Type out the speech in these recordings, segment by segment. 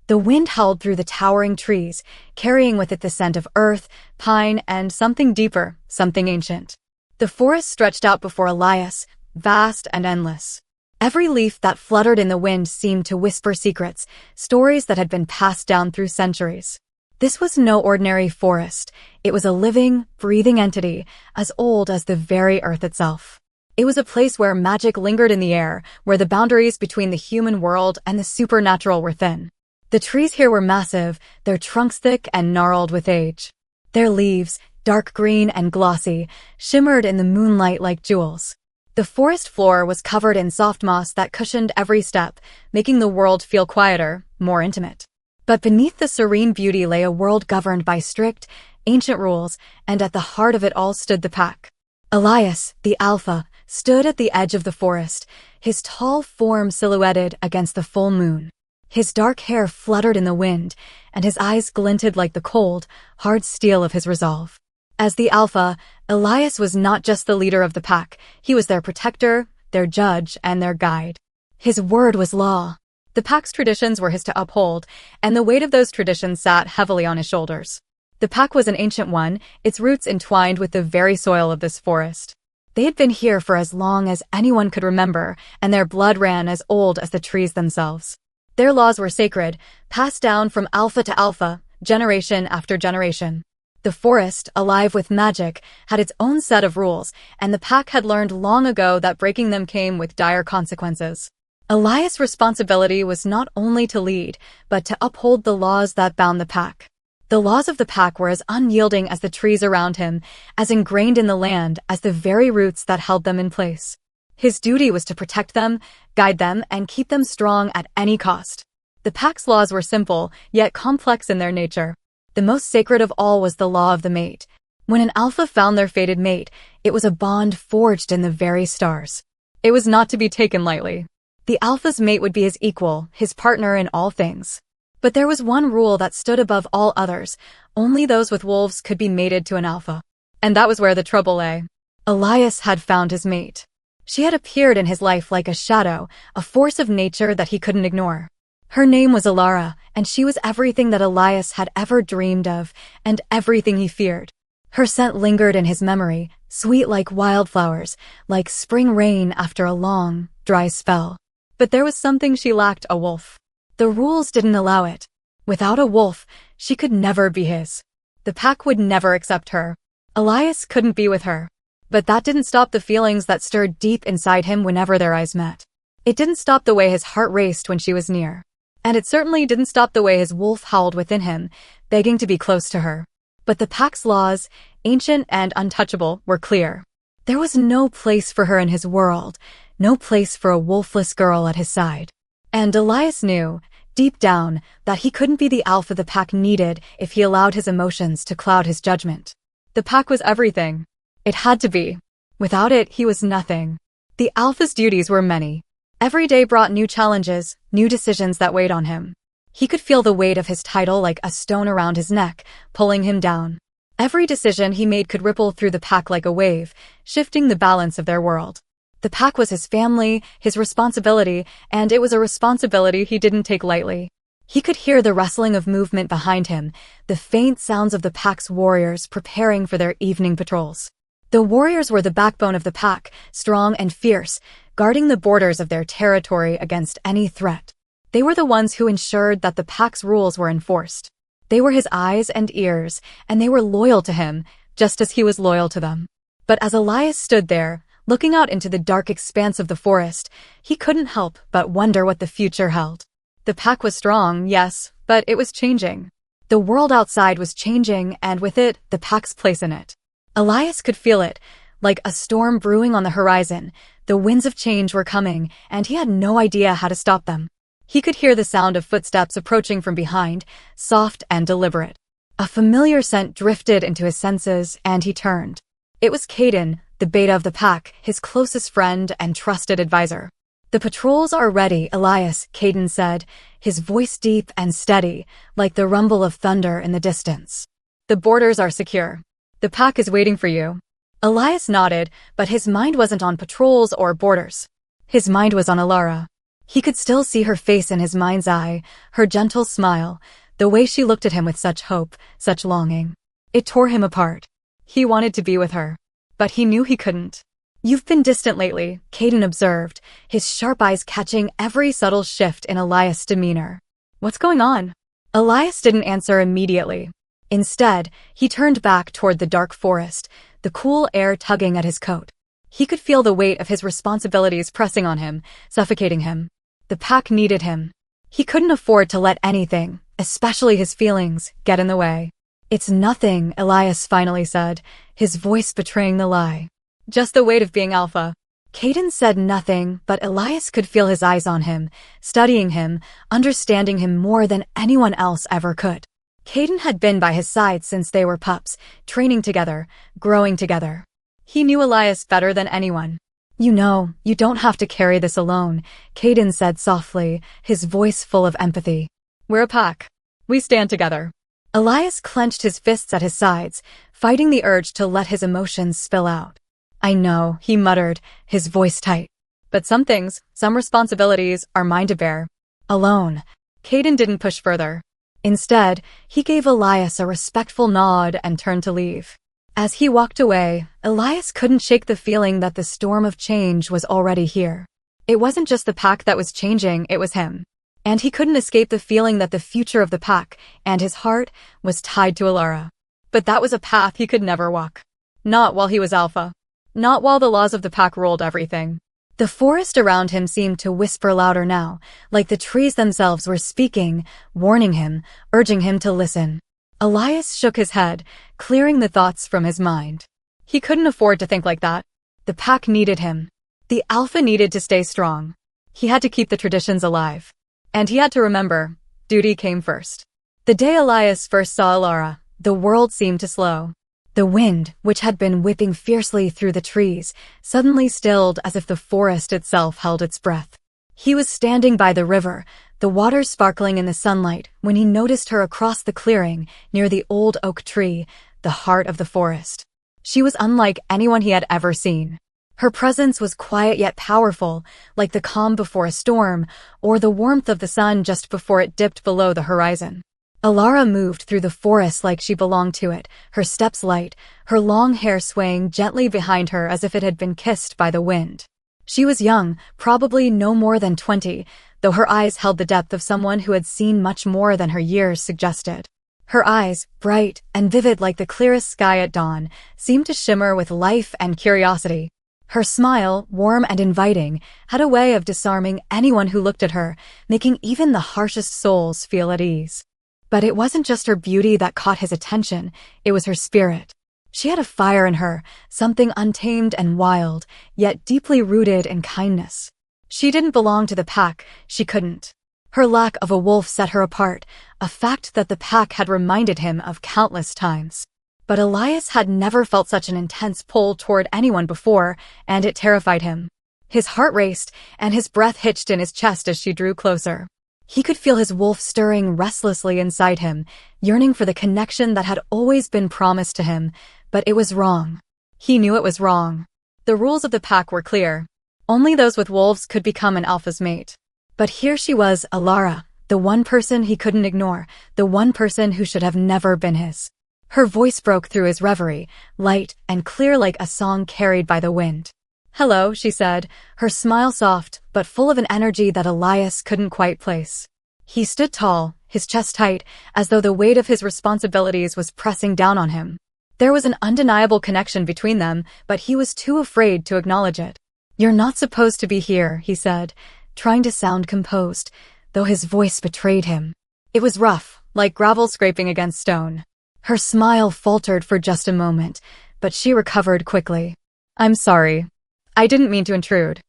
The wind howled through the towering trees, carrying with it the scent of earth, pine, and something deeper, something ancient. The forest stretched out before Elias, vast and endless. Every leaf that fluttered in the wind seemed to whisper secrets, stories that had been passed down through centuries. This was no ordinary forest. It was a living, breathing entity, as old as the very earth itself. It was a place where magic lingered in the air, where the boundaries between the human world and the supernatural were thin. The trees here were massive, their trunks thick and gnarled with age. Their leaves, dark green and glossy, shimmered in the moonlight like jewels. The forest floor was covered in soft moss that cushioned every step, making the world feel quieter, more intimate. But beneath the serene beauty lay a world governed by strict, ancient rules, and at the heart of it all stood the pack. Elias, the Alpha, stood at the edge of the forest, his tall form silhouetted against the full moon. His dark hair fluttered in the wind, and his eyes glinted like the cold, hard steel of his resolve. As the Alpha, Elias was not just the leader of the pack, he was their protector, their judge, and their guide. His word was law. The pack's traditions were his to uphold, and the weight of those traditions sat heavily on his shoulders. The pack was an ancient one, its roots entwined with the very soil of this forest. They had been here for as long as anyone could remember, and their blood ran as old as the trees themselves. Their laws were sacred, passed down from alpha to alpha, generation after generation. The forest, alive with magic, had its own set of rules, and the pack had learned long ago that breaking them came with dire consequences. Elias' responsibility was not only to lead, but to uphold the laws that bound the pack. The laws of the pack were as unyielding as the trees around him, as ingrained in the land as the very roots that held them in place. His duty was to protect them, guide them, and keep them strong at any cost. The pack's laws were simple, yet complex in their nature. The most sacred of all was the law of the mate. When an alpha found their fated mate, it was a bond forged in the very stars. It was not to be taken lightly. The alpha's mate would be his equal, his partner in all things. But there was one rule that stood above all others. Only those with wolves could be mated to an alpha. And that was where the trouble lay. Elias had found his mate. She had appeared in his life like a shadow, a force of nature that he couldn't ignore. Her name was Elara, and she was everything that Elias had ever dreamed of, and everything he feared. Her scent lingered in his memory, sweet like wildflowers, like spring rain after a long, dry spell. But there was something she lacked: a wolf. The rules didn't allow it. Without a wolf, she could never be his. The pack would never accept her. Elias couldn't be with her. But that didn't stop the feelings that stirred deep inside him whenever their eyes met. It didn't stop the way his heart raced when she was near. And it certainly didn't stop the way his wolf howled within him, begging to be close to her. But the pack's laws, ancient and untouchable, were clear. There was no place for her in his world, no place for a wolfless girl at his side. And Elias knew, deep down, that he couldn't be the alpha the pack needed if he allowed his emotions to cloud his judgment. The pack was everything. It had to be. Without it, he was nothing. The alpha's duties were many. Every day brought new challenges, new decisions that weighed on him. He could feel the weight of his title like a stone around his neck, pulling him down. Every decision he made could ripple through the pack like a wave, shifting the balance of their world. The pack was his family, his responsibility, and it was a responsibility he didn't take lightly. He could hear the rustling of movement behind him, the faint sounds of the pack's warriors preparing for their evening patrols. The warriors were the backbone of the pack, strong and fierce, guarding the borders of their territory against any threat. They were the ones who ensured that the pack's rules were enforced. They were his eyes and ears, and they were loyal to him, just as he was loyal to them. But as Elias stood there, looking out into the dark expanse of the forest, he couldn't help but wonder what the future held. The pack was strong, yes, but it was changing. The world outside was changing, and with it, the pack's place in it. Elias could feel it, like a storm brewing on the horizon. The winds of change were coming, and he had no idea how to stop them. He could hear the sound of footsteps approaching from behind, soft and deliberate. A familiar scent drifted into his senses, and he turned. It was Caden, the beta of the pack, his closest friend and trusted advisor. "The patrols are ready, Elias," Caden said, his voice deep and steady, like the rumble of thunder in the distance. "The borders are secure. The pack is waiting for you." Elias nodded, but his mind wasn't on patrols or borders. His mind was on Elara. He could still see her face in his mind's eye, her gentle smile, the way she looked at him with such hope, such longing. It tore him apart. He wanted to be with her, but he knew he couldn't. "You've been distant lately," Caden observed, his sharp eyes catching every subtle shift in Elias' demeanor. "What's going on?" Elias didn't answer immediately. Instead, he turned back toward the dark forest, the cool air tugging at his coat. He could feel the weight of his responsibilities pressing on him, suffocating him. The pack needed him. He couldn't afford to let anything, especially his feelings, get in the way. "It's nothing," Elias finally said, his voice betraying the lie. "Just the weight of being alpha." Caden said nothing, but Elias could feel his eyes on him, studying him, understanding him more than anyone else ever could. Caden had been by his side since they were pups, training together, growing together. He knew Elias better than anyone. "You know, you don't have to carry this alone," Caden said softly, his voice full of empathy. "We're a pack. We stand together." Elias clenched his fists at his sides, fighting the urge to let his emotions spill out. "I know," he muttered, his voice tight. "But some things, some responsibilities, are mine to bear. Alone." Caden didn't push further. Instead, he gave Elias a respectful nod and turned to leave. As he walked away, Elias couldn't shake the feeling that the storm of change was already here. It wasn't just the pack that was changing, it was him. And he couldn't escape the feeling that the future of the pack, and his heart, was tied to Elara. But that was a path he could never walk. Not while he was alpha. Not while the laws of the pack ruled everything. The forest around him seemed to whisper louder now, like the trees themselves were speaking, warning him, urging him to listen. Elias shook his head, clearing the thoughts from his mind. He couldn't afford to think like that. The pack needed him. The alpha needed to stay strong. He had to keep the traditions alive. And he had to remember, duty came first. The day Elias first saw Elara, the world seemed to slow. The wind, which had been whipping fiercely through the trees, suddenly stilled as if the forest itself held its breath. He was standing by the river, the water sparkling in the sunlight, when he noticed her across the clearing, near the old oak tree, the heart of the forest. She was unlike anyone he had ever seen. Her presence was quiet yet powerful, like the calm before a storm, or the warmth of the sun just before it dipped below the horizon. Elara moved through the forest like she belonged to it, her steps light, her long hair swaying gently behind her as if it had been kissed by the wind. She was young, probably no more than 20, though her eyes held the depth of someone who had seen much more than her years suggested. Her eyes, bright and vivid like the clearest sky at dawn, seemed to shimmer with life and curiosity. Her smile, warm and inviting, had a way of disarming anyone who looked at her, making even the harshest souls feel at ease. But it wasn't just her beauty that caught his attention, it was her spirit. She had a fire in her, something untamed and wild, yet deeply rooted in kindness. She didn't belong to the pack, she couldn't. Her lack of a wolf set her apart, a fact that the pack had reminded him of countless times. But Elias had never felt such an intense pull toward anyone before, and it terrified him. His heart raced, and his breath hitched in his chest as she drew closer. He could feel his wolf stirring restlessly inside him, yearning for the connection that had always been promised to him, but it was wrong. He knew it was wrong. The rules of the pack were clear. Only those with wolves could become an alpha's mate. But here she was, Elara, the one person he couldn't ignore, the one person who should have never been his. Her voice broke through his reverie, light and clear like a song carried by the wind. "Hello," she said, her smile soft, but full of an energy that Elias couldn't quite place. He stood tall, his chest tight, as though the weight of his responsibilities was pressing down on him. There was an undeniable connection between them, but he was too afraid to acknowledge it. "You're not supposed to be here," he said, trying to sound composed, though his voice betrayed him. It was rough, like gravel scraping against stone. Her smile faltered for just a moment, but she recovered quickly. "I'm sorry. I didn't mean to intrude.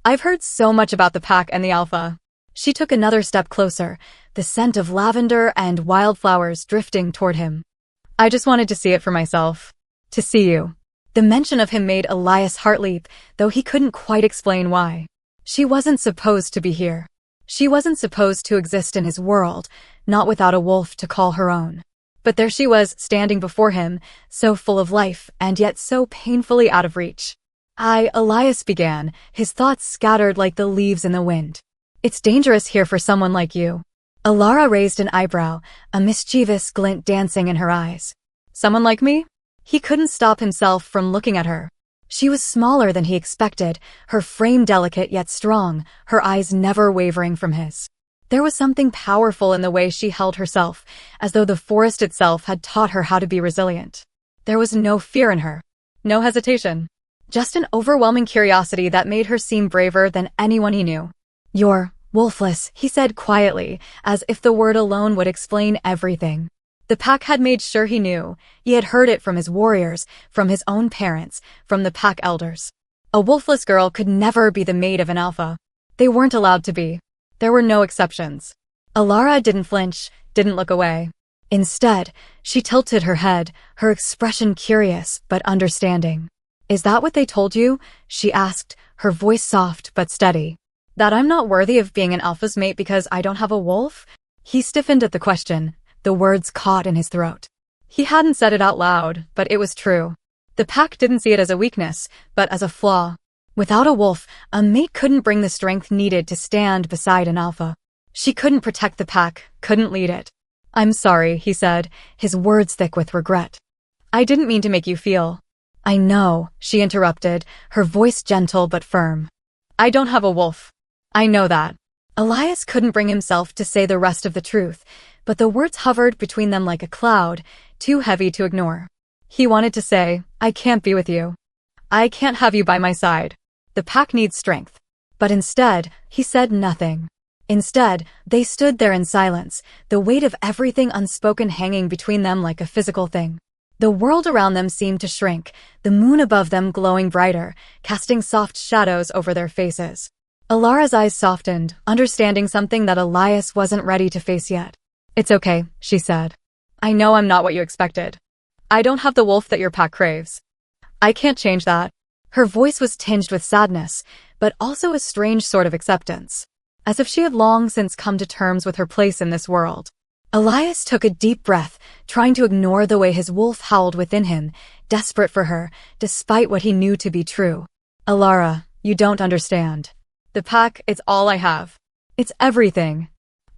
I've heard so much about the pack and the alpha." She took another step closer, the scent of lavender and wildflowers drifting toward him. "I just wanted to see it for myself. To see you." The mention of him made Elias' heart leap, though he couldn't quite explain why. She wasn't supposed to be here. She wasn't supposed to exist in his world, not without a wolf to call her own. But there she was, standing before him, so full of life and yet so painfully out of reach. Elias began, his thoughts scattered like the leaves in the wind. It's dangerous here for someone like you. Elara raised an eyebrow, a mischievous glint dancing in her eyes. Someone like me? He couldn't stop himself from looking at her. She was smaller than he expected, her frame delicate yet strong, her eyes never wavering from his. There was something powerful in the way she held herself, as though the forest itself had taught her how to be resilient. There was no fear in her, no hesitation, just an overwhelming curiosity that made her seem braver than anyone he knew. "You're wolfless," he said quietly, as if the word alone would explain everything. The pack had made sure he knew. He had heard it from his warriors, from his own parents, from the pack elders. A wolfless girl could never be the mate of an alpha. They weren't allowed to be. There were no exceptions. Elara didn't flinch, didn't look away. Instead, she tilted her head, her expression curious but understanding. "Is that what they told you?" she asked, her voice soft but steady. "That I'm not worthy of being an alpha's mate because I don't have a wolf?" He stiffened at the question, the words caught in his throat. He hadn't said it out loud, but it was true. The pack didn't see it as a weakness, but as a flaw. Without a wolf, a mate couldn't bring the strength needed to stand beside an alpha. She couldn't protect the pack, couldn't lead it. "I'm sorry," he said, his words thick with regret. "I didn't mean to make you feel." "I know," she interrupted, her voice gentle but firm. "I don't have a wolf. I know that." Elias couldn't bring himself to say the rest of the truth, but the words hovered between them like a cloud, too heavy to ignore. He wanted to say, "I can't be with you. I can't have you by my side. The pack needs strength." But instead, he said nothing. Instead, they stood there in silence, the weight of everything unspoken hanging between them like a physical thing. The world around them seemed to shrink, the moon above them glowing brighter, casting soft shadows over their faces. Elara's eyes softened, understanding something that Elias wasn't ready to face yet. "It's okay," she said. "I know I'm not what you expected. I don't have the wolf that your pack craves. I can't change that." Her voice was tinged with sadness, but also a strange sort of acceptance, as if she had long since come to terms with her place in this world. Elias took a deep breath, trying to ignore the way his wolf howled within him, desperate for her, despite what he knew to be true. "Elara, you don't understand. The pack, it's all I have. It's everything.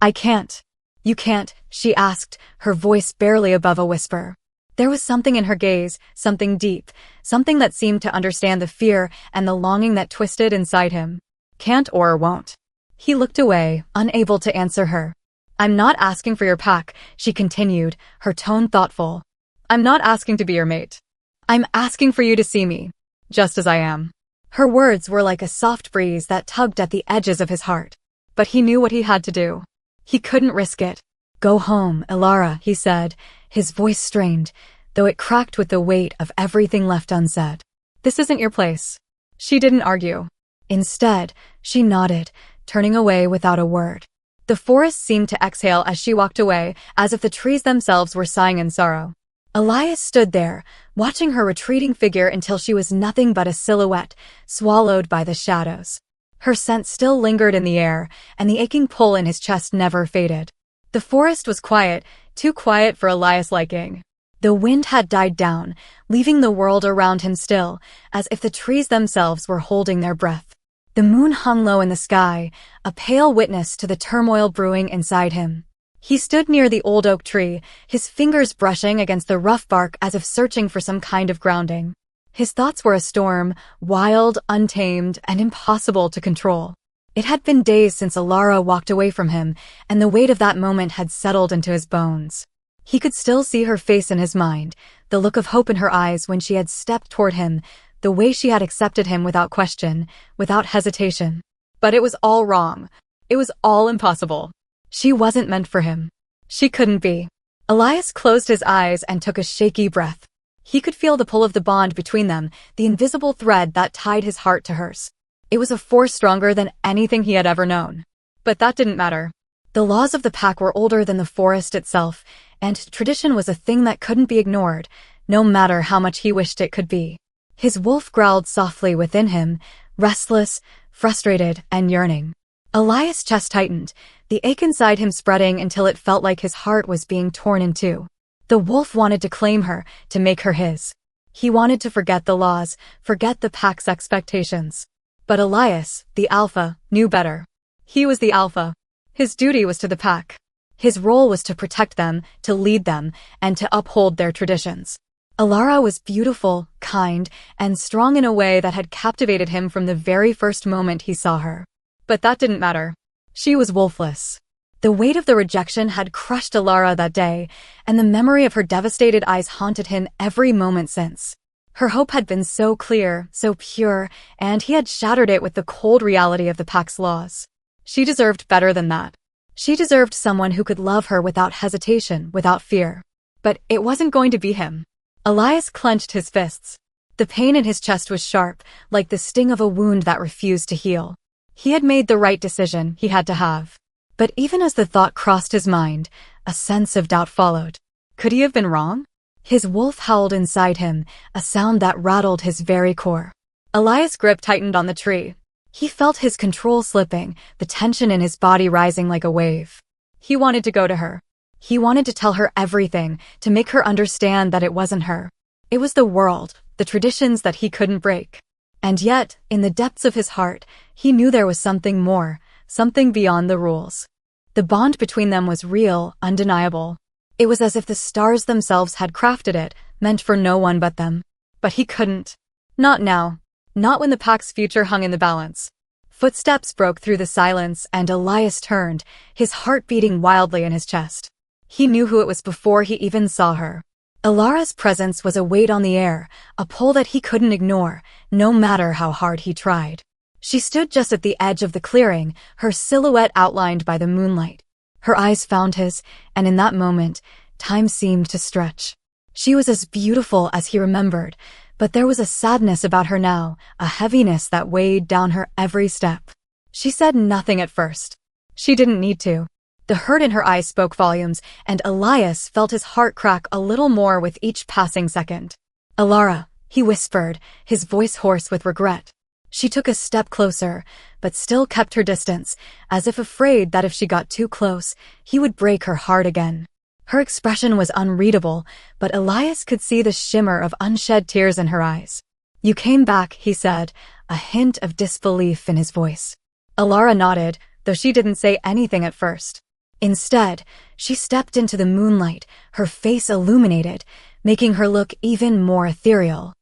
I can't." "You can't," she asked, her voice barely above a whisper. There was something in her gaze, something deep, something that seemed to understand the fear and the longing that twisted inside him. "Can't or won't." He looked away, unable to answer her. "I'm not asking for your pack," she continued, her tone thoughtful. "I'm not asking to be your mate. I'm asking for you to see me, just as I am." Her words were like a soft breeze that tugged at the edges of his heart. But he knew what he had to do. He couldn't risk it. "Go home, Elara," he said, his voice strained, though it cracked with the weight of everything left unsaid. "This isn't your place." She didn't argue. Instead, she nodded, turning away without a word. The forest seemed to exhale as she walked away, as if the trees themselves were sighing in sorrow. Elias stood there, watching her retreating figure until she was nothing but a silhouette, swallowed by the shadows. Her scent still lingered in the air, and the aching pull in his chest never faded. The forest was quiet, too quiet for Elias' liking. The wind had died down, leaving the world around him still, as if the trees themselves were holding their breath. The moon hung low in the sky, a pale witness to the turmoil brewing inside him. He stood near the old oak tree, his fingers brushing against the rough bark as if searching for some kind of grounding. His thoughts were a storm, wild, untamed, and impossible to control. It had been days since Elara walked away from him, and the weight of that moment had settled into his bones. He could still see her face in his mind, the look of hope in her eyes when she had stepped toward him, the way she had accepted him without question, without hesitation. But it was all wrong. It was all impossible. She wasn't meant for him. She couldn't be. Elias closed his eyes and took a shaky breath. He could feel the pull of the bond between them, the invisible thread that tied his heart to hers. It was a force stronger than anything he had ever known. But that didn't matter. The laws of the pack were older than the forest itself, and tradition was a thing that couldn't be ignored, no matter how much he wished it could be. His wolf growled softly within him, restless, frustrated, and yearning. Elias' chest tightened, the ache inside him spreading until it felt like his heart was being torn in two. The wolf wanted to claim her, to make her his. He wanted to forget the laws, forget the pack's expectations. But Elias, the alpha, knew better. He was the alpha. His duty was to the pack. His role was to protect them, to lead them, and to uphold their traditions. Elara was beautiful, kind, and strong in a way that had captivated him from the very first moment he saw her. But that didn't matter. She was wolfless. The weight of the rejection had crushed Elara that day, and the memory of her devastated eyes haunted him every moment since. Her hope had been so clear, so pure, and he had shattered it with the cold reality of the pack's laws. She deserved better than that. She deserved someone who could love her without hesitation, without fear. But it wasn't going to be him. Elias clenched his fists. The pain in his chest was sharp, like the sting of a wound that refused to heal. He had made the right decision he had to have. But even as the thought crossed his mind, a sense of doubt followed. Could he have been wrong? His wolf howled inside him, a sound that rattled his very core. Elias' grip tightened on the tree. He felt his control slipping, the tension in his body rising like a wave. He wanted to go to her. He wanted to tell her everything, to make her understand that it wasn't her. It was the world, the traditions that he couldn't break. And yet, in the depths of his heart, he knew there was something more, something beyond the rules. The bond between them was real, undeniable. It was as if the stars themselves had crafted it, meant for no one but them. But he couldn't. Not now. Not when the pack's future hung in the balance. Footsteps broke through the silence, and Elias turned, his heart beating wildly in his chest. He knew who it was before he even saw her. Elara's presence was a weight on the air, a pull that he couldn't ignore, no matter how hard he tried. She stood just at the edge of the clearing, her silhouette outlined by the moonlight. Her eyes found his, and in that moment, time seemed to stretch. She was as beautiful as he remembered, but there was a sadness about her now, a heaviness that weighed down her every step. She said nothing at first. She didn't need to. The hurt in her eyes spoke volumes, and Elias felt his heart crack a little more with each passing second. "Elara," he whispered, his voice hoarse with regret. She took a step closer, but still kept her distance, as if afraid that if she got too close, he would break her heart again. Her expression was unreadable, but Elias could see the shimmer of unshed tears in her eyes. "You came back," he said, a hint of disbelief in his voice. Elara nodded, though she didn't say anything at first. Instead, she stepped into the moonlight, her face illuminated, making her look even more ethereal.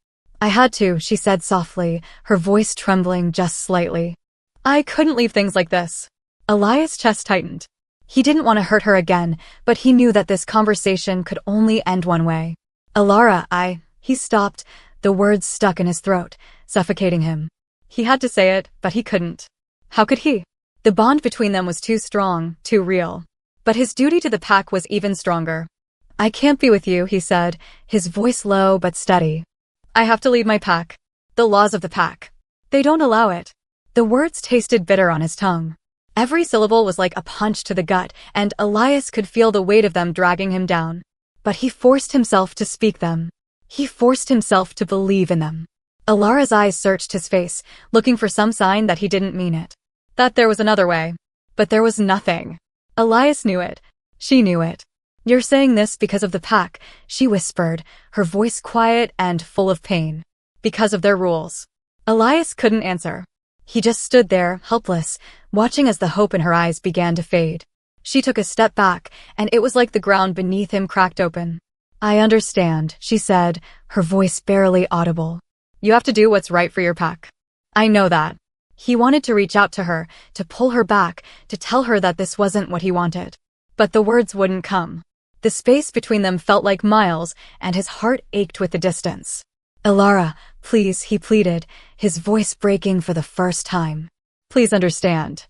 "I had to," she said softly, her voice trembling just slightly. "I couldn't leave things like this." Elias' chest tightened. He didn't want to hurt her again, but he knew that this conversation could only end one way. "Elara, He stopped, the words stuck in his throat, suffocating him. He had to say it, but he couldn't. How could he? The bond between them was too strong, too real. But his duty to the pack was even stronger. "I can't be with you," he said, his voice low but steady. "I have to lead my pack. The laws of the pack. They don't allow it." The words tasted bitter on his tongue. Every syllable was like a punch to the gut, and Elias could feel the weight of them dragging him down. But he forced himself to speak them. He forced himself to believe in them. Elara's eyes searched his face, looking for some sign that he didn't mean it. That there was another way. But there was nothing. Elias knew it. She knew it. "You're saying this because of the pack," she whispered, her voice quiet and full of pain. "Because of their rules." Elias couldn't answer. He just stood there, helpless, watching as the hope in her eyes began to fade. She took a step back, and it was like the ground beneath him cracked open. "I understand," she said, her voice barely audible. "You have to do what's right for your pack. I know that." He wanted to reach out to her, to pull her back, to tell her that this wasn't what he wanted. But the words wouldn't come. The space between them felt like miles, and his heart ached with the distance. "Elara, please," he pleaded, his voice breaking for the first time. "Please understand.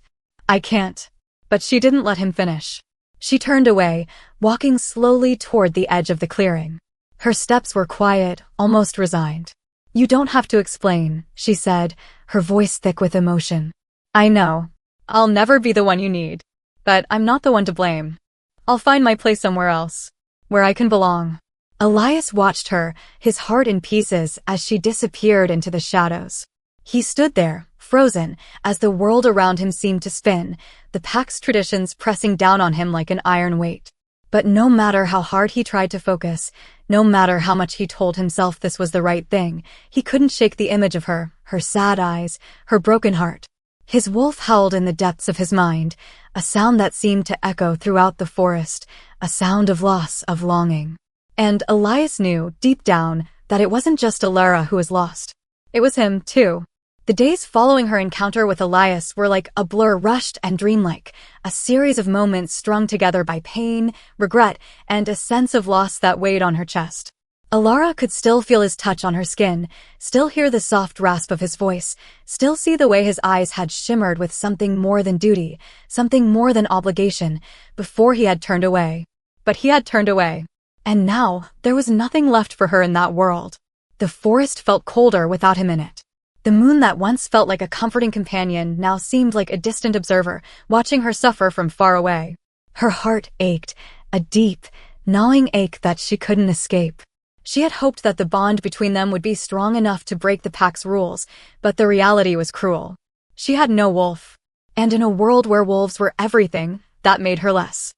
I can't." But she didn't let him finish. She turned away, walking slowly toward the edge of the clearing. Her steps were quiet, almost resigned. "You don't have to explain," she said, her voice thick with emotion. "I know. I'll never be the one you need. But I'm not the one to blame. I'll find my place somewhere else, where I can belong." Elias watched her, his heart in pieces, as she disappeared into the shadows. He stood there, frozen, as the world around him seemed to spin, the pack's traditions pressing down on him like an iron weight. But no matter how hard he tried to focus, no matter how much he told himself this was the right thing, he couldn't shake the image of her, her sad eyes, her broken heart. His wolf howled in the depths of his mind, a sound that seemed to echo throughout the forest, a sound of loss, of longing. And Elias knew, deep down, that it wasn't just Elara who was lost. It was him, too. The days following her encounter with Elias were like a blur, rushed and dreamlike, a series of moments strung together by pain, regret, and a sense of loss that weighed on her chest. Elara could still feel his touch on her skin, still hear the soft rasp of his voice, still see the way his eyes had shimmered with something more than duty, something more than obligation, before he had turned away. But he had turned away. And now, there was nothing left for her in that world. The forest felt colder without him in it. The moon that once felt like a comforting companion now seemed like a distant observer, watching her suffer from far away. Her heart ached, a deep, gnawing ache that she couldn't escape. She had hoped that the bond between them would be strong enough to break the pack's rules, but the reality was cruel. She had no wolf. And in a world where wolves were everything, that made her less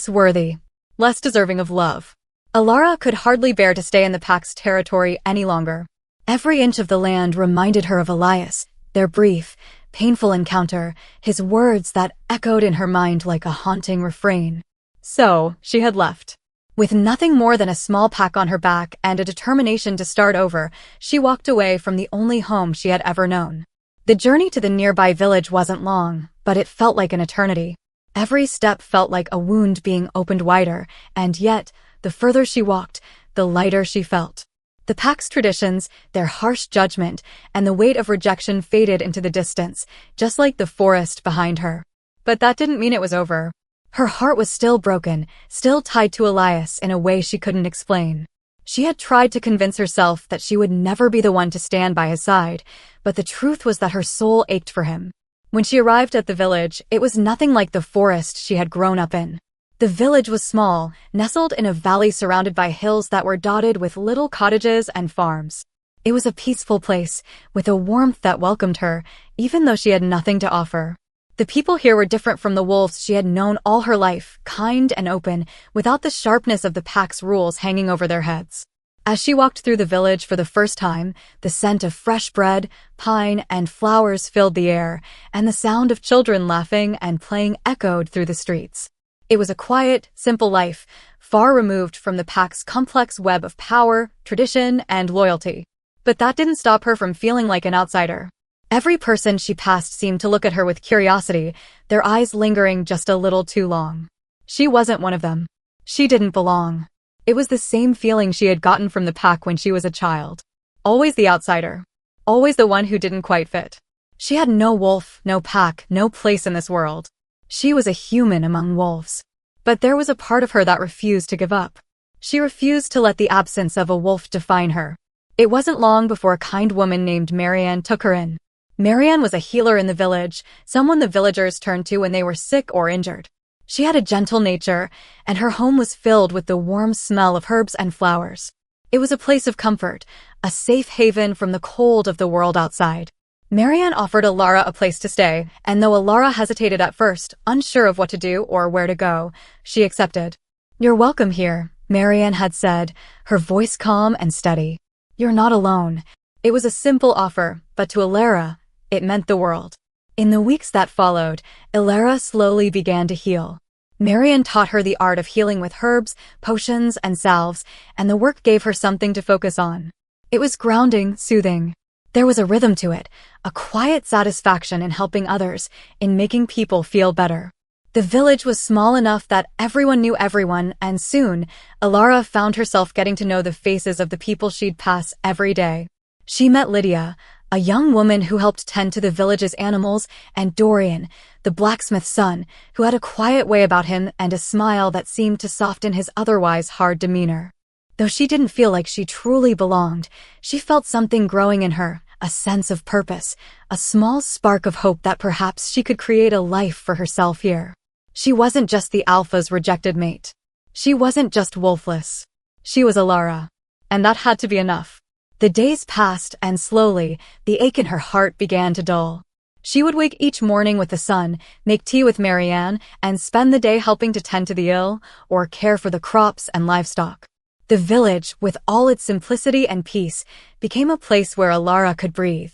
worthy, less deserving of love. Elara could hardly bear to stay in the pack's territory any longer. Every inch of the land reminded her of Elias, their brief, painful encounter, his words that echoed in her mind like a haunting refrain. So, she had left. With nothing more than a small pack on her back and a determination to start over, she walked away from the only home she had ever known. The journey to the nearby village wasn't long, but it felt like an eternity. Every step felt like a wound being opened wider, and yet, the further she walked, the lighter she felt. The pack's traditions, their harsh judgment, and the weight of rejection faded into the distance, just like the forest behind her. But that didn't mean it was over. Her heart was still broken, still tied to Elias in a way she couldn't explain. She had tried to convince herself that she would never be the one to stand by his side, but the truth was that her soul ached for him. When she arrived at the village, it was nothing like the forest she had grown up in. The village was small, nestled in a valley surrounded by hills that were dotted with little cottages and farms. It was a peaceful place, with a warmth that welcomed her, even though she had nothing to offer. The people here were different from the wolves she had known all her life, kind and open, without the sharpness of the pack's rules hanging over their heads. As she walked through the village for the first time, the scent of fresh bread, pine, and flowers filled the air, and the sound of children laughing and playing echoed through the streets. It was a quiet, simple life, far removed from the pack's complex web of power, tradition, and loyalty. But that didn't stop her from feeling like an outsider. Every person she passed seemed to look at her with curiosity, their eyes lingering just a little too long. She wasn't one of them. She didn't belong. It was the same feeling she had gotten from the pack when she was a child. Always the outsider. Always the one who didn't quite fit. She had no wolf, no pack, no place in this world. She was a human among wolves. But there was a part of her that refused to give up. She refused to let the absence of a wolf define her. It wasn't long before a kind woman named Marianne took her in. Marianne was a healer in the village, someone the villagers turned to when they were sick or injured. She had a gentle nature, and her home was filled with the warm smell of herbs and flowers. It was a place of comfort, a safe haven from the cold of the world outside. Marianne offered Elara a place to stay, and though Elara hesitated at first, unsure of what to do or where to go, she accepted. "You're welcome here," Marianne had said, her voice calm and steady. "You're not alone." It was a simple offer, but to Elara, it meant the world. In the weeks that followed, Elara slowly began to heal. Marianne taught her the art of healing with herbs, potions, and salves, and the work gave her something to focus on. It was grounding, soothing. There was a rhythm to it, a quiet satisfaction in helping others, in making people feel better. The village was small enough that everyone knew everyone, and soon, Elara found herself getting to know the faces of the people she'd pass every day. She met Lydia, a young woman who helped tend to the village's animals, and Dorian, the blacksmith's son, who had a quiet way about him and a smile that seemed to soften his otherwise hard demeanor. Though she didn't feel like she truly belonged, she felt something growing in her, a sense of purpose, a small spark of hope that perhaps she could create a life for herself here. She wasn't just the alpha's rejected mate. She wasn't just wolfless. She was Elara. And that had to be enough. The days passed, and slowly, the ache in her heart began to dull. She would wake each morning with the sun, make tea with Marianne, and spend the day helping to tend to the ill, or care for the crops and livestock. The village, with all its simplicity and peace, became a place where Elara could breathe.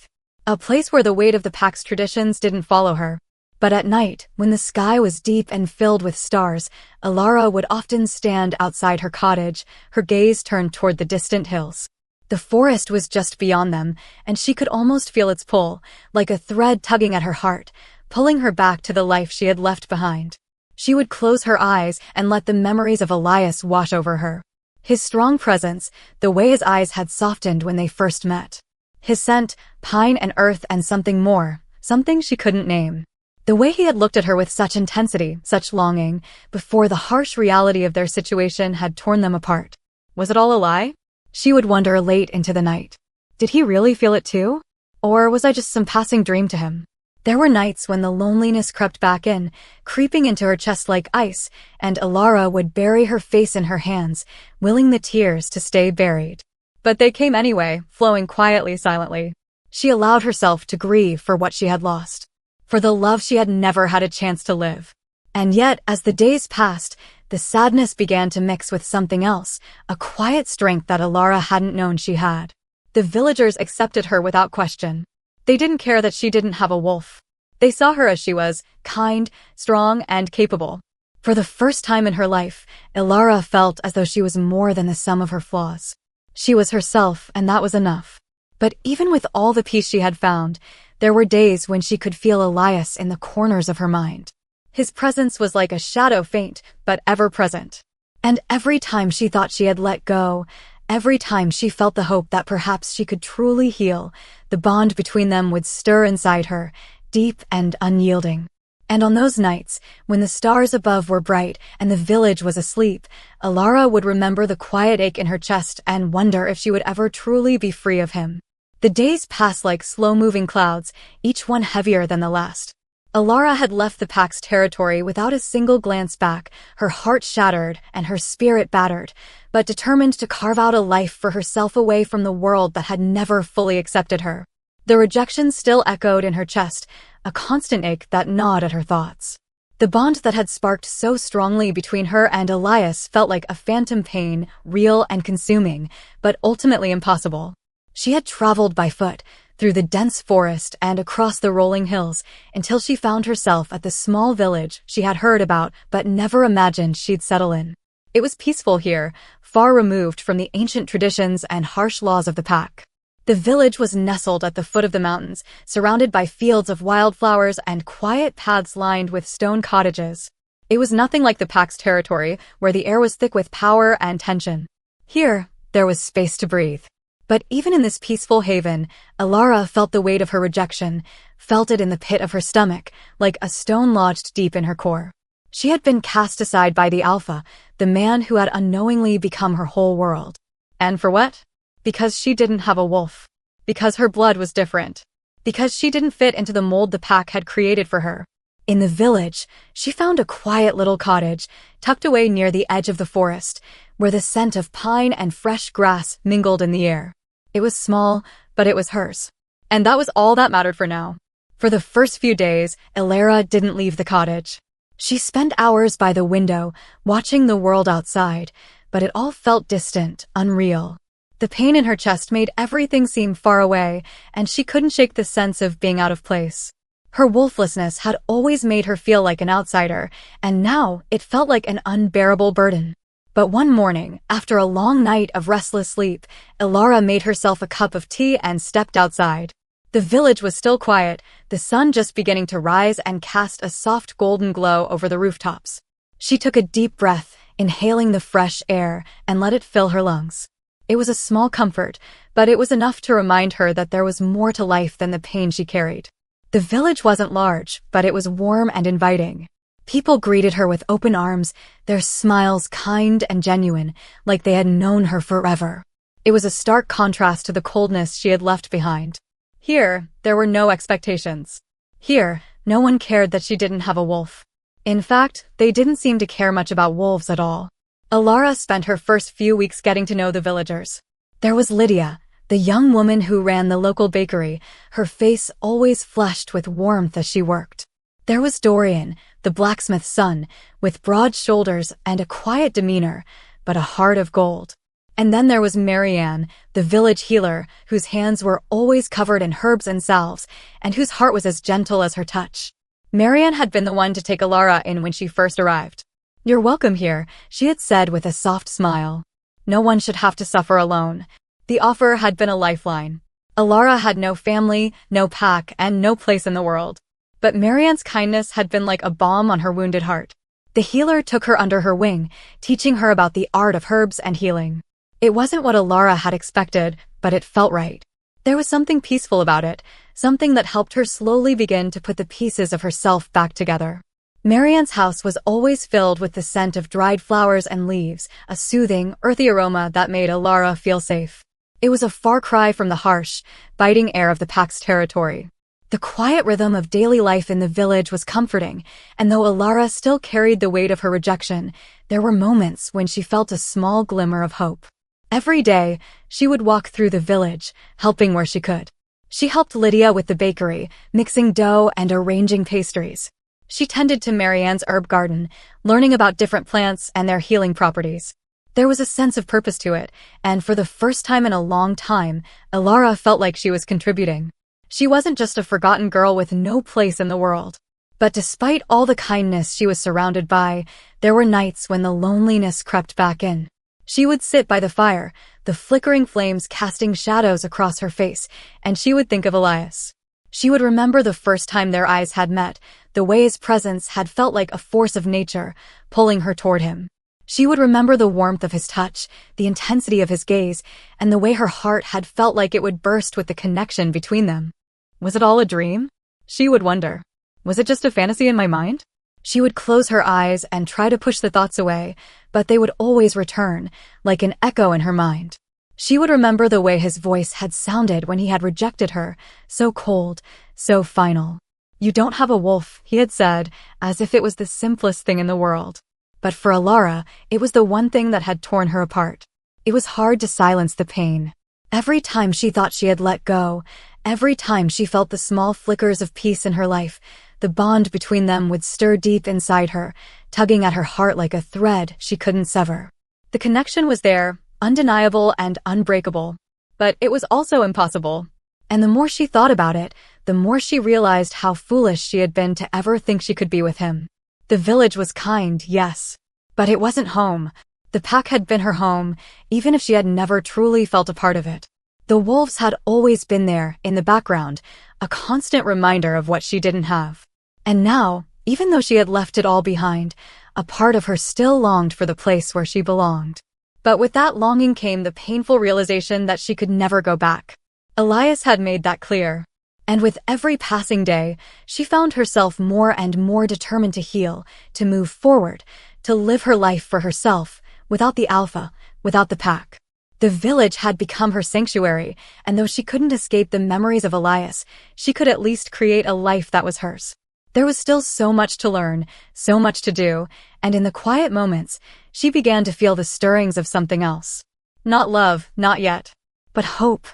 a place where the weight of the pack's traditions didn't follow her. But at night, when the sky was deep and filled with stars, Elara would often stand outside her cottage, her gaze turned toward the distant hills. The forest was just beyond them, and she could almost feel its pull, like a thread tugging at her heart, pulling her back to the life she had left behind. She would close her eyes and let the memories of Elias wash over her. His strong presence, the way his eyes had softened when they first met. His scent, pine and earth and something more, something she couldn't name. The way he had looked at her with such intensity, such longing, before the harsh reality of their situation had torn them apart. Was it all a lie? She would wonder late into the night. Did he really feel it too? Or was I just some passing dream to him? There were nights when the loneliness crept back in, creeping into her chest like ice, and Elara would bury her face in her hands, willing the tears to stay buried. But they came anyway, flowing quietly, silently. She allowed herself to grieve for what she had lost, for the love she had never had a chance to live. And yet, as the days passed, the sadness began to mix with something else, a quiet strength that Elara hadn't known she had. The villagers accepted her without question. They didn't care that she didn't have a wolf. They saw her as she was, kind, strong, and capable. For the first time in her life, Elara felt as though she was more than the sum of her flaws. She was herself, and that was enough. But even with all the peace she had found, there were days when she could feel Elias in the corners of her mind. His presence was like a shadow, faint, but ever-present. And every time she thought she had let go, every time she felt the hope that perhaps she could truly heal, the bond between them would stir inside her, deep and unyielding. And on those nights, when the stars above were bright and the village was asleep, Elara would remember the quiet ache in her chest and wonder if she would ever truly be free of him. The days passed like slow-moving clouds, each one heavier than the last. Elara had left the pack's territory without a single glance back, her heart shattered and her spirit battered, but determined to carve out a life for herself away from the world that had never fully accepted her. The rejection still echoed in her chest, a constant ache that gnawed at her thoughts. The bond that had sparked so strongly between her and Elias felt like a phantom pain, real and consuming, but ultimately impossible. She had traveled by foot, through the dense forest and across the rolling hills, until she found herself at the small village she had heard about but never imagined she'd settle in. It was peaceful here, far removed from the ancient traditions and harsh laws of the pack. The village was nestled at the foot of the mountains, surrounded by fields of wildflowers and quiet paths lined with stone cottages. It was nothing like the pack's territory, where the air was thick with power and tension. Here, there was space to breathe. But even in this peaceful haven, Elara felt the weight of her rejection, felt it in the pit of her stomach, like a stone lodged deep in her core. She had been cast aside by the Alpha, the man who had unknowingly become her whole world. And for what? Because she didn't have a wolf. Because her blood was different. Because she didn't fit into the mold the pack had created for her. In the village, she found a quiet little cottage, tucked away near the edge of the forest, where the scent of pine and fresh grass mingled in the air. It was small, but it was hers. And that was all that mattered for now. For the first few days, Elara didn't leave the cottage. She spent hours by the window, watching the world outside, but it all felt distant, unreal. The pain in her chest made everything seem far away, and she couldn't shake the sense of being out of place. Her wolflessness had always made her feel like an outsider, and now it felt like an unbearable burden. But one morning, after a long night of restless sleep, Elara made herself a cup of tea and stepped outside. The village was still quiet, the sun just beginning to rise and cast a soft golden glow over the rooftops. She took a deep breath, inhaling the fresh air, and let it fill her lungs. It was a small comfort, but it was enough to remind her that there was more to life than the pain she carried. The village wasn't large, but it was warm and inviting. People greeted her with open arms, their smiles kind and genuine, like they had known her forever. It was a stark contrast to the coldness she had left behind. Here, there were no expectations. Here, no one cared that she didn't have a wolf. In fact, they didn't seem to care much about wolves at all. Elara spent her first few weeks getting to know the villagers. There was Lydia, the young woman who ran the local bakery, her face always flushed with warmth as she worked. There was Dorian, the blacksmith's son, with broad shoulders and a quiet demeanor, but a heart of gold. And then there was Marianne, the village healer, whose hands were always covered in herbs and salves, and whose heart was as gentle as her touch. Marianne had been the one to take Elara in when she first arrived. "You're welcome here," she had said with a soft smile. No one should have to suffer alone. The offer had been a lifeline. Elara had no family, no pack, and no place in the world. But Marianne's kindness had been like a balm on her wounded heart. The healer took her under her wing, teaching her about the art of herbs and healing. It wasn't what Elara had expected, but it felt right. There was something peaceful about it, something that helped her slowly begin to put the pieces of herself back together. Marianne's house was always filled with the scent of dried flowers and leaves, a soothing, earthy aroma that made Elara feel safe. It was a far cry from the harsh, biting air of the pack's territory. The quiet rhythm of daily life in the village was comforting, and though Elara still carried the weight of her rejection, there were moments when she felt a small glimmer of hope. Every day, she would walk through the village, helping where she could. She helped Lydia with the bakery, mixing dough and arranging pastries. She tended to Marianne's herb garden, learning about different plants and their healing properties. There was a sense of purpose to it, and for the first time in a long time, Elara felt like she was contributing. She wasn't just a forgotten girl with no place in the world. But despite all the kindness she was surrounded by, there were nights when the loneliness crept back in. She would sit by the fire, the flickering flames casting shadows across her face, and she would think of Elias. She would remember the first time their eyes had met, the way his presence had felt like a force of nature, pulling her toward him. She would remember the warmth of his touch, the intensity of his gaze, and the way her heart had felt like it would burst with the connection between them. Was it all a dream? She would wonder. Was it just a fantasy in my mind? She would close her eyes and try to push the thoughts away, but they would always return, like an echo in her mind. She would remember the way his voice had sounded when he had rejected her, so cold, so final. "You don't have a wolf," he had said, as if it was the simplest thing in the world. But for Elara, it was the one thing that had torn her apart. It was hard to silence the pain. Every time she thought she had let go, every time she felt the small flickers of peace in her life, the bond between them would stir deep inside her, tugging at her heart like a thread she couldn't sever. The connection was there, undeniable and unbreakable. But it was also impossible. And the more she thought about it, the more she realized how foolish she had been to ever think she could be with him. The village was kind, yes. But it wasn't home. The pack had been her home, even if she had never truly felt a part of it. The wolves had always been there, in the background, a constant reminder of what she didn't have. And now, even though she had left it all behind, a part of her still longed for the place where she belonged. But with that longing came the painful realization that she could never go back. Elias had made that clear. And with every passing day, she found herself more and more determined to heal, to move forward, to live her life for herself, without the alpha, without the pack. The village had become her sanctuary, and though she couldn't escape the memories of Elias, she could at least create a life that was hers. There was still so much to learn, so much to do, and in the quiet moments, she began to feel the stirrings of something else. Not love, not yet, but hope.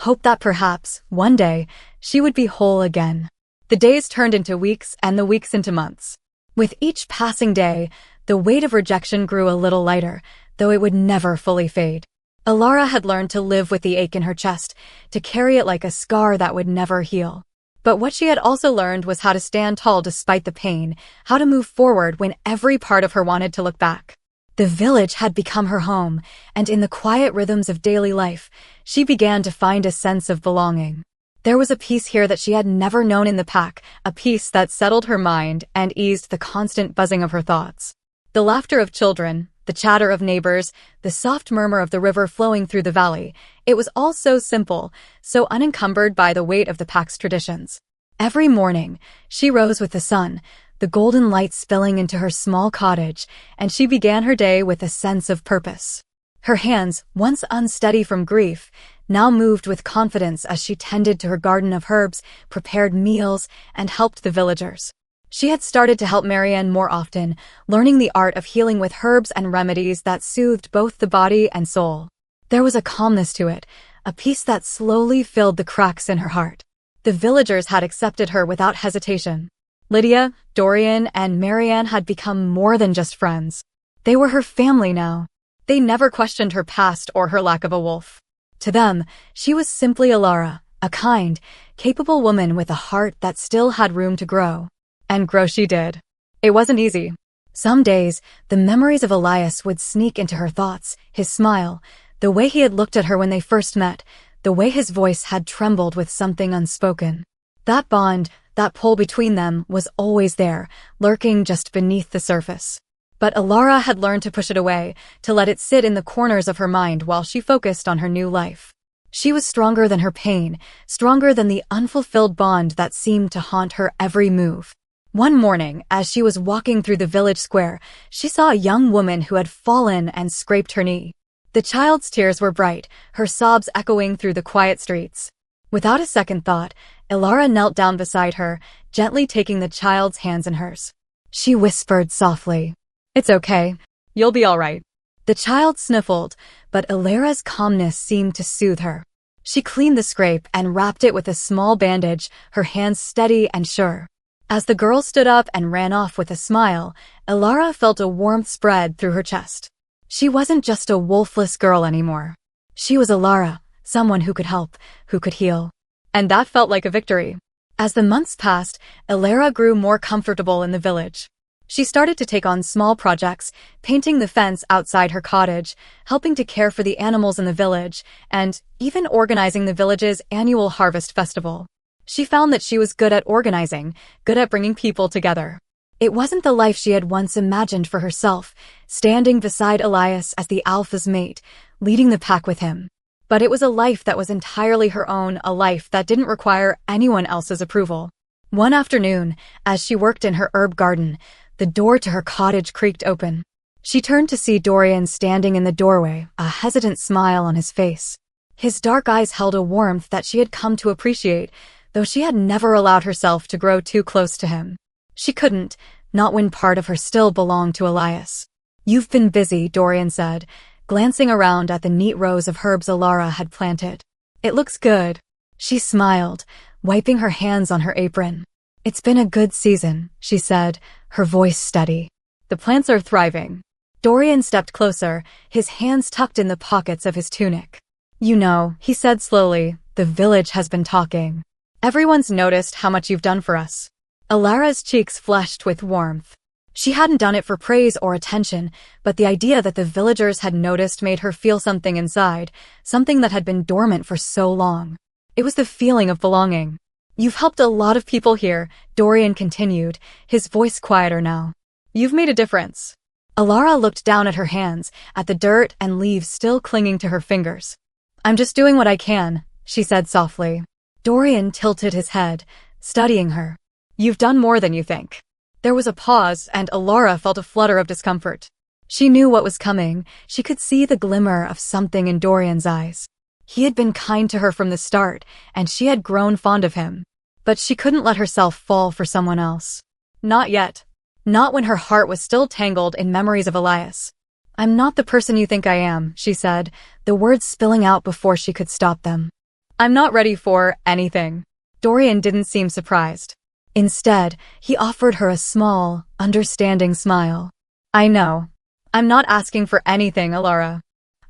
Hope that perhaps, one day, she would be whole again. The days turned into weeks and the weeks into months. With each passing day, the weight of rejection grew a little lighter, though it would never fully fade. Elara had learned to live with the ache in her chest, to carry it like a scar that would never heal. But what she had also learned was how to stand tall despite the pain, how to move forward when every part of her wanted to look back. The village had become her home, and in the quiet rhythms of daily life, she began to find a sense of belonging. There was a peace here that she had never known in the pack, a peace that settled her mind and eased the constant buzzing of her thoughts. The laughter of children, the chatter of neighbors, the soft murmur of the river flowing through the valley, it was all so simple, so unencumbered by the weight of the pack's traditions. Every morning, she rose with the sun, the golden light spilling into her small cottage, and she began her day with a sense of purpose. Her hands, once unsteady from grief, now moved with confidence as she tended to her garden of herbs, prepared meals, and helped the villagers. She had started to help Marianne more often, learning the art of healing with herbs and remedies that soothed both the body and soul. There was a calmness to it, a peace that slowly filled the cracks in her heart. The villagers had accepted her without hesitation. Lydia, Dorian, and Marianne had become more than just friends. They were her family now. They never questioned her past or her lack of a wolf. To them, she was simply Elara, a kind, capable woman with a heart that still had room to grow. And grow she did. It wasn't easy. Some days, the memories of Elias would sneak into her thoughts, his smile, the way he had looked at her when they first met, the way his voice had trembled with something unspoken. That bond, that pull between them, was always there, lurking just beneath the surface. But Elara had learned to push it away, to let it sit in the corners of her mind while she focused on her new life. She was stronger than her pain, stronger than the unfulfilled bond that seemed to haunt her every move. One morning, as she was walking through the village square, she saw a young woman who had fallen and scraped her knee. The child's tears were bright, her sobs echoing through the quiet streets. Without a second thought, Elara knelt down beside her, gently taking the child's hands in hers. She whispered softly, "It's okay. You'll be all right." The child sniffled, but Elara's calmness seemed to soothe her. She cleaned the scrape and wrapped it with a small bandage, her hands steady and sure. As the girl stood up and ran off with a smile, Elara felt a warmth spread through her chest. She wasn't just a wolfless girl anymore. She was Elara, someone who could help, who could heal. And that felt like a victory. As the months passed, Elara grew more comfortable in the village. She started to take on small projects, painting the fence outside her cottage, helping to care for the animals in the village, and even organizing the village's annual harvest festival. She found that she was good at organizing, good at bringing people together. It wasn't the life she had once imagined for herself, standing beside Elias as the alpha's mate, leading the pack with him. But it was a life that was entirely her own, a life that didn't require anyone else's approval. One afternoon, as she worked in her herb garden, the door to her cottage creaked open. She turned to see Dorian standing in the doorway, a hesitant smile on his face. His dark eyes held a warmth that she had come to appreciate, though she had never allowed herself to grow too close to him. She couldn't, not when part of her still belonged to Elias. "You've been busy," Dorian said, glancing around at the neat rows of herbs Elara had planted. "It looks good." She smiled, wiping her hands on her apron. "It's been a good season," she said, her voice steady. "The plants are thriving." Dorian stepped closer, his hands tucked in the pockets of his tunic. "You know," he said slowly, "the village has been talking. Everyone's noticed how much you've done for us." Elara's cheeks flushed with warmth. She hadn't done it for praise or attention, but the idea that the villagers had noticed made her feel something inside, something that had been dormant for so long. It was the feeling of belonging. "You've helped a lot of people here," Dorian continued, his voice quieter now. "You've made a difference." Elara looked down at her hands, at the dirt and leaves still clinging to her fingers. "I'm just doing what I can," she said softly. Dorian tilted his head, studying her. "You've done more than you think." There was a pause, and Elara felt a flutter of discomfort. She knew what was coming. She could see the glimmer of something in Dorian's eyes. He had been kind to her from the start, and she had grown fond of him. But she couldn't let herself fall for someone else. Not yet. Not when her heart was still tangled in memories of Elias. "I'm not the person you think I am," she said, the words spilling out before she could stop them. "I'm not ready for anything." Dorian didn't seem surprised. Instead, he offered her a small, understanding smile. "I know. I'm not asking for anything, Elara.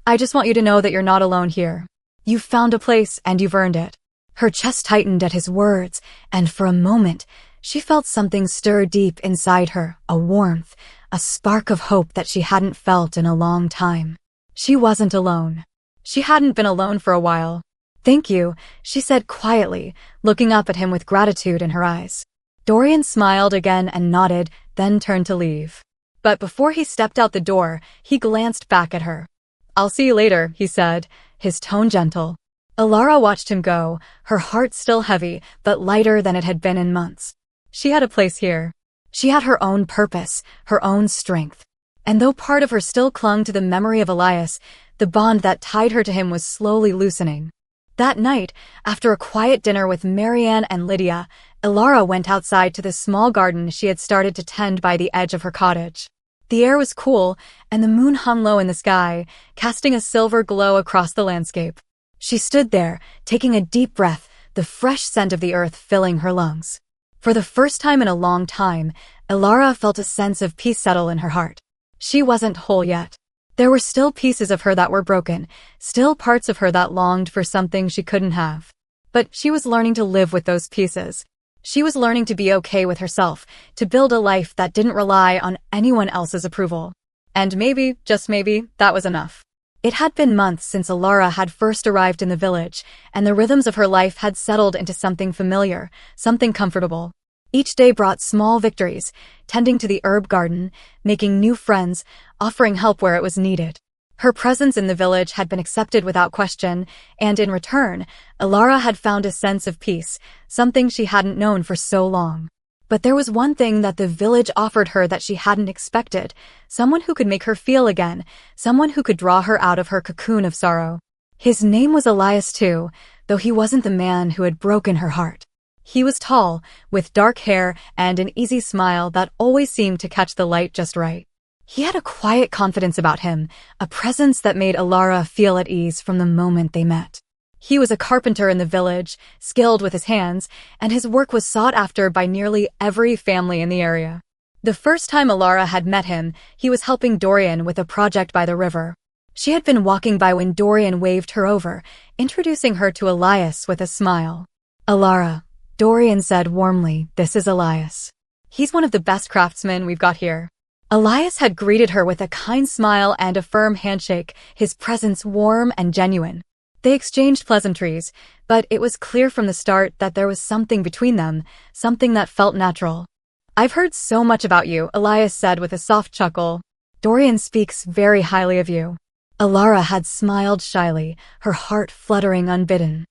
I just want you to know that you're not alone here. You've found a place and you've earned it." Her chest tightened at his words, and for a moment, she felt something stir deep inside her, a warmth, a spark of hope that she hadn't felt in a long time. She wasn't alone. She hadn't been alone for a while. "Thank you," she said quietly, looking up at him with gratitude in her eyes. Dorian smiled again and nodded, then turned to leave. But before he stepped out the door, he glanced back at her. "I'll see you later," he said, his tone gentle. Elara watched him go, her heart still heavy, but lighter than it had been in months. She had a place here. She had her own purpose, her own strength. And though part of her still clung to the memory of Elias, the bond that tied her to him was slowly loosening. That night, after a quiet dinner with Marianne and Lydia, Elara went outside to the small garden she had started to tend by the edge of her cottage. The air was cool, and the moon hung low in the sky, casting a silver glow across the landscape. She stood there, taking a deep breath, the fresh scent of the earth filling her lungs. For the first time in a long time, Elara felt a sense of peace settle in her heart. She wasn't whole yet. There were still pieces of her that were broken, still parts of her that longed for something she couldn't have. But she was learning to live with those pieces. She was learning to be okay with herself, to build a life that didn't rely on anyone else's approval. And maybe, just maybe, that was enough. It had been months since Elara had first arrived in the village, and the rhythms of her life had settled into something familiar, something comfortable. Each day brought small victories, tending to the herb garden, making new friends, offering help where it was needed. Her presence in the village had been accepted without question, and in return, Elara had found a sense of peace, something she hadn't known for so long. But there was one thing that the village offered her that she hadn't expected, someone who could make her feel again, someone who could draw her out of her cocoon of sorrow. His name was Elias too, though he wasn't the man who had broken her heart. He was tall, with dark hair and an easy smile that always seemed to catch the light just right. He had a quiet confidence about him, a presence that made Elara feel at ease from the moment they met. He was a carpenter in the village, skilled with his hands, and his work was sought after by nearly every family in the area. The first time Elara had met him, he was helping Dorian with a project by the river. She had been walking by when Dorian waved her over, introducing her to Elias with a smile. "Elara," Dorian said warmly, "this is Elias. He's one of the best craftsmen we've got here." Elias had greeted her with a kind smile and a firm handshake, his presence warm and genuine. They exchanged pleasantries, but it was clear from the start that there was something between them, something that felt natural. "I've heard so much about you," Elias said with a soft chuckle. "Dorian speaks very highly of you." Elara had smiled shyly, her heart fluttering unbidden.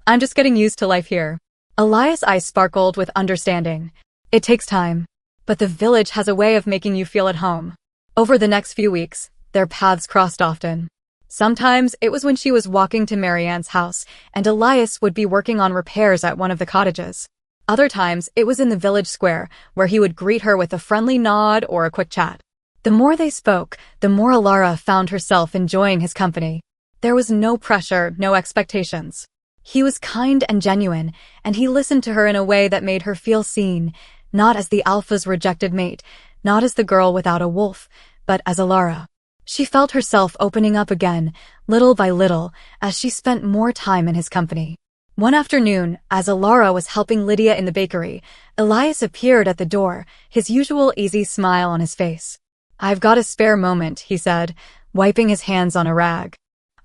"I'm just getting used to life here." Elias' eyes sparkled with understanding. "It takes time. But the village has a way of making you feel at home." Over the next few weeks, their paths crossed often. Sometimes it was when she was walking to Marianne's house, and Elias would be working on repairs at one of the cottages. Other times it was in the village square, where he would greet her with a friendly nod or a quick chat. The more they spoke, the more Elara found herself enjoying his company. There was no pressure, no expectations. He was kind and genuine, and he listened to her in a way that made her feel seen, not as the alpha's rejected mate, not as the girl without a wolf, but as Elara. She felt herself opening up again, little by little, as she spent more time in his company. One afternoon, as Elara was helping Lydia in the bakery, Elias appeared at the door, his usual easy smile on his face. "I've got a spare moment," he said, wiping his hands on a rag.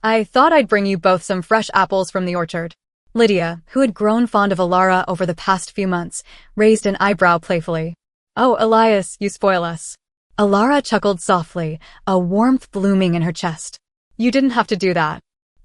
"I thought I'd bring you both some fresh apples from the orchard." Lydia, who had grown fond of Elara over the past few months, raised an eyebrow playfully. "Oh, Elias, you spoil us." Elara chuckled softly, a warmth blooming in her chest. "You didn't have to do that."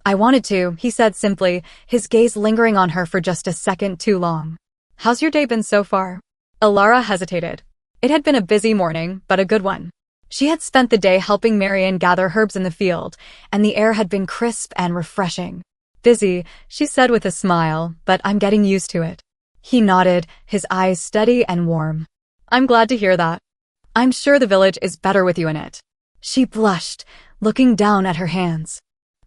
"I wanted to," he said simply, his gaze lingering on her for just a second too long. "How's your day been so far?" Elara hesitated. It had been a busy morning, but a good one. She had spent the day helping Marianne gather herbs in the field, and the air had been crisp and refreshing. "Busy," she said with a smile, "but I'm getting used to it." He nodded, his eyes steady and warm. "I'm glad to hear that. I'm sure the village is better with you in it." She blushed, looking down at her hands.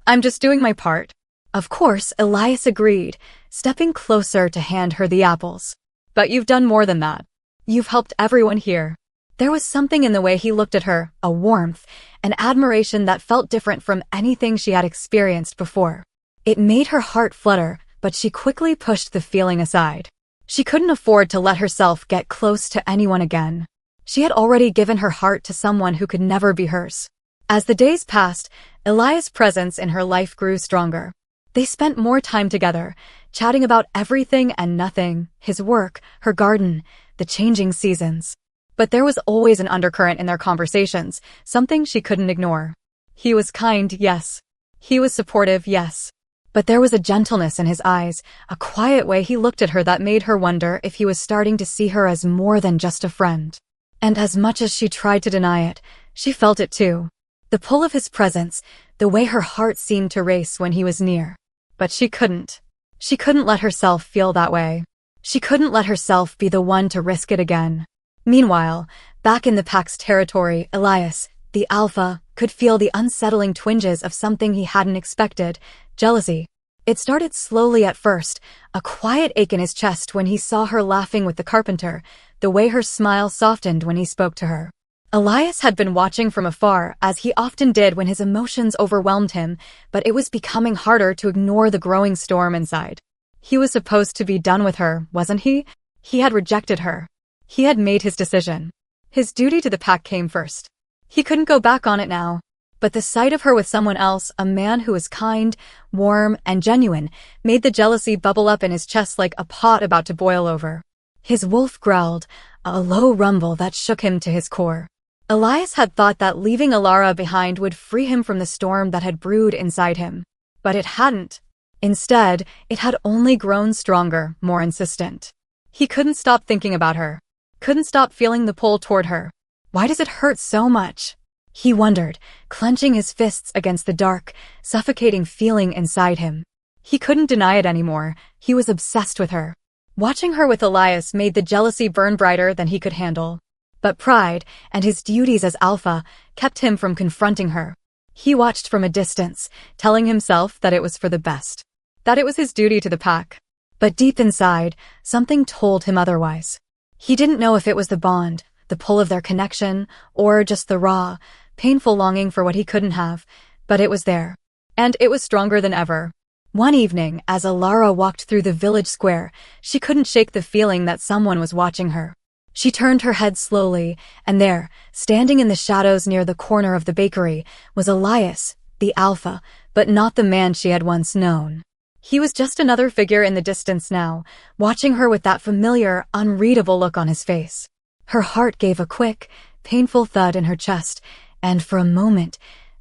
"I'm just doing my part." Of course, Elias agreed, stepping closer to hand her the apples. "But you've done more than that. You've helped everyone here." There was something in the way he looked at her, a warmth, an admiration that felt different from anything she had experienced before. It made her heart flutter, but she quickly pushed the feeling aside. She couldn't afford to let herself get close to anyone again. She had already given her heart to someone who could never be hers. As the days passed, Elias' presence in her life grew stronger. They spent more time together, chatting about everything and nothing, his work, her garden, the changing seasons. But there was always an undercurrent in their conversations, something she couldn't ignore. He was kind, yes. He was supportive, yes. But there was a gentleness in his eyes, a quiet way he looked at her that made her wonder if he was starting to see her as more than just a friend. And as much as she tried to deny it, she felt it too. The pull of his presence, the way her heart seemed to race when he was near. But she couldn't. She couldn't let herself feel that way. She couldn't let herself be the one to risk it again. Meanwhile, back in the pack's territory, Elias, the alpha, could feel the unsettling twinges of something he hadn't expected, jealousy. It started slowly at first, a quiet ache in his chest when he saw her laughing with the carpenter, the way her smile softened when he spoke to her. Elias had been watching from afar, as he often did when his emotions overwhelmed him, but it was becoming harder to ignore the growing storm inside. He was supposed to be done with her, wasn't he? He had rejected her. He had made his decision. His duty to the pack came first. He couldn't go back on it now. But the sight of her with someone else, a man who was kind, warm, and genuine, made the jealousy bubble up in his chest like a pot about to boil over. His wolf growled, a low rumble that shook him to his core. Elias had thought that leaving Elara behind would free him from the storm that had brewed inside him. But it hadn't. Instead, it had only grown stronger, more insistent. He couldn't stop thinking about her. Couldn't stop feeling the pull toward her. Why does it hurt so much? He wondered, clenching his fists against the dark, suffocating feeling inside him. He couldn't deny it anymore. He was obsessed with her. Watching her with Elias made the jealousy burn brighter than he could handle. But pride, and his duties as alpha, kept him from confronting her. He watched from a distance, telling himself that it was for the best. That it was his duty to the pack. But deep inside, something told him otherwise. He didn't know if it was the bond, the pull of their connection, or just the raw, painful longing for what he couldn't have, but it was there. And it was stronger than ever. One evening, as Elara walked through the village square, she couldn't shake the feeling that someone was watching her. She turned her head slowly, and there, standing in the shadows near the corner of the bakery, was Elias, the alpha, but not the man she had once known. He was just another figure in the distance now, watching her with that familiar, unreadable look on his face. Her heart gave a quick, painful thud in her chest, and for a moment,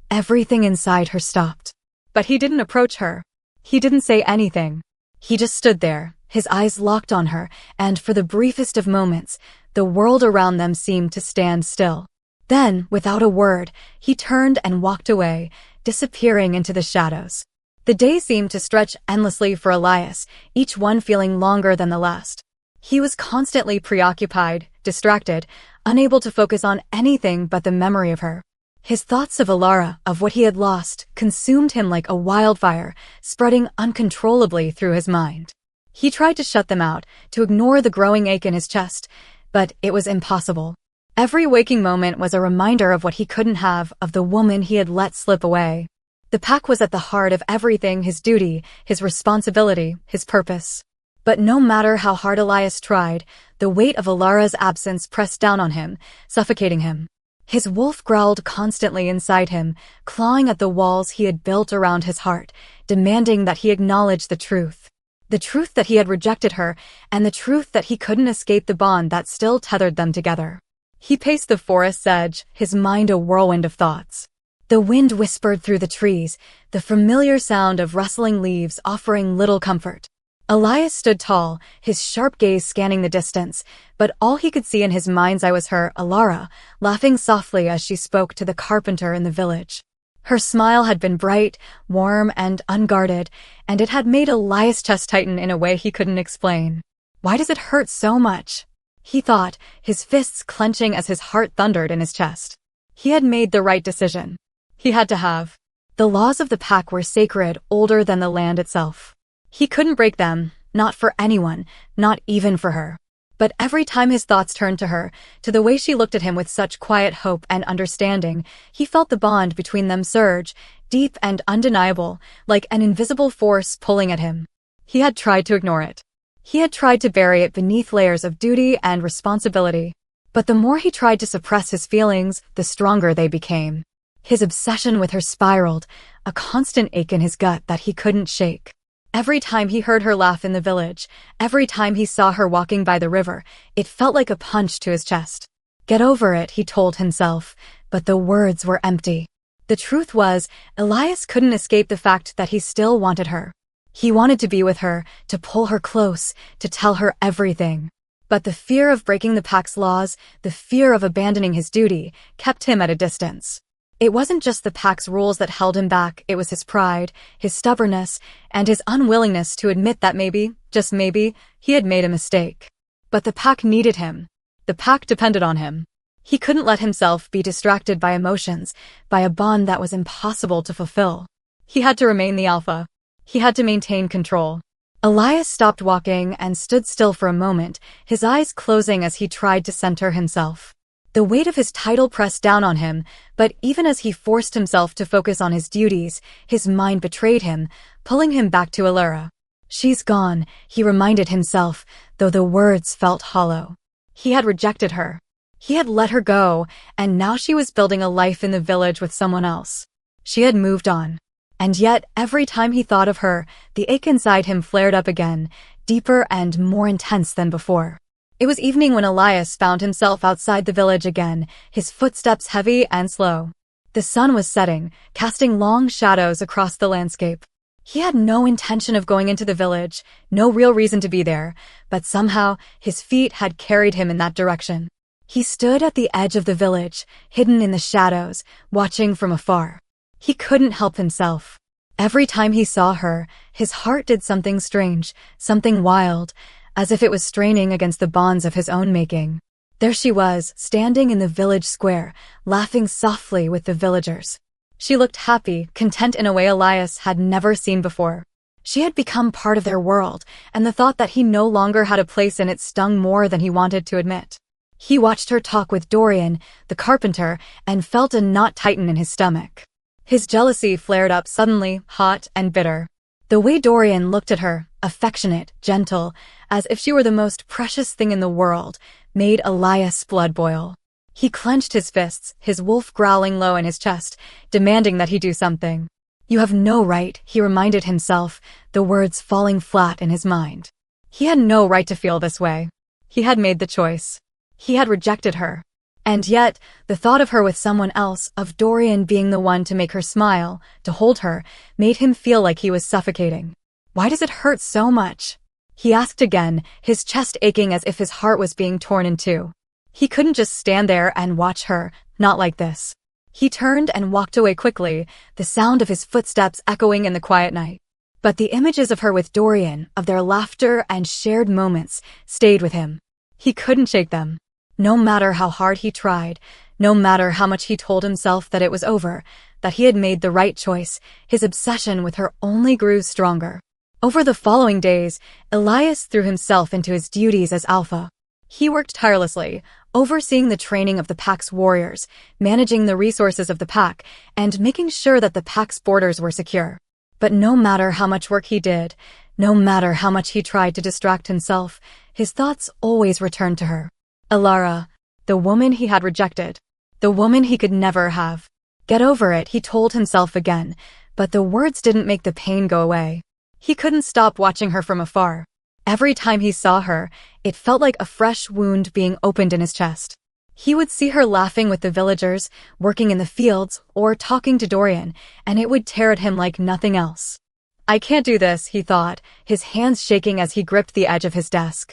everything inside her stopped. But he didn't approach her. He didn't say anything. He just stood there, his eyes locked on her, and for the briefest of moments, the world around them seemed to stand still. Then, without a word, he turned and walked away, disappearing into the shadows. The days seemed to stretch endlessly for Elias, each one feeling longer than the last. He was constantly preoccupied, distracted, unable to focus on anything but the memory of her. His thoughts of Elara, of what he had lost, consumed him like a wildfire, spreading uncontrollably through his mind. He tried to shut them out, to ignore the growing ache in his chest, but it was impossible. Every waking moment was a reminder of what he couldn't have, of the woman he had let slip away. The pack was at the heart of everything, his duty, his responsibility, his purpose. But no matter how hard Elias tried, the weight of Elara's absence pressed down on him, suffocating him. His wolf growled constantly inside him, clawing at the walls he had built around his heart, demanding that he acknowledge the truth. The truth that he had rejected her, and the truth that he couldn't escape the bond that still tethered them together. He paced the forest's edge, his mind a whirlwind of thoughts. The wind whispered through the trees, the familiar sound of rustling leaves offering little comfort. Elias stood tall, his sharp gaze scanning the distance, but all he could see in his mind's eye was her, Elara, laughing softly as she spoke to the carpenter in the village. Her smile had been bright, warm, and unguarded, and it had made Elias' chest tighten in a way he couldn't explain. Why does it hurt so much? He thought, his fists clenching as his heart thundered in his chest. He had made the right decision. He had to have. The laws of the pack were sacred, older than the land itself. He couldn't break them, not for anyone, not even for her. But every time his thoughts turned to her, to the way she looked at him with such quiet hope and understanding, he felt the bond between them surge, deep and undeniable, like an invisible force pulling at him. He had tried to ignore it. He had tried to bury it beneath layers of duty and responsibility. But the more he tried to suppress his feelings, the stronger they became. His obsession with her spiraled, a constant ache in his gut that he couldn't shake. Every time he heard her laugh in the village, every time he saw her walking by the river, it felt like a punch to his chest. Get over it, he told himself, but the words were empty. The truth was, Elias couldn't escape the fact that he still wanted her. He wanted to be with her, to pull her close, to tell her everything. But the fear of breaking the pack's laws, the fear of abandoning his duty, kept him at a distance. It wasn't just the pack's rules that held him back, it was his pride, his stubbornness, and his unwillingness to admit that maybe, just maybe, he had made a mistake. But the pack needed him. The pack depended on him. He couldn't let himself be distracted by emotions, by a bond that was impossible to fulfill. He had to remain the alpha. He had to maintain control. Elias stopped walking and stood still for a moment, his eyes closing as he tried to center himself. The weight of his title pressed down on him, but even as he forced himself to focus on his duties, his mind betrayed him, pulling him back to Elara. She's gone, he reminded himself, though the words felt hollow. He had rejected her. He had let her go, and now she was building a life in the village with someone else. She had moved on. And yet, every time he thought of her, the ache inside him flared up again, deeper and more intense than before. It was evening when Elias found himself outside the village again, his footsteps heavy and slow. The sun was setting, casting long shadows across the landscape. He had no intention of going into the village, no real reason to be there, but somehow his feet had carried him in that direction. He stood at the edge of the village, hidden in the shadows, watching from afar. He couldn't help himself. Every time he saw her, his heart did something strange, something wild, as if it was straining against the bonds of his own making. There she was, standing in the village square, laughing softly with the villagers. She looked happy, content in a way Elias had never seen before. She had become part of their world, and the thought that he no longer had a place in it stung more than he wanted to admit. He watched her talk with Dorian, the carpenter, and felt a knot tighten in his stomach. His jealousy flared up suddenly, hot and bitter. The way Dorian looked at her, affectionate, gentle, as if she were the most precious thing in the world, made Elias' blood boil. He clenched his fists, his wolf growling low in his chest, demanding that he do something. You have no right, he reminded himself, the words falling flat in his mind. He had no right to feel this way. He had made the choice. He had rejected her. And yet, the thought of her with someone else, of Dorian being the one to make her smile, to hold her, made him feel like he was suffocating. Why does it hurt so much? He asked again, his chest aching as if his heart was being torn in two. He couldn't just stand there and watch her, not like this. He turned and walked away quickly, the sound of his footsteps echoing in the quiet night. But the images of her with Dorian, of their laughter and shared moments, stayed with him. He couldn't shake them. No matter how hard he tried, no matter how much he told himself that it was over, that he had made the right choice, his obsession with her only grew stronger. Over the following days, Elias threw himself into his duties as alpha. He worked tirelessly, overseeing the training of the pack's warriors, managing the resources of the pack, and making sure that the pack's borders were secure. But no matter how much work he did, no matter how much he tried to distract himself, his thoughts always returned to her. Elara, the woman he had rejected, the woman he could never have. Get over it, he told himself again, but the words didn't make the pain go away. He couldn't stop watching her from afar. Every time he saw her, it felt like a fresh wound being opened in his chest. He would see her laughing with the villagers, working in the fields, or talking to Dorian, and it would tear at him like nothing else. I can't do this, he thought, his hands shaking as he gripped the edge of his desk.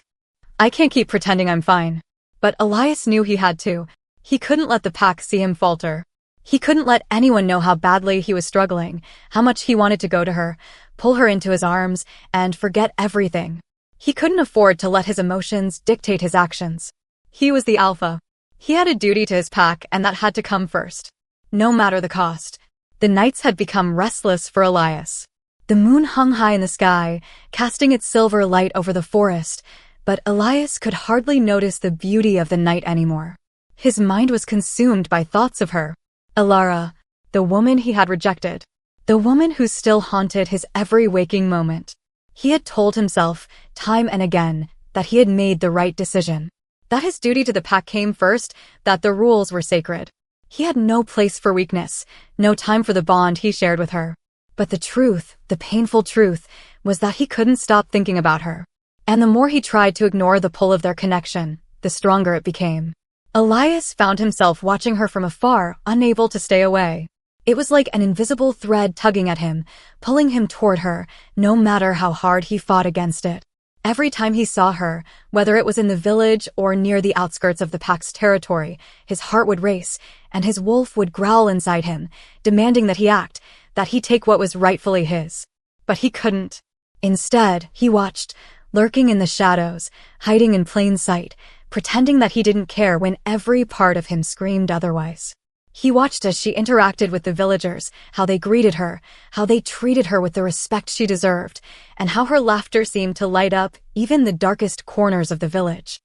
I can't keep pretending I'm fine. But Elias knew he had to. He couldn't let the pack see him falter. He couldn't let anyone know how badly he was struggling, how much he wanted to go to her, pull her into his arms, and forget everything. He couldn't afford to let his emotions dictate his actions. He was the alpha. He had a duty to his pack, and that had to come first. No matter the cost. The nights had become restless for Elias. The moon hung high in the sky, casting its silver light over the forest, but Elias could hardly notice the beauty of the night anymore. His mind was consumed by thoughts of her. Elara, the woman he had rejected. The woman who still haunted his every waking moment. He had told himself, time and again, that he had made the right decision. That his duty to the pack came first, that the rules were sacred. He had no place for weakness, no time for the bond he shared with her. But the truth, the painful truth, was that he couldn't stop thinking about her. And the more he tried to ignore the pull of their connection, the stronger it became. Elias found himself watching her from afar, unable to stay away. It was like an invisible thread tugging at him, pulling him toward her, no matter how hard he fought against it. Every time he saw her, whether it was in the village or near the outskirts of the pack's territory, his heart would race, and his wolf would growl inside him, demanding that he act, that he take what was rightfully his. But he couldn't. Instead, he watched, lurking in the shadows, hiding in plain sight, pretending that he didn't care when every part of him screamed otherwise. He watched as she interacted with the villagers, how they greeted her, how they treated her with the respect she deserved, and how her laughter seemed to light up even the darkest corners of the village.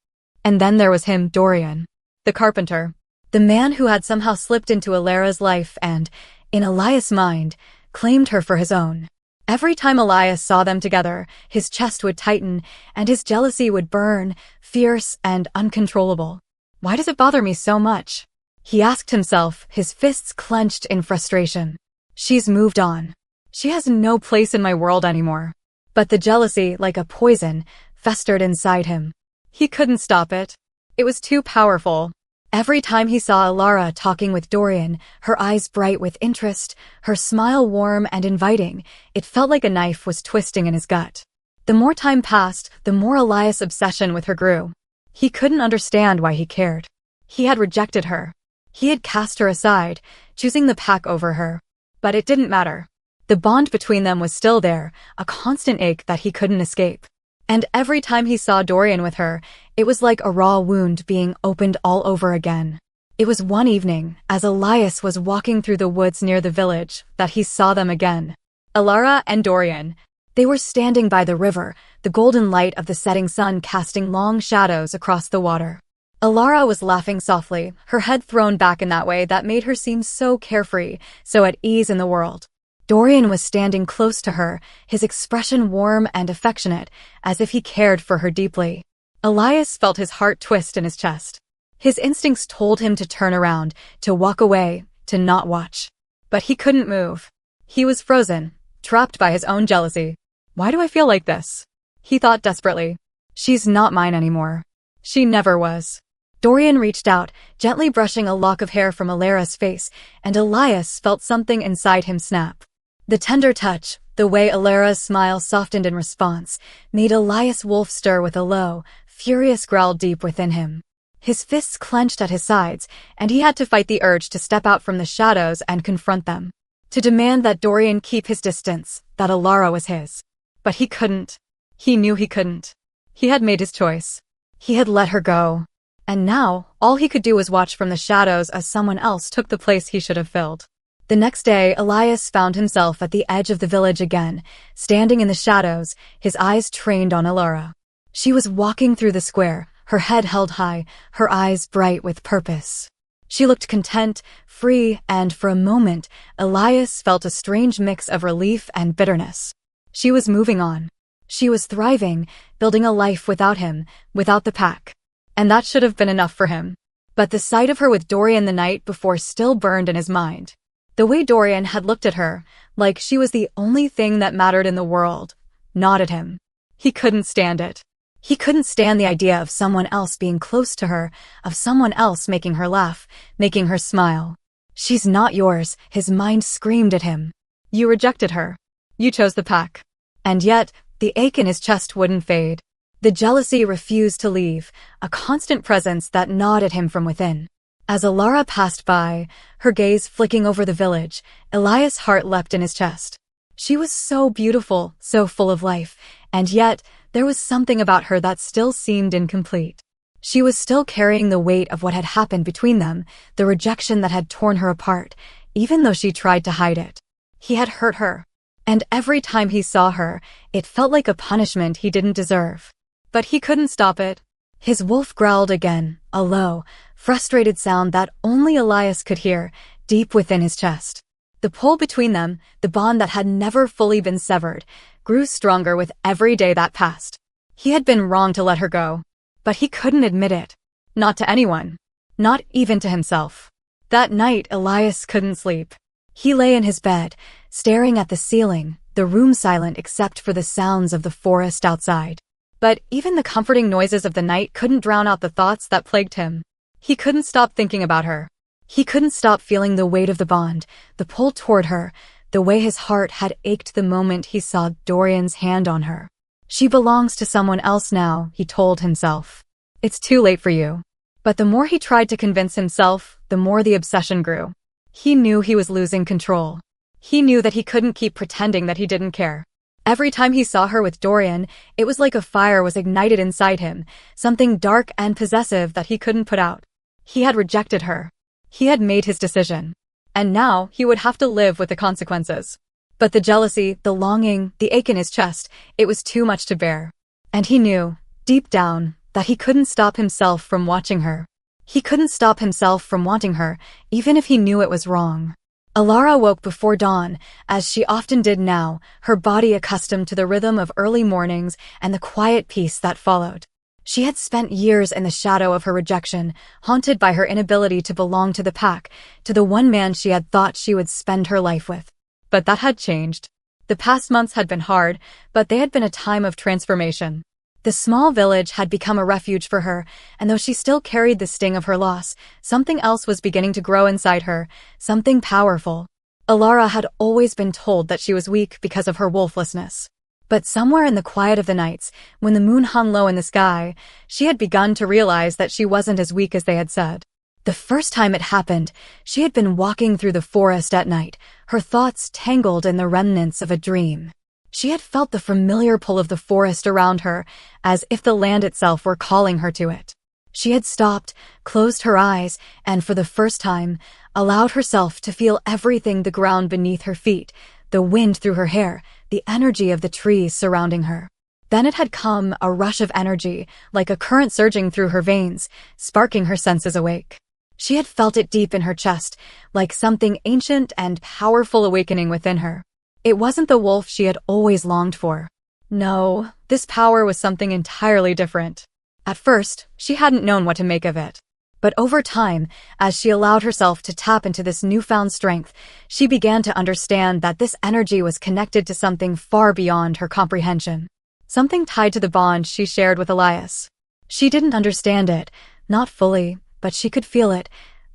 And then there was him, Dorian, the carpenter, The man who had somehow slipped into Elara's life and, in Elias' mind, claimed her for his own. Every time Elias saw them together, his chest would tighten, and his jealousy would burn, fierce and uncontrollable. Why does it bother me so much? He asked himself, his fists clenched in frustration. She's moved on. She has no place in my world anymore. But the jealousy, like a poison, festered inside him. He couldn't stop it. It was too powerful. Every time he saw Elara talking with Dorian, her eyes bright with interest, her smile warm and inviting, it felt like a knife was twisting in his gut. The more time passed, the more Elias' obsession with her grew. He couldn't understand why he cared. He had rejected her. He had cast her aside, choosing the pack over her. But it didn't matter. The bond between them was still there, a constant ache that he couldn't escape. And every time he saw Dorian with her, it was like a raw wound being opened all over again. It was one evening, as Elias was walking through the woods near the village, that he saw them again. Elara and Dorian. They were standing by the river, the golden light of the setting sun casting long shadows across the water. Elara was laughing softly, her head thrown back in that way that made her seem so carefree, so at ease in the world. Dorian was standing close to her, his expression warm and affectionate, as if he cared for her deeply. Elias felt his heart twist in his chest. His instincts told him to turn around, to walk away, to not watch. But he couldn't move. He was frozen, trapped by his own jealousy. Why do I feel like this? He thought desperately. She's not mine anymore. She never was. Dorian reached out, gently brushing a lock of hair from Elara's face, and Elias felt something inside him snap. The tender touch, the way Elara's smile softened in response, made Elias Wolf stir with a low, furious growl deep within him. His fists clenched at his sides, and he had to fight the urge to step out from the shadows and confront them. To demand that Dorian keep his distance, that Elara was his. But he couldn't. He knew he couldn't. He had made his choice. He had let her go. And now, all he could do was watch from the shadows as someone else took the place he should have filled. The next day, Elias found himself at the edge of the village again, standing in the shadows, his eyes trained on Elara. She was walking through the square, her head held high, her eyes bright with purpose. She looked content, free, and for a moment, Elias felt a strange mix of relief and bitterness. She was moving on. She was thriving, building a life without him, without the pack. And that should have been enough for him. But the sight of her with Dorian the night before still burned in his mind. The way Dorian had looked at her, like she was the only thing that mattered in the world, not at him. He couldn't stand it. He couldn't stand the idea of someone else being close to her, of someone else making her laugh, making her smile. She's not yours, his mind screamed at him. You rejected her. You chose the pack. And yet, the ache in his chest wouldn't fade. The jealousy refused to leave, a constant presence that gnawed at him from within. As Elara passed by, her gaze flicking over the village, Elias' heart leapt in his chest. She was so beautiful, so full of life, and yet, there was something about her that still seemed incomplete. She was still carrying the weight of what had happened between them, the rejection that had torn her apart, even though she tried to hide it. He had hurt her. And every time he saw her, it felt like a punishment he didn't deserve. But he couldn't stop it. His wolf growled again, a low, frustrated sound that only Elias could hear, deep within his chest. The pull between them, the bond that had never fully been severed, grew stronger with every day that passed. He had been wrong to let her go. But he couldn't admit it. Not to anyone. Not even to himself. That night, Elias couldn't sleep. He lay in his bed, staring at the ceiling, the room silent except for the sounds of the forest outside. But even the comforting noises of the night couldn't drown out the thoughts that plagued him. He couldn't stop thinking about her. He couldn't stop feeling the weight of the bond, the pull toward her, the way his heart had ached the moment he saw Dorian's hand on her. She belongs to someone else now, he told himself. It's too late for you. But the more he tried to convince himself, the more the obsession grew. He knew he was losing control. He knew that he couldn't keep pretending that he didn't care. Every time he saw her with Dorian, it was like a fire was ignited inside him, something dark and possessive that he couldn't put out. He had rejected her. He had made his decision. And now he would have to live with the consequences. But the jealousy, the longing, the ache in his chest, it was too much to bear. And he knew, deep down, that he couldn't stop himself from watching her. He couldn't stop himself from wanting her, even if he knew it was wrong. Elara woke before dawn, as she often did now, her body accustomed to the rhythm of early mornings and the quiet peace that followed. She had spent years in the shadow of her rejection, haunted by her inability to belong to the pack, to the one man she had thought she would spend her life with. But that had changed. The past months had been hard, but they had been a time of transformation. The small village had become a refuge for her, and though she still carried the sting of her loss, something else was beginning to grow inside her, something powerful. Elara had always been told that she was weak because of her wolflessness. But somewhere in the quiet of the nights, when the moon hung low in the sky, she had begun to realize that she wasn't as weak as they had said. The first time it happened, she had been walking through the forest at night, her thoughts tangled in the remnants of a dream. She had felt the familiar pull of the forest around her, as if the land itself were calling her to it. She had stopped, closed her eyes, and for the first time, allowed herself to feel everything: the ground beneath her feet, the wind through her hair, the energy of the trees surrounding her. Then it had come, a rush of energy, like a current surging through her veins, sparking her senses awake. She had felt it deep in her chest, like something ancient and powerful awakening within her. It wasn't the wolf she had always longed for. No, this power was something entirely different. At first, she hadn't known what to make of it. But over time, as she allowed herself to tap into this newfound strength, she began to understand that this energy was connected to something far beyond her comprehension. Something tied to the bond she shared with Elias. She didn't understand it, not fully, but she could feel it.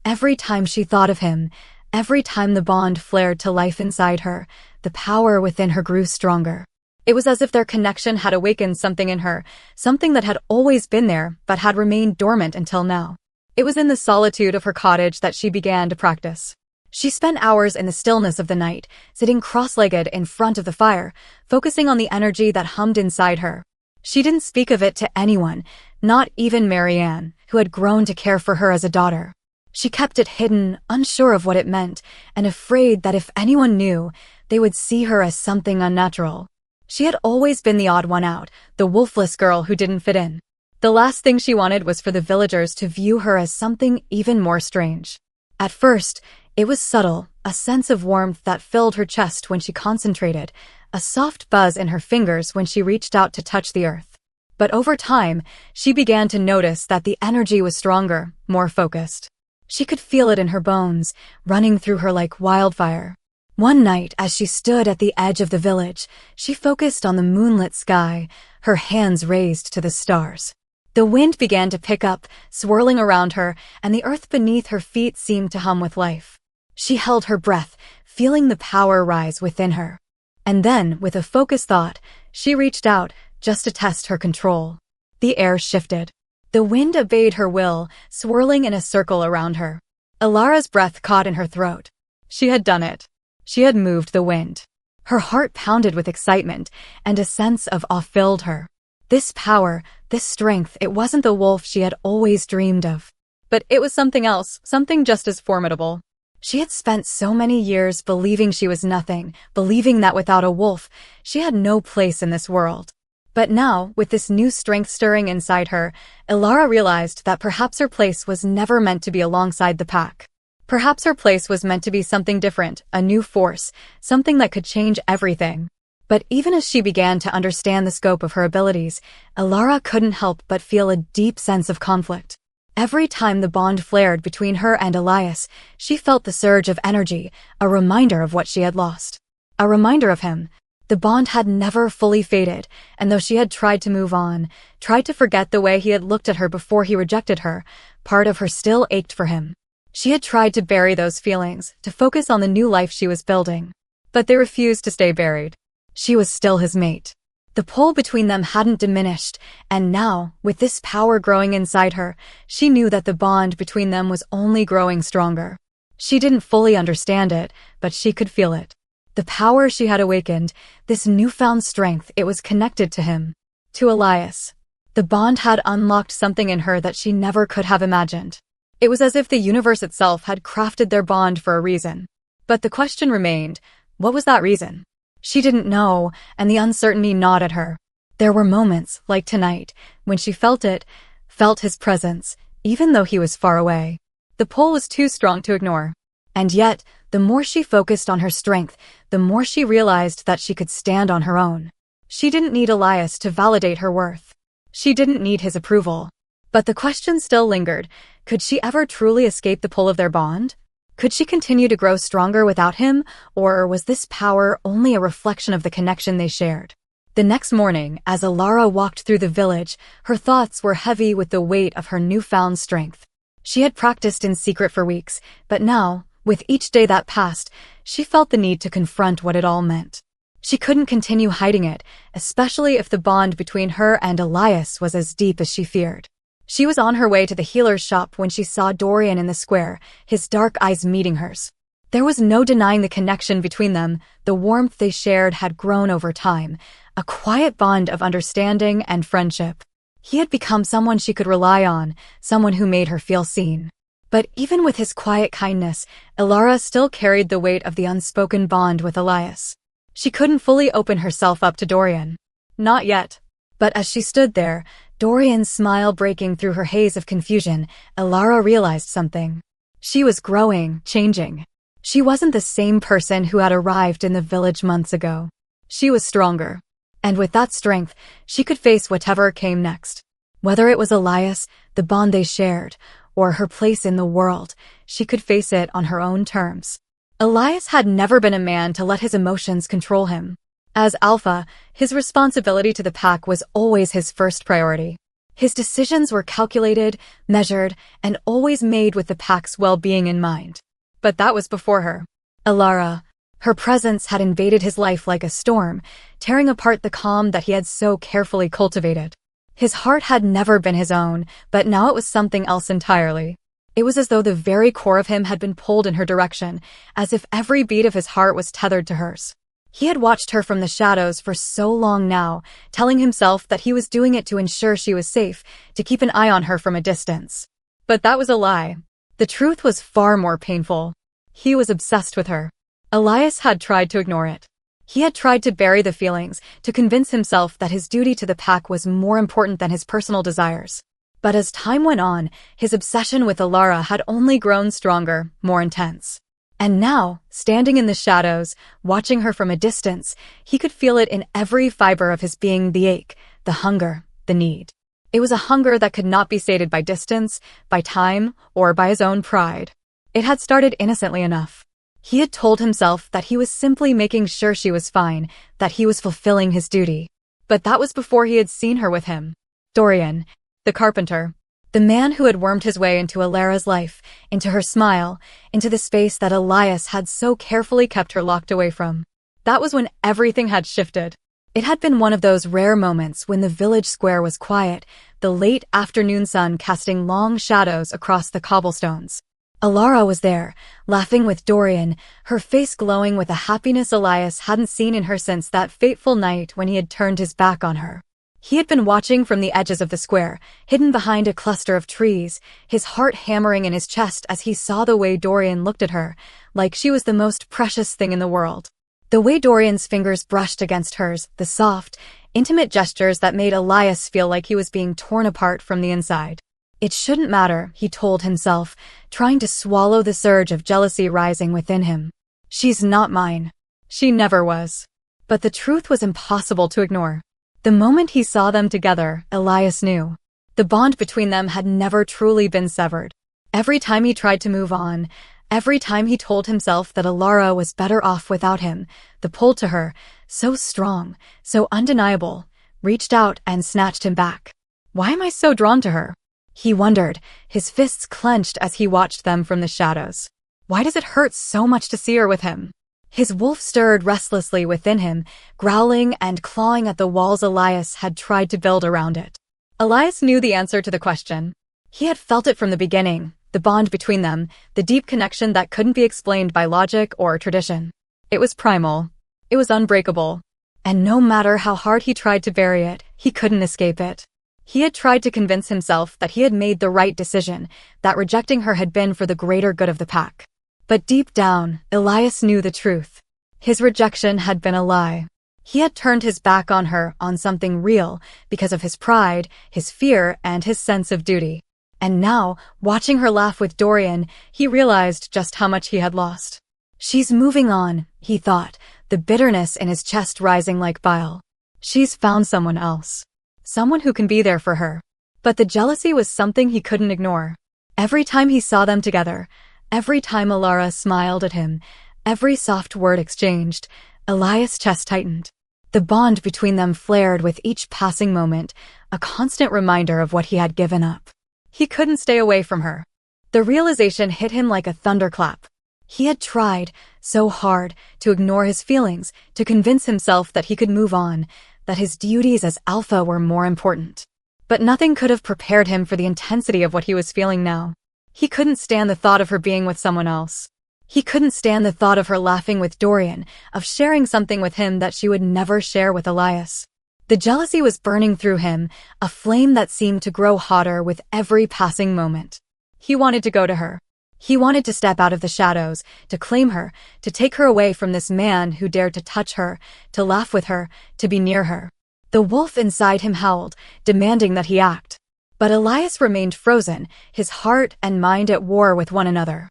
Every time she thought of him, every time the bond flared to life inside her, the power within her grew stronger. It was as if their connection had awakened something in her, something that had always been there but had remained dormant until now. It was in the solitude of her cottage that she began to practice. She spent hours in the stillness of the night, sitting cross-legged in front of the fire, focusing on the energy that hummed inside her. She didn't speak of it to anyone, not even Marianne, who had grown to care for her as a daughter. She kept it hidden, unsure of what it meant, and afraid that if anyone knew, they would see her as something unnatural. She had always been the odd one out, the wolfless girl who didn't fit in. The last thing she wanted was for the villagers to view her as something even more strange. At first, it was subtle, a sense of warmth that filled her chest when she concentrated, a soft buzz in her fingers when she reached out to touch the earth. But over time, she began to notice that the energy was stronger, more focused. She could feel it in her bones, running through her like wildfire. One night, as she stood at the edge of the village, she focused on the moonlit sky, her hands raised to the stars. The wind began to pick up, swirling around her, and the earth beneath her feet seemed to hum with life. She held her breath, feeling the power rise within her. And then, with a focused thought, she reached out, just to test her control. The air shifted. The wind obeyed her will, swirling in a circle around her. Elara's breath caught in her throat. She had done it. She had moved the wind. Her heart pounded with excitement, and a sense of awe filled her. This power, this strength, it wasn't the wolf she had always dreamed of. But it was something else, something just as formidable. She had spent so many years believing she was nothing, believing that without a wolf, she had no place in this world. But now, with this new strength stirring inside her, Elara realized that perhaps her place was never meant to be alongside the pack. Perhaps her place was meant to be something different, a new force, something that could change everything. But even as she began to understand the scope of her abilities, Elara couldn't help but feel a deep sense of conflict. Every time the bond flared between her and Elias, she felt the surge of energy, a reminder of what she had lost. A reminder of him. The bond had never fully faded, and though she had tried to move on, tried to forget the way he had looked at her before he rejected her, part of her still ached for him. She had tried to bury those feelings, to focus on the new life she was building. But they refused to stay buried. She was still his mate. The pull between them hadn't diminished, and now, with this power growing inside her, she knew that the bond between them was only growing stronger. She didn't fully understand it, but she could feel it. The power she had awakened, this newfound strength, it was connected to him. To Elias. The bond had unlocked something in her that she never could have imagined. It was as if the universe itself had crafted their bond for a reason. But the question remained, what was that reason? She didn't know, and the uncertainty gnawed at her. There were moments, like tonight, when she felt it, felt his presence, even though he was far away. The pull was too strong to ignore. And yet, the more she focused on her strength, the more she realized that she could stand on her own. She didn't need Elias to validate her worth. She didn't need his approval. But the question still lingered. Could she ever truly escape the pull of their bond? Could she continue to grow stronger without him, or was this power only a reflection of the connection they shared? The next morning, as Elara walked through the village, her thoughts were heavy with the weight of her newfound strength. She had practiced in secret for weeks, but now, with each day that passed, she felt the need to confront what it all meant. She couldn't continue hiding it, especially if the bond between her and Elias was as deep as she feared. She was on her way to the healer's shop when she saw Dorian in the square, his dark eyes meeting hers. There was no denying the connection between them. The warmth they shared had grown over time, a quiet bond of understanding and friendship. He had become someone she could rely on, someone who made her feel seen. But even with his quiet kindness, Elara still carried the weight of the unspoken bond with Elias. She couldn't fully open herself up to Dorian. Not yet. But as she stood there, Dorian's smile breaking through her haze of confusion, Elara realized something. She was growing, changing. She wasn't the same person who had arrived in the village months ago. She was stronger. And with that strength, she could face whatever came next. Whether it was Elias, the bond they shared, or her place in the world, she could face it on her own terms. Elias had never been a man to let his emotions control him. As alpha, his responsibility to the pack was always his first priority. His decisions were calculated, measured, and always made with the pack's well-being in mind. But that was before her. Elara. Her presence had invaded his life like a storm, tearing apart the calm that he had so carefully cultivated. His heart had never been his own, but now it was something else entirely. It was as though the very core of him had been pulled in her direction, as if every beat of his heart was tethered to hers. He had watched her from the shadows for so long now, telling himself that he was doing it to ensure she was safe, to keep an eye on her from a distance. But that was a lie. The truth was far more painful. He was obsessed with her. Elias had tried to ignore it. He had tried to bury the feelings, to convince himself that his duty to the pack was more important than his personal desires. But as time went on, his obsession with Elara had only grown stronger, more intense. And now, standing in the shadows, watching her from a distance, he could feel it in every fiber of his being, the ache, the hunger, the need. It was a hunger that could not be sated by distance, by time, or by his own pride. It had started innocently enough. He had told himself that he was simply making sure she was fine, that he was fulfilling his duty. But that was before he had seen her with him. Dorian, the carpenter, the man who had wormed his way into Elara's life, into her smile, into the space that Elias had so carefully kept her locked away from. That was when everything had shifted. It had been one of those rare moments when the village square was quiet, the late afternoon sun casting long shadows across the cobblestones. Elara was there, laughing with Dorian, her face glowing with a happiness Elias hadn't seen in her since that fateful night when he had turned his back on her. He had been watching from the edges of the square, hidden behind a cluster of trees, his heart hammering in his chest as he saw the way Dorian looked at her, like she was the most precious thing in the world. The way Dorian's fingers brushed against hers, the soft, intimate gestures that made Elias feel like he was being torn apart from the inside. It shouldn't matter, he told himself, trying to swallow the surge of jealousy rising within him. She's not mine. She never was. But the truth was impossible to ignore. The moment he saw them together, Elias knew. The bond between them had never truly been severed. Every time he tried to move on, every time he told himself that Elara was better off without him, the pull to her, so strong, so undeniable, reached out and snatched him back. Why am I so drawn to her? He wondered, his fists clenched as he watched them from the shadows. Why does it hurt so much to see her with him? His wolf stirred restlessly within him, growling and clawing at the walls Elias had tried to build around it. Elias knew the answer to the question. He had felt it from the beginning, the bond between them, the deep connection that couldn't be explained by logic or tradition. It was primal. It was unbreakable. And no matter how hard he tried to bury it, he couldn't escape it. He had tried to convince himself that he had made the right decision, that rejecting her had been for the greater good of the pack. But deep down, Elias knew the truth. His rejection had been a lie. He had turned his back on her, on something real, because of his pride, his fear, and his sense of duty. And now, watching her laugh with Dorian, he realized just how much he had lost. She's moving on, he thought, the bitterness in his chest rising like bile. She's found someone else. Someone who can be there for her. But the jealousy was something he couldn't ignore. Every time he saw them together, every time Elara smiled at him, every soft word exchanged, Elias' chest tightened. The bond between them flared with each passing moment, a constant reminder of what he had given up. He couldn't stay away from her. The realization hit him like a thunderclap. He had tried so hard to ignore his feelings, to convince himself that he could move on, that his duties as alpha were more important. But nothing could have prepared him for the intensity of what he was feeling now. He couldn't stand the thought of her being with someone else. He couldn't stand the thought of her laughing with Dorian, of sharing something with him that she would never share with Elias. The jealousy was burning through him, a flame that seemed to grow hotter with every passing moment. He wanted to go to her. He wanted to step out of the shadows, to claim her, to take her away from this man who dared to touch her, to laugh with her, to be near her. The wolf inside him howled, demanding that he act. But Elias remained frozen, his heart and mind at war with one another.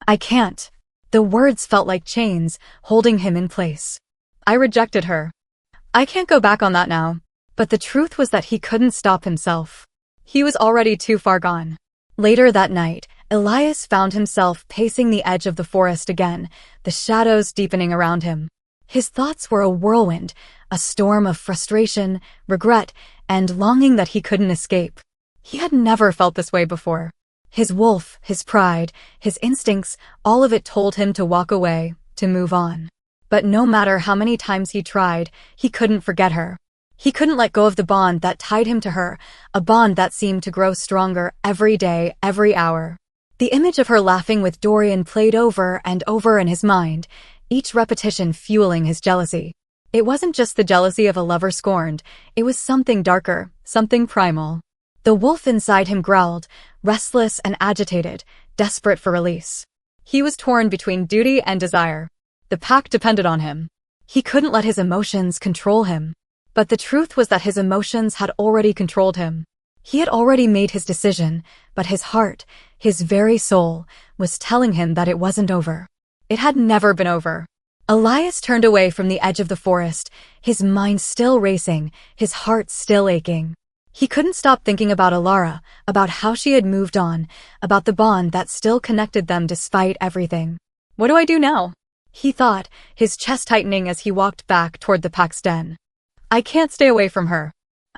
I can't. The words felt like chains, holding him in place. I rejected her. I can't go back on that now. But the truth was that he couldn't stop himself. He was already too far gone. Later that night, Elias found himself pacing the edge of the forest again, the shadows deepening around him. His thoughts were a whirlwind, a storm of frustration, regret, and longing that he couldn't escape. He had never felt this way before. His wolf, his pride, his instincts, all of it told him to walk away, to move on. But no matter how many times he tried, he couldn't forget her. He couldn't let go of the bond that tied him to her, a bond that seemed to grow stronger every day, every hour. The image of her laughing with Dorian played over and over in his mind, each repetition fueling his jealousy. It wasn't just the jealousy of a lover scorned, it was something darker, something primal. The wolf inside him growled, restless and agitated, desperate for release. He was torn between duty and desire. The pack depended on him. He couldn't let his emotions control him. But the truth was that his emotions had already controlled him. He had already made his decision, but his heart, his very soul, was telling him that it wasn't over. It had never been over. Elias turned away from the edge of the forest, his mind still racing, his heart still aching. He couldn't stop thinking about Elara, about how she had moved on, about the bond that still connected them despite everything. What do I do now? He thought, his chest tightening as he walked back toward the pack's den. I can't stay away from her.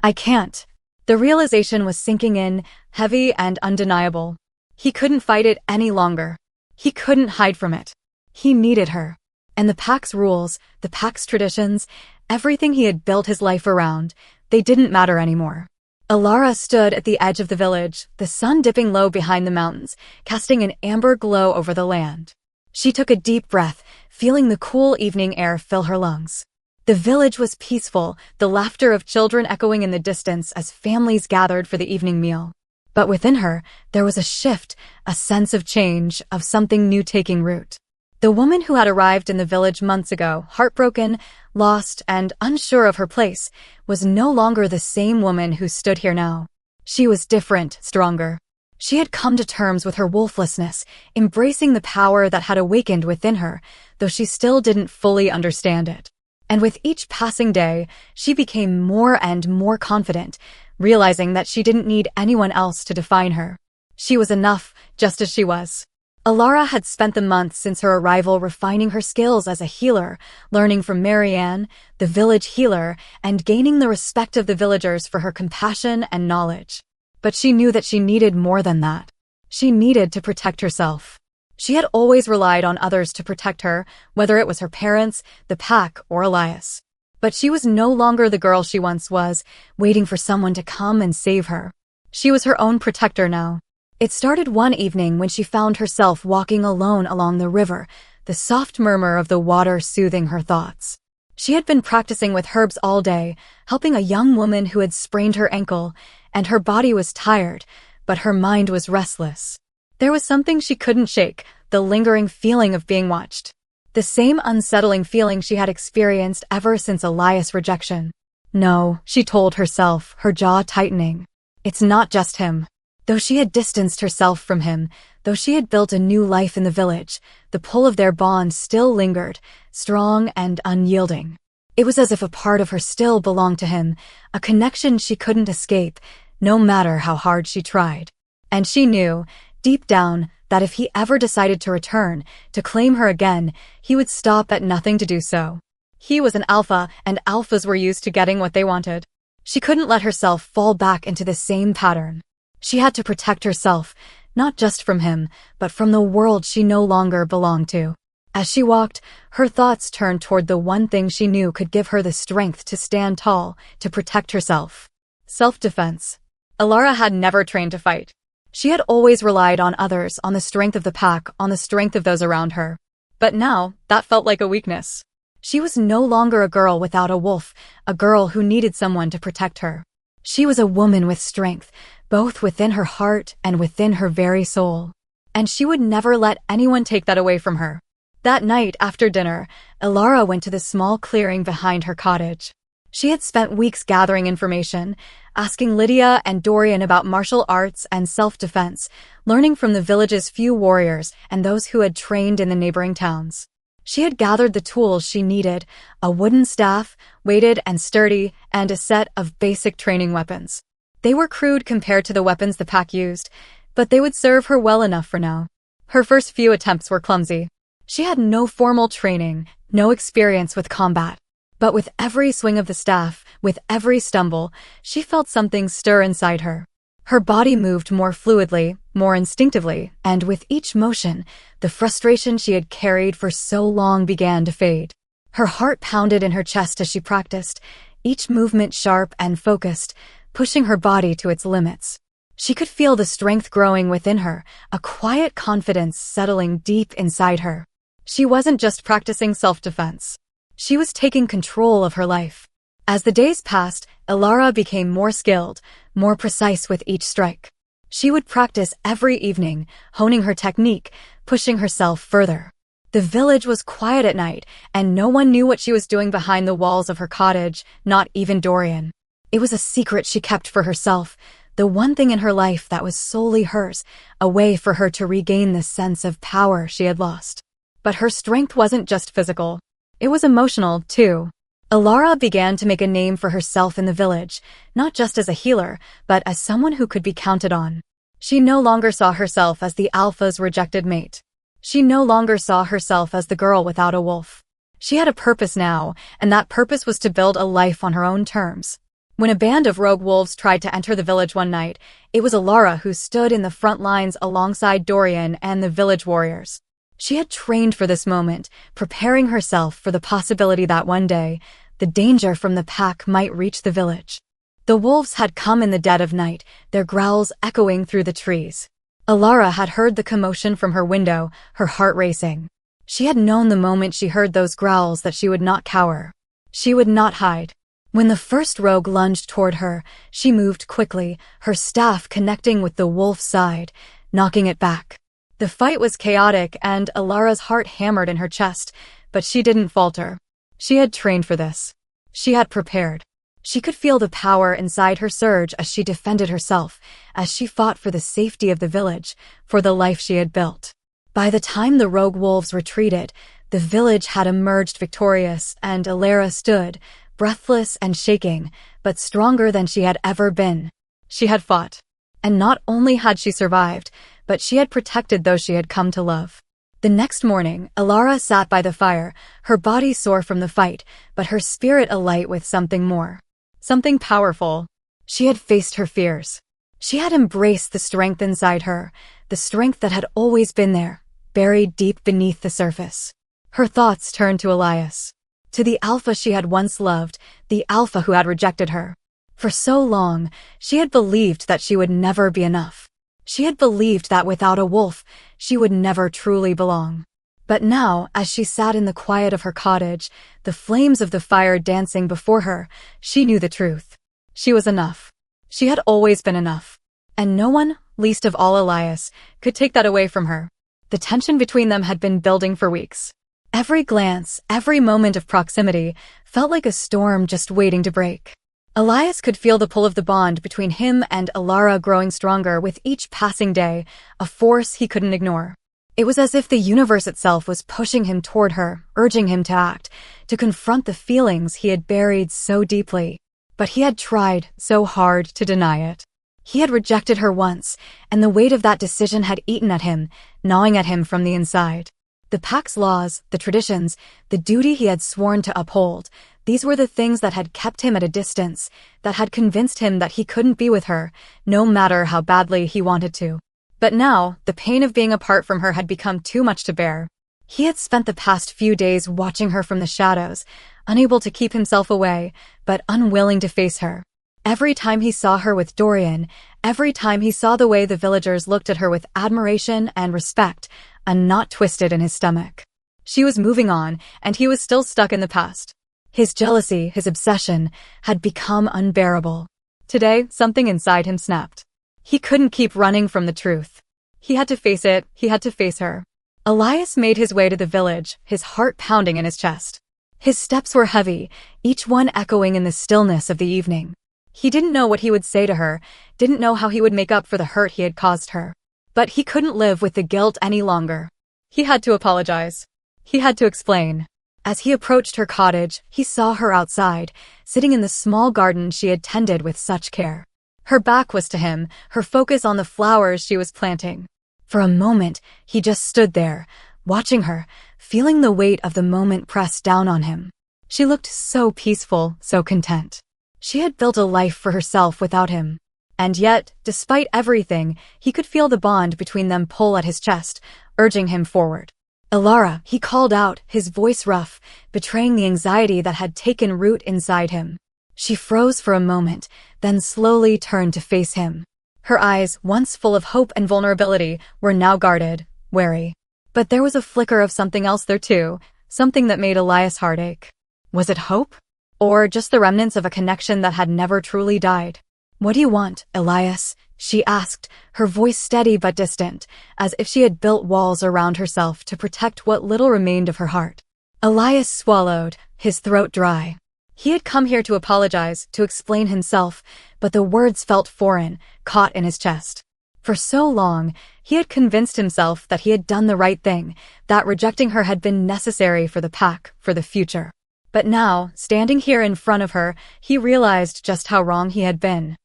I can't. The realization was sinking in, heavy and undeniable. He couldn't fight it any longer. He couldn't hide from it. He needed her. And the pack's rules, the pack's traditions, everything he had built his life around, they didn't matter anymore. Elara stood at the edge of the village, the sun dipping low behind the mountains, casting an amber glow over the land. She took a deep breath, feeling the cool evening air fill her lungs. The village was peaceful, the laughter of children echoing in the distance as families gathered for the evening meal. But within her, there was a shift, a sense of change, of something new taking root. The woman who had arrived in the village months ago, heartbroken, lost, and unsure of her place, was no longer the same woman who stood here now. She was different, stronger. She had come to terms with her wolflessness, embracing the power that had awakened within her, though she still didn't fully understand it. And with each passing day, she became more and more confident, realizing that she didn't need anyone else to define her. She was enough, just as she was. Elara had spent the months since her arrival refining her skills as a healer, learning from Marianne, the village healer, and gaining the respect of the villagers for her compassion and knowledge. But she knew that she needed more than that. She needed to protect herself. She had always relied on others to protect her, whether it was her parents, the pack, or Elias. But she was no longer the girl she once was, waiting for someone to come and save her. She was her own protector now. It started one evening when she found herself walking alone along the river, the soft murmur of the water soothing her thoughts. She had been practicing with herbs all day, helping a young woman who had sprained her ankle, and her body was tired, but her mind was restless. There was something she couldn't shake, the lingering feeling of being watched. The same unsettling feeling she had experienced ever since Elias' rejection. No, she told herself, her jaw tightening. It's not just him. Though she had distanced herself from him, though she had built a new life in the village, the pull of their bond still lingered, strong and unyielding. It was as if a part of her still belonged to him, a connection she couldn't escape, no matter how hard she tried. And she knew, deep down, that if he ever decided to return, to claim her again, he would stop at nothing to do so. He was an alpha, and alphas were used to getting what they wanted. She couldn't let herself fall back into the same pattern. She had to protect herself, not just from him, but from the world she no longer belonged to. As she walked, her thoughts turned toward the one thing she knew could give her the strength to stand tall, to protect herself. Self-defense. Elara had never trained to fight. She had always relied on others, on the strength of the pack, on the strength of those around her. But now, that felt like a weakness. She was no longer a girl without a wolf, a girl who needed someone to protect her. She was a woman with strength, both within her heart and within her very soul. And she would never let anyone take that away from her. That night, after dinner, Elara went to the small clearing behind her cottage. She had spent weeks gathering information, asking Lydia and Dorian about martial arts and self-defense, learning from the village's few warriors and those who had trained in the neighboring towns. She had gathered the tools she needed, a wooden staff, weighted and sturdy, and a set of basic training weapons. They were crude compared to the weapons the pack used, but they would serve her well enough for now. Her first few attempts were clumsy. She had no formal training, no experience with combat. But with every swing of the staff, with every stumble, she felt something stir inside her. Her body moved more fluidly, more instinctively, and with each motion, the frustration she had carried for so long began to fade. Her heart pounded in her chest as she practiced, each movement sharp and focused, pushing her body to its limits. She could feel the strength growing within her, a quiet confidence settling deep inside her. She wasn't just practicing self-defense. She was taking control of her life. As the days passed, Elara became more skilled, more precise with each strike. She would practice every evening, honing her technique, pushing herself further. The village was quiet at night, and no one knew what she was doing behind the walls of her cottage, not even Dorian. It was a secret she kept for herself, the one thing in her life that was solely hers, a way for her to regain the sense of power she had lost. But her strength wasn't just physical. It was emotional, too. Elara began to make a name for herself in the village, not just as a healer, but as someone who could be counted on. She no longer saw herself as the alpha's rejected mate. She no longer saw herself as the girl without a wolf. She had a purpose now, and that purpose was to build a life on her own terms. When a band of rogue wolves tried to enter the village one night, it was Elara who stood in the front lines alongside Dorian and the village warriors. She had trained for this moment, preparing herself for the possibility that one day, the danger from the pack might reach the village. The wolves had come in the dead of night, their growls echoing through the trees. Elara had heard the commotion from her window, her heart racing. She had known the moment she heard those growls that she would not cower. She would not hide. When the first rogue lunged toward her, she moved quickly, her staff connecting with the wolf's side, knocking it back. The fight was chaotic and Elara's heart hammered in her chest, but she didn't falter. She had trained for this. She had prepared. She could feel the power inside her surge as she defended herself, as she fought for the safety of the village, for the life she had built. By the time the rogue wolves retreated, the village had emerged victorious, and Elara stood, breathless and shaking, but stronger than she had ever been. She had fought. And not only had she survived, but she had protected those she had come to love. The next morning, Elara sat by the fire, her body sore from the fight, but her spirit alight with something more. Something powerful. She had faced her fears. She had embraced the strength inside her, the strength that had always been there, buried deep beneath the surface. Her thoughts turned to Elias. To the alpha she had once loved, the alpha who had rejected her. For so long, she had believed that she would never be enough. She had believed that without a wolf, she would never truly belong. But now, as she sat in the quiet of her cottage, the flames of the fire dancing before her, she knew the truth. She was enough. She had always been enough. And no one, least of all Elias, could take that away from her. The tension between them had been building for weeks. Every glance, every moment of proximity, felt like a storm just waiting to break. Elias could feel the pull of the bond between him and Elara growing stronger with each passing day, a force he couldn't ignore. It was as if the universe itself was pushing him toward her, urging him to act, to confront the feelings he had buried so deeply. But he had tried so hard to deny it. He had rejected her once, and the weight of that decision had eaten at him, gnawing at him from the inside. The pack's laws, the traditions, the duty he had sworn to uphold, these were the things that had kept him at a distance, that had convinced him that he couldn't be with her, no matter how badly he wanted to. But now, the pain of being apart from her had become too much to bear. He had spent the past few days watching her from the shadows, unable to keep himself away, but unwilling to face her. Every time he saw her with Dorian, every time he saw the way the villagers looked at her with admiration and respect, a knot twisted in his stomach. She was moving on, and he was still stuck in the past. His jealousy, his obsession, had become unbearable. Today, something inside him snapped. He couldn't keep running from the truth. He had to face it, he had to face her. Elias made his way to the village, his heart pounding in his chest. His steps were heavy, each one echoing in the stillness of the evening. He didn't know what he would say to her, didn't know how he would make up for the hurt he had caused her. But he couldn't live with the guilt any longer. He had to apologize. He had to explain. As he approached her cottage, he saw her outside, sitting in the small garden she had tended with such care. Her back was to him, her focus on the flowers she was planting. For a moment, he just stood there, watching her, feeling the weight of the moment press down on him. She looked so peaceful, so content. She had built a life for herself without him. And yet, despite everything, he could feel the bond between them pull at his chest, urging him forward. Elara, he called out, his voice rough, betraying the anxiety that had taken root inside him. She froze for a moment, then slowly turned to face him. Her eyes, once full of hope and vulnerability, were now guarded, wary. But there was a flicker of something else there too, something that made Elias' heart ache. Was it hope? Or just the remnants of a connection that had never truly died? "What do you want, Elias?" she asked, her voice steady but distant, as if she had built walls around herself to protect what little remained of her heart. Elias swallowed, his throat dry. He had come here to apologize, to explain himself, but the words felt foreign, caught in his chest. For so long, he had convinced himself that he had done the right thing, that rejecting her had been necessary for the pack, for the future. But now, standing here in front of her, he realized just how wrong he had been.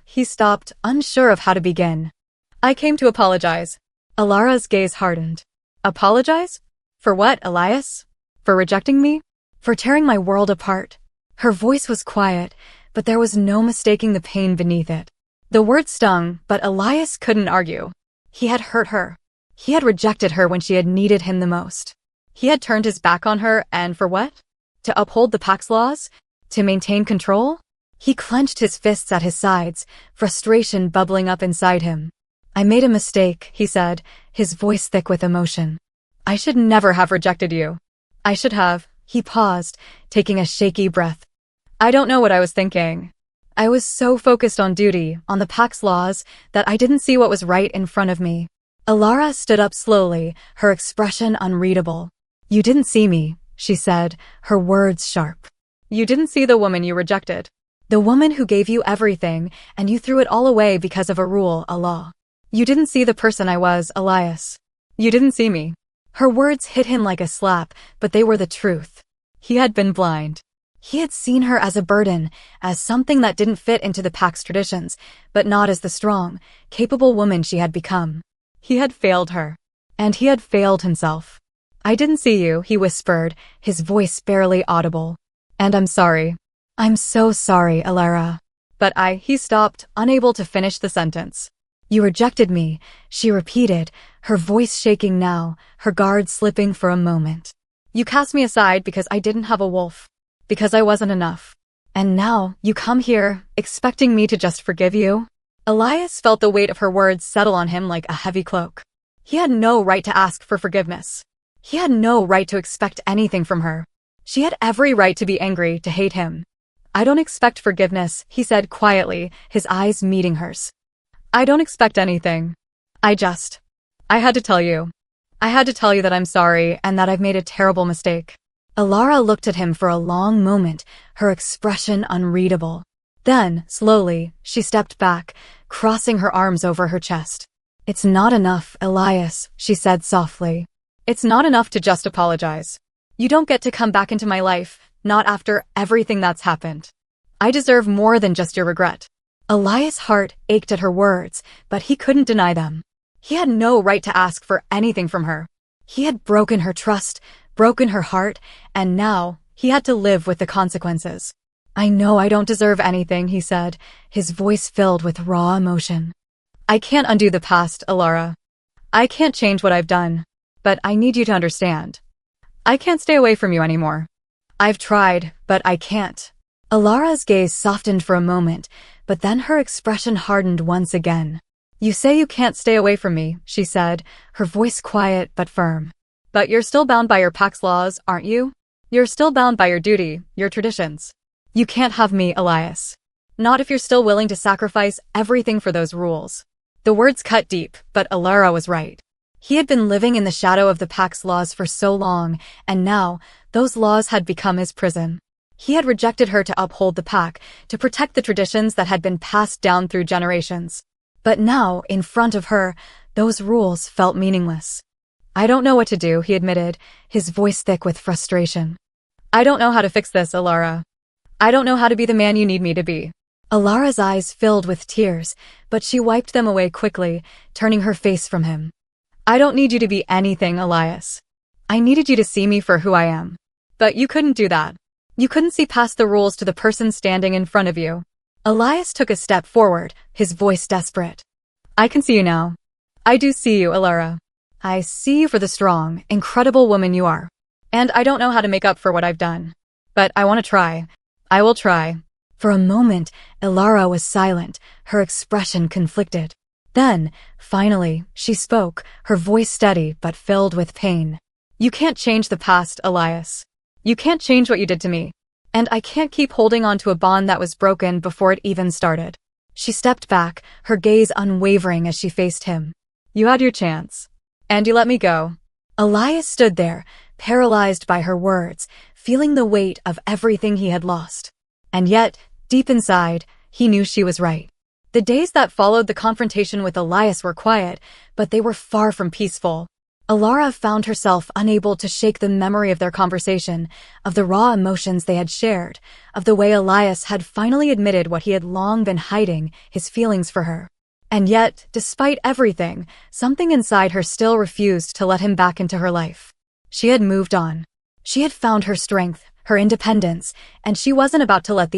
He stopped, unsure of how to begin. "I came to apologize." Elara's gaze hardened. "Apologize? For what, Elias? For rejecting me? For tearing my world apart?" Her voice was quiet, but there was no mistaking the pain beneath it. The words stung, but Elias couldn't argue. He had hurt her. He had rejected her when she had needed him the most. He had turned his back on her, and for what? To uphold the pack's laws? To maintain control? He clenched his fists at his sides, frustration bubbling up inside him. "I made a mistake," he said, his voice thick with emotion. "I should never have rejected you. I should have." He paused, taking a shaky breath. "I don't know what I was thinking. I was so focused on duty, on the pack's laws, that I didn't see what was right in front of me." Elara stood up slowly, her expression unreadable. "You didn't see me," she said, her words sharp. "You didn't see the woman you rejected. The woman who gave you everything, and you threw it all away because of a rule, a law. You didn't see the person I was, Elias. You didn't see me." Her words hit him like a slap, but they were the truth. He had been blind. He had seen her as a burden, as something that didn't fit into the pack's traditions, but not as the strong, capable woman she had become. He had failed her. And he had failed himself. "I didn't see you," he whispered, his voice barely audible. "And I'm sorry. I'm so sorry, Elara." "But he stopped, unable to finish the sentence. "You rejected me," she repeated, her voice shaking now, her guard slipping for a moment. "You cast me aside because I didn't have a wolf. Because I wasn't enough. And now, you come here, expecting me to just forgive you?" Elias felt the weight of her words settle on him like a heavy cloak. He had no right to ask for forgiveness. He had no right to expect anything from her. She had every right to be angry, to hate him. "I don't expect forgiveness," he said quietly, his eyes meeting hers. "I don't expect anything. I had to tell you. I had to tell you that I'm sorry and that I've made a terrible mistake." Elara looked at him for a long moment, her expression unreadable. Then, slowly, she stepped back, crossing her arms over her chest. "It's not enough, Elias," she said softly. "It's not enough to just apologize. You don't get to come back into my life, not after everything that's happened. I deserve more than just your regret." Elias' heart ached at her words, but he couldn't deny them. He had no right to ask for anything from her. He had broken her trust, broken her heart, and now he had to live with the consequences. "I know I don't deserve anything," he said, his voice filled with raw emotion. "I can't undo the past, Elara. I can't change what I've done. But I need you to understand. I can't stay away from you anymore. I've tried, but I can't." Elara's gaze softened for a moment, but then her expression hardened once again. "You say you can't stay away from me," she said, her voice quiet but firm. "But you're still bound by your pack's laws, aren't you? You're still bound by your duty, your traditions. You can't have me, Elias. Not if you're still willing to sacrifice everything for those rules." The words cut deep, but Elara was right. He had been living in the shadow of the pack's laws for so long, and now, those laws had become his prison. He had rejected her to uphold the pack, to protect the traditions that had been passed down through generations. But now, in front of her, those rules felt meaningless. "I don't know what to do," he admitted, his voice thick with frustration. "I don't know how to fix this, Elara. I don't know how to be the man you need me to be." Elara's eyes filled with tears, but she wiped them away quickly, turning her face from him. "I don't need you to be anything, Elias. I needed you to see me for who I am. But you couldn't do that. You couldn't see past the rules to the person standing in front of you." Elias took a step forward, his voice desperate. "I can see you now. I do see you, Elara. I see you for the strong, incredible woman you are. And I don't know how to make up for what I've done. But I want to try. I will try." For a moment, Elara was silent, her expression conflicted. Then, finally, she spoke, her voice steady but filled with pain. "You can't change the past, Elias. You can't change what you did to me. And I can't keep holding on to a bond that was broken before it even started." She stepped back, her gaze unwavering as she faced him. "You had your chance. And you let me go." Elias stood there, paralyzed by her words, feeling the weight of everything he had lost. And yet, deep inside, he knew she was right. The days that followed the confrontation with Elias were quiet, but they were far from peaceful. Elara found herself unable to shake the memory of their conversation, of the raw emotions they had shared, of the way Elias had finally admitted what he had long been hiding, his feelings for her. And yet, despite everything, something inside her still refused to let him back into her life. She had moved on. She had found her strength, her independence, and she wasn't about to let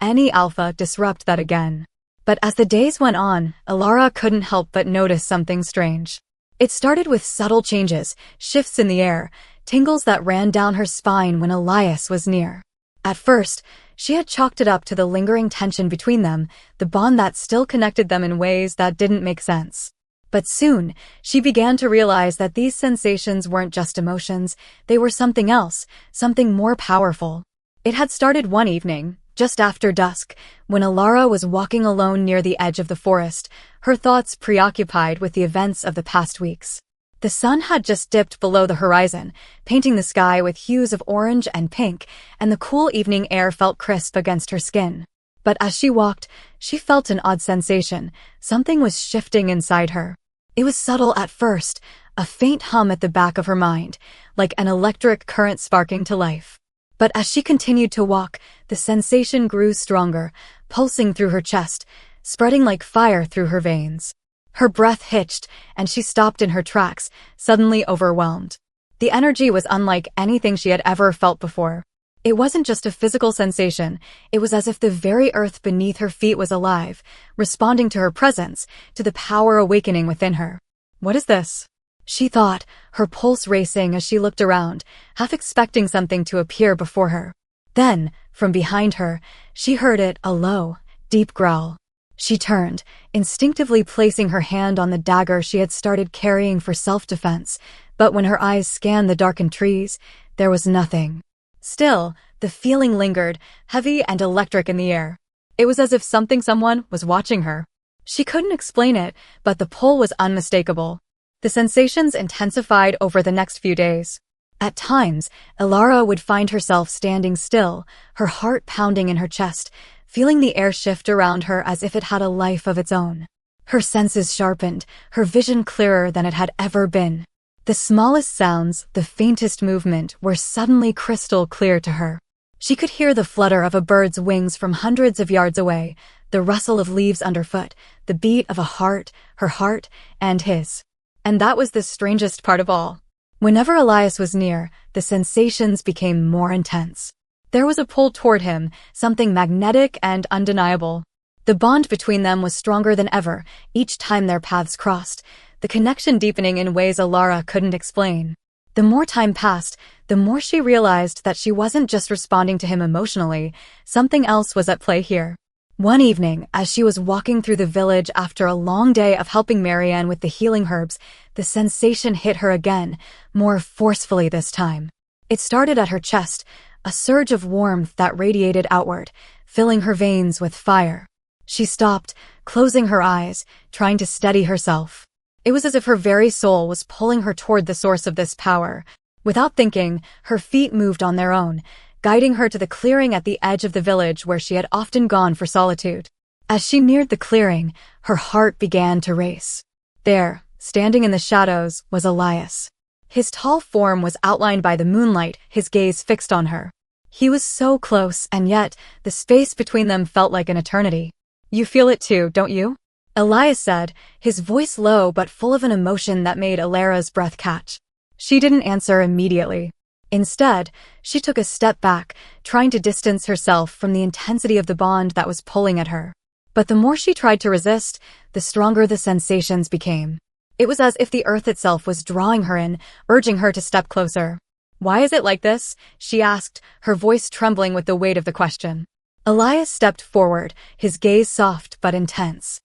any alpha, disrupt that again. But as the days went on, Elara couldn't help but notice something strange. It started with subtle changes, shifts in the air, tingles that ran down her spine when Elias was near. At first, she had chalked it up to the lingering tension between them, the bond that still connected them in ways that didn't make sense. But soon, she began to realize that these sensations weren't just emotions, they were something else, something more powerful. It had started one evening, just after dusk, when Elara was walking alone near the edge of the forest, her thoughts preoccupied with the events of the past weeks. The sun had just dipped below the horizon, painting the sky with hues of orange and pink, and the cool evening air felt crisp against her skin. But as she walked, she felt an odd sensation. Something was shifting inside her. It was subtle at first, a faint hum at the back of her mind, like an electric current sparking to life. But as she continued to walk, the sensation grew stronger, pulsing through her chest, spreading like fire through her veins. Her breath hitched, and she stopped in her tracks, suddenly overwhelmed. The energy was unlike anything she had ever felt before. It wasn't just a physical sensation, it was as if the very earth beneath her feet was alive, responding to her presence, to the power awakening within her. "What is this?" she thought, her pulse racing as she looked around, half expecting something to appear before her. Then, from behind her, she heard it, a low, deep growl. She turned, instinctively placing her hand on the dagger she had started carrying for self-defense, but when her eyes scanned the darkened trees, there was nothing. Still, the feeling lingered, heavy and electric in the air. It was as if someone was watching her. She couldn't explain it, but the pull was unmistakable. The sensations intensified over the next few days. At times, Elara would find herself standing still, her heart pounding in her chest, feeling the air shift around her as if it had a life of its own. Her senses sharpened, her vision clearer than it had ever been. The smallest sounds, the faintest movement, were suddenly crystal clear to her. She could hear the flutter of a bird's wings from hundreds of yards away, the rustle of leaves underfoot, the beat of a heart, her heart, and his. And that was the strangest part of all. Whenever Elias was near, the sensations became more intense. There was a pull toward him, something magnetic and undeniable. The bond between them was stronger than ever, each time their paths crossed, the connection deepening in ways Elara couldn't explain. The more time passed, the more she realized that she wasn't just responding to him emotionally, something else was at play here. One evening, as she was walking through the village after a long day of helping Marianne with the healing herbs, the sensation hit her again, more forcefully this time. It started at her chest, a surge of warmth that radiated outward, filling her veins with fire. She stopped, closing her eyes, trying to steady herself. It was as if her very soul was pulling her toward the source of this power. Without thinking, her feet moved on their own, guiding her to the clearing at the edge of the village where she had often gone for solitude. As she neared the clearing, her heart began to race. There, standing in the shadows, was Elias. His tall form was outlined by the moonlight, his gaze fixed on her. He was so close, and yet, the space between them felt like an eternity. "You feel it too, don't you?" Elias said, his voice low but full of an emotion that made Elara's breath catch. She didn't answer immediately. Instead, she took a step back, trying to distance herself from the intensity of the bond that was pulling at her. But the more she tried to resist, the stronger the sensations became. It was as if the earth itself was drawing her in, urging her to step closer. "Why is it like this?" she asked, her voice trembling with the weight of the question. Elias stepped forward, his gaze soft but intense.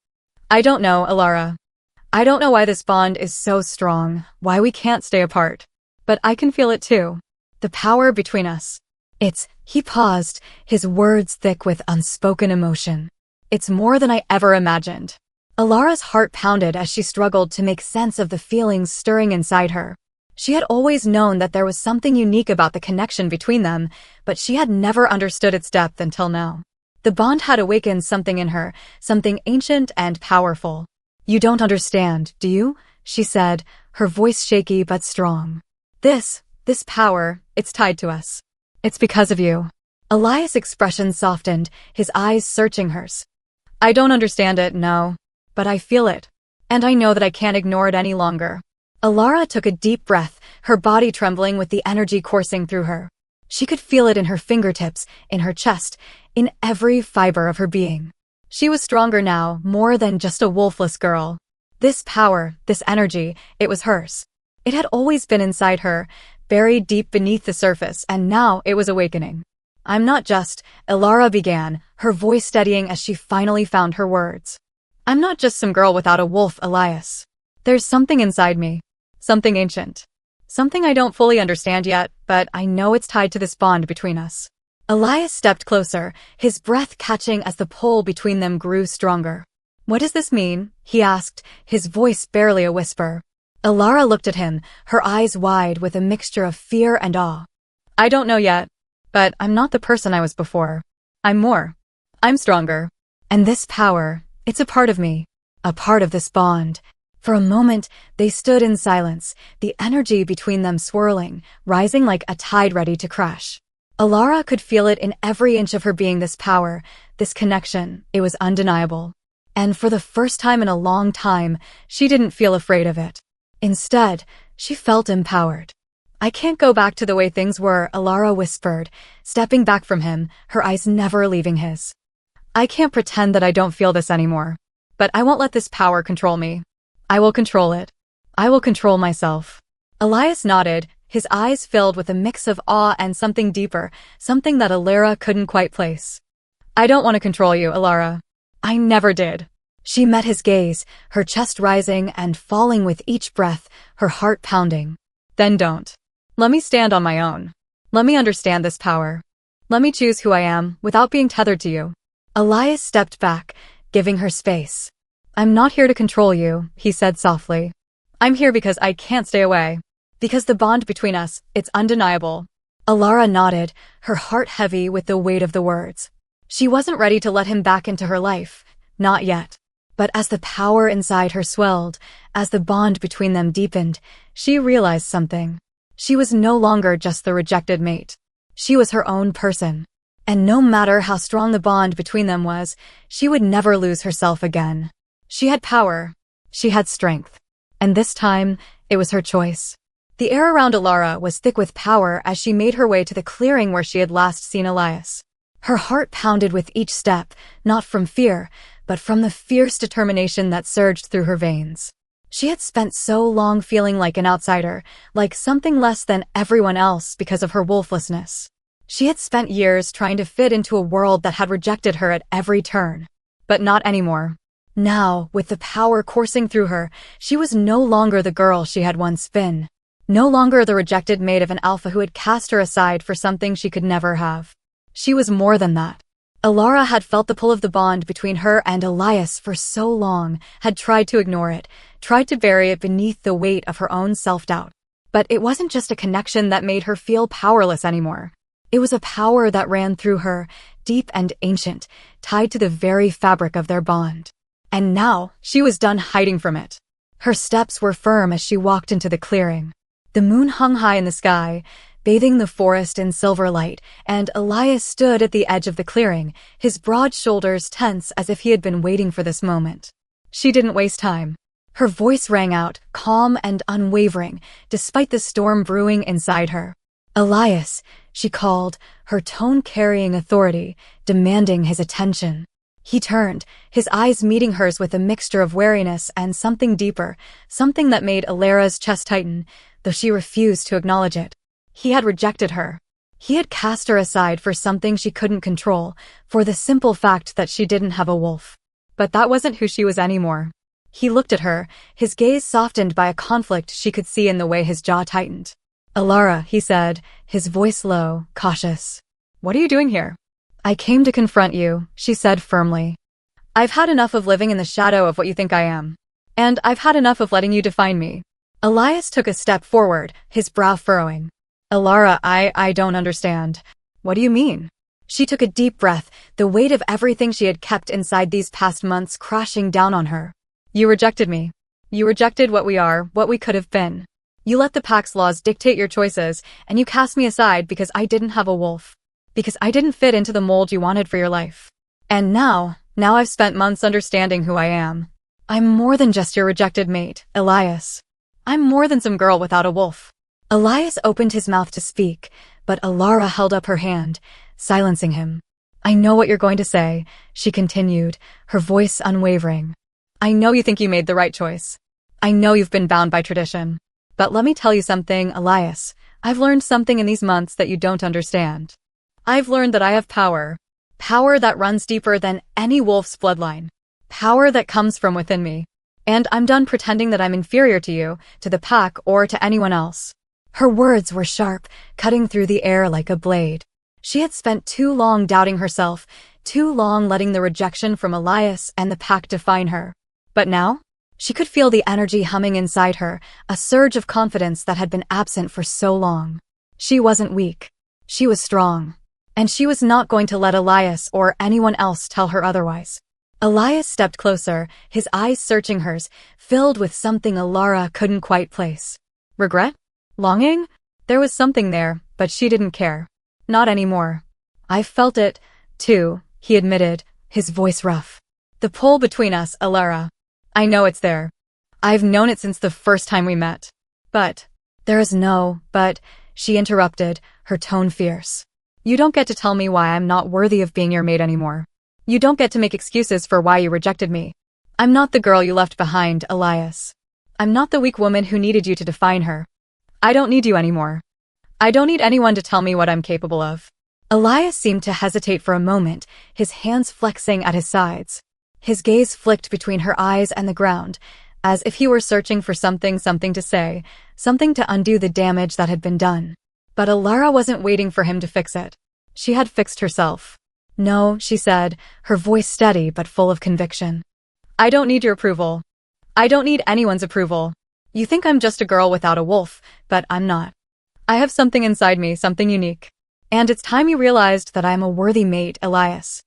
"I don't know, Elara. I don't know why this bond is so strong, why we can't stay apart. But I can feel it too. The power between us. He paused, his words thick with unspoken emotion. "It's more than I ever imagined." Elara's heart pounded as she struggled to make sense of the feelings stirring inside her. She had always known that there was something unique about the connection between them, but she had never understood its depth until now. The bond had awakened something in her, something ancient and powerful. "You don't understand, do you?" she said, her voice shaky but strong. This power, it's tied to us. It's because of you." Elias' expression softened, his eyes searching hers. "I don't understand it, no. But I feel it. And I know that I can't ignore it any longer." Elara took a deep breath, her body trembling with the energy coursing through her. She could feel it in her fingertips, in her chest, in every fiber of her being. She was stronger now, more than just a wolfless girl. This power, this energy, it was hers. It had always been inside her, buried deep beneath the surface, and now it was awakening. "I'm not just," Elara began, her voice steadying as she finally found her words. "I'm not just some girl without a wolf, Elias. There's something inside me. Something ancient. Something I don't fully understand yet, but I know it's tied to this bond between us." Elias stepped closer, his breath catching as the pull between them grew stronger. "What does this mean?" he asked, his voice barely a whisper. Elara looked at him, her eyes wide with a mixture of fear and awe. "I don't know yet, but I'm not the person I was before. I'm more. I'm stronger. And this power, it's a part of me, a part of this bond." For a moment, they stood in silence, the energy between them swirling, rising like a tide ready to crash. Elara could feel it in every inch of her being, this power, this connection, it was undeniable. And for the first time in a long time, she didn't feel afraid of it. Instead, she felt empowered. "I can't go back to the way things were," Elara whispered, stepping back from him, her eyes never leaving his. "I can't pretend that I don't feel this anymore. But I won't let this power control me. I will control it. I will control myself." Elias nodded, his eyes filled with a mix of awe and something deeper, something that Elara couldn't quite place. "I don't want to control you, Elara. I never did." She met his gaze, her chest rising and falling with each breath, her heart pounding. "Then don't. Let me stand on my own. Let me understand this power. Let me choose who I am without being tethered to you." Elias stepped back, giving her space. "I'm not here to control you," he said softly. "I'm here because I can't stay away. Because the bond between us, it's undeniable. Elara nodded, her heart heavy with the weight of the words. She wasn't ready to let him back into her life. Not yet. But as the power inside her swelled, as the bond between them deepened, she realized something. She was no longer just the rejected mate. She was her own person. And no matter how strong the bond between them was, she would never lose herself again. She had power. She had strength. And this time, it was her choice. The air around Elara was thick with power as she made her way to the clearing where she had last seen Elias. Her heart pounded with each step, not from fear, but from the fierce determination that surged through her veins. She had spent so long feeling like an outsider, like something less than everyone else because of her wolflessness. She had spent years trying to fit into a world that had rejected her at every turn. But not anymore. Now, with the power coursing through her, she was no longer the girl she had once been. No longer the rejected mate of an alpha who had cast her aside for something she could never have. She was more than that. Elara had felt the pull of the bond between her and Elias for so long, had tried to ignore it, tried to bury it beneath the weight of her own self-doubt. But it wasn't just a connection that made her feel powerless anymore. It was a power that ran through her, deep and ancient, tied to the very fabric of their bond. And now, she was done hiding from it. Her steps were firm as she walked into the clearing. The moon hung high in the sky, bathing the forest in silver light, and Elias stood at the edge of the clearing, his broad shoulders tense as if he had been waiting for this moment. She didn't waste time. Her voice rang out, calm and unwavering, despite the storm brewing inside her. "Elias," she called, her tone carrying authority, demanding his attention. He turned, his eyes meeting hers with a mixture of wariness and something deeper, something that made Elara's chest tighten, though she refused to acknowledge it. He had rejected her. He had cast her aside for something she couldn't control, for the simple fact that she didn't have a wolf. But that wasn't who she was anymore. He looked at her, his gaze softened by a conflict she could see in the way his jaw tightened. "Elara," he said, his voice low, cautious. "What are you doing here?" "I came to confront you," she said firmly. "I've had enough of living in the shadow of what you think I am. And I've had enough of letting you define me." Elias took a step forward, his brow furrowing. "Elara, I don't understand. What do you mean?" She took a deep breath, the weight of everything she had kept inside these past months crashing down on her. "You rejected me. You rejected what we are, what we could have been. You let the pack's laws dictate your choices, and you cast me aside because I didn't have a wolf. Because I didn't fit into the mold you wanted for your life. And now I've spent months understanding who I am. I'm more than just your rejected mate, Elias. I'm more than some girl without a wolf." Elias opened his mouth to speak, but Elara held up her hand, silencing him. "I know what you're going to say," she continued, her voice unwavering. "I know you think you made the right choice. I know you've been bound by tradition. But let me tell you something, Elias. I've learned something in these months that you don't understand. I've learned that I have power. Power that runs deeper than any wolf's bloodline. Power that comes from within me. And I'm done pretending that I'm inferior to you, to the pack, or to anyone else." Her words were sharp, cutting through the air like a blade. She had spent too long doubting herself, too long letting the rejection from Elias and the pack define her. But now, she could feel the energy humming inside her, a surge of confidence that had been absent for so long. She wasn't weak. She was strong. And she was not going to let Elias or anyone else tell her otherwise. Elias stepped closer, his eyes searching hers, filled with something Elara couldn't quite place. Regret? Longing? There was something there, but she didn't care. Not anymore. "I've felt it, too," he admitted, his voice rough. "The pull between us, Elara. I know it's there. I've known it since the first time we met. But, there is no but," she interrupted, her tone fierce. "You don't get to tell me why I'm not worthy of being your mate anymore. You don't get to make excuses for why you rejected me. I'm not the girl you left behind, Elias. I'm not the weak woman who needed you to define her. I don't need you anymore. I don't need anyone to tell me what I'm capable of." Elias seemed to hesitate for a moment, his hands flexing at his sides. His gaze flicked between her eyes and the ground, as if he were searching for something to say, something to undo the damage that had been done. But Elara wasn't waiting for him to fix it. She had fixed herself. "No," she said, her voice steady but full of conviction. "I don't need your approval. I don't need anyone's approval. You think I'm just a girl without a wolf, but I'm not. I have something inside me, something unique. And it's time you realized that I am a worthy mate, Elias.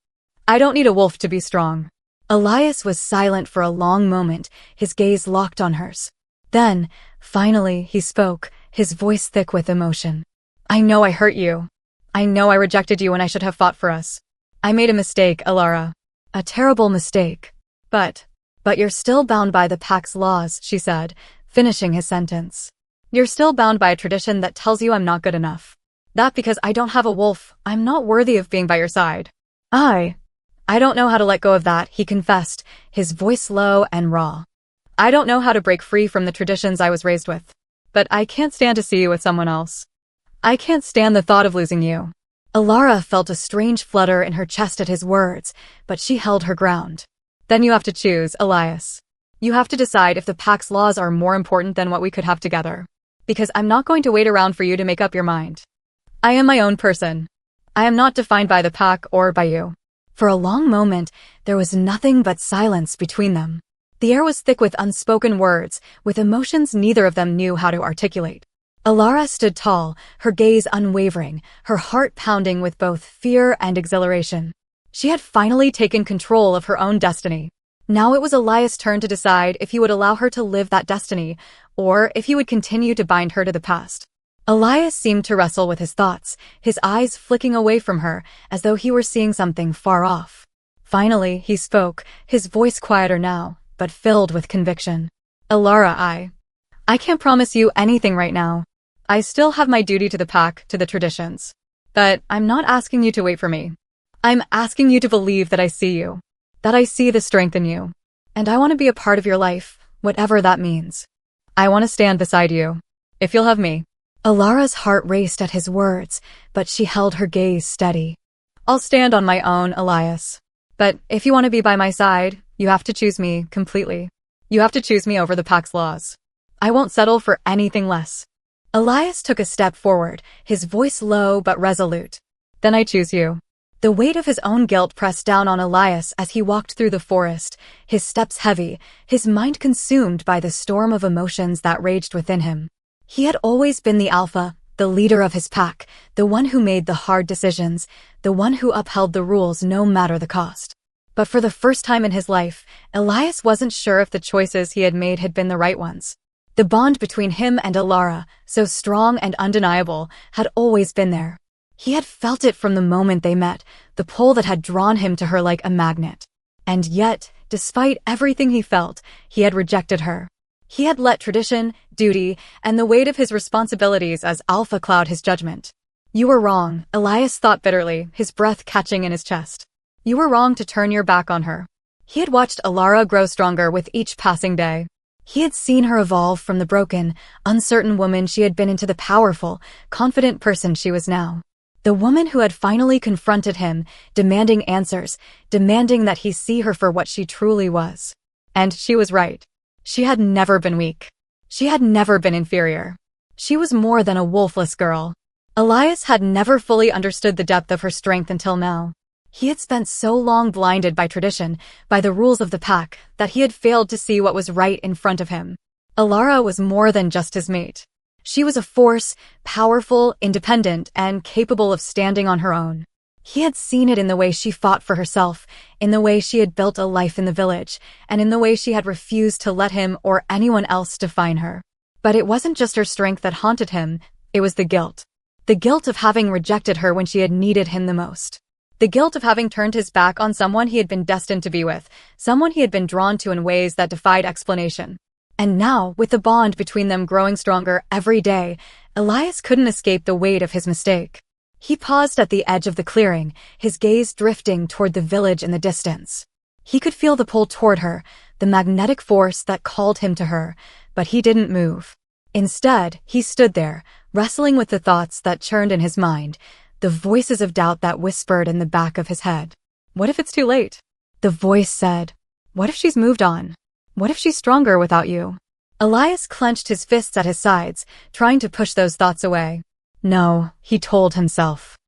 I don't need a wolf to be strong. Elias was silent for a long moment, his gaze locked on hers. Then, finally, he spoke, his voice thick with emotion. I know I hurt you. I know I rejected you when I should have fought for us. I made a mistake, Elara. A terrible mistake. But you're still bound by the pack's laws, she said, finishing his sentence. You're still bound by a tradition that tells you I'm not good enough. That because I don't have a wolf, I'm not worthy of being by your side. I don't know how to let go of that, he confessed, his voice low and raw. I don't know how to break free from the traditions I was raised with. But I can't stand to see you with someone else. I can't stand the thought of losing you. Elara felt a strange flutter in her chest at his words, but she held her ground. Then you have to choose, Elias. You have to decide if the pack's laws are more important than what we could have together. Because I'm not going to wait around for you to make up your mind. I am my own person. I am not defined by the pack or by you. For a long moment, there was nothing but silence between them. The air was thick with unspoken words, with emotions neither of them knew how to articulate. Elara stood tall, her gaze unwavering, her heart pounding with both fear and exhilaration. She had finally taken control of her own destiny. Now it was Elias' turn to decide if he would allow her to live that destiny, or if he would continue to bind her to the past. Elias seemed to wrestle with his thoughts, his eyes flicking away from her, as though he were seeing something far off. Finally, he spoke, his voice quieter now, but filled with conviction. Elara, I can't promise you anything right now. I still have my duty to the pack, to the traditions. But I'm not asking you to wait for me. I'm asking you to believe that I see you. That I see the strength in you. And I want to be a part of your life, whatever that means. I want to stand beside you. If you'll have me. Elara's heart raced at his words, but she held her gaze steady. I'll stand on my own, Elias. But if you want to be by my side, you have to choose me completely. You have to choose me over the pack's laws. I won't settle for anything less. Elias took a step forward, his voice low but resolute. Then I choose you. The weight of his own guilt pressed down on Elias as he walked through the forest, his steps heavy, his mind consumed by the storm of emotions that raged within him. He had always been the alpha, the leader of his pack, the one who made the hard decisions, the one who upheld the rules no matter the cost. But for the first time in his life, Elias wasn't sure if the choices he had made had been the right ones. The bond between him and Elara, so strong and undeniable, had always been there. He had felt it from the moment they met, the pull that had drawn him to her like a magnet. And yet, despite everything he felt, he had rejected her. He had let tradition, duty, and the weight of his responsibilities as alpha cloud his judgment. You were wrong, Elias thought bitterly, his breath catching in his chest. You were wrong to turn your back on her. He had watched Elara grow stronger with each passing day. He had seen her evolve from the broken, uncertain woman she had been into the powerful, confident person she was now. The woman who had finally confronted him, demanding answers, demanding that he see her for what she truly was. And she was right. She had never been weak. She had never been inferior. She was more than a wolfless girl. Elias had never fully understood the depth of her strength until now. He had spent so long blinded by tradition, by the rules of the pack, that he had failed to see what was right in front of him. Elara was more than just his mate. She was a force, powerful, independent, and capable of standing on her own. He had seen it in the way she fought for herself, in the way she had built a life in the village, and in the way she had refused to let him or anyone else define her. But it wasn't just her strength that haunted him, it was the guilt. The guilt of having rejected her when she had needed him the most. The guilt of having turned his back on someone he had been destined to be with, someone he had been drawn to in ways that defied explanation. And now, with the bond between them growing stronger every day, Elias couldn't escape the weight of his mistake. He paused at the edge of the clearing, his gaze drifting toward the village in the distance. He could feel the pull toward her, the magnetic force that called him to her, but he didn't move. Instead, he stood there, wrestling with the thoughts that churned in his mind, the voices of doubt that whispered in the back of his head. What if it's too late? The voice said. What if she's moved on? What if she's stronger without you? Elias clenched his fists at his sides, trying to push those thoughts away. No, he told himself.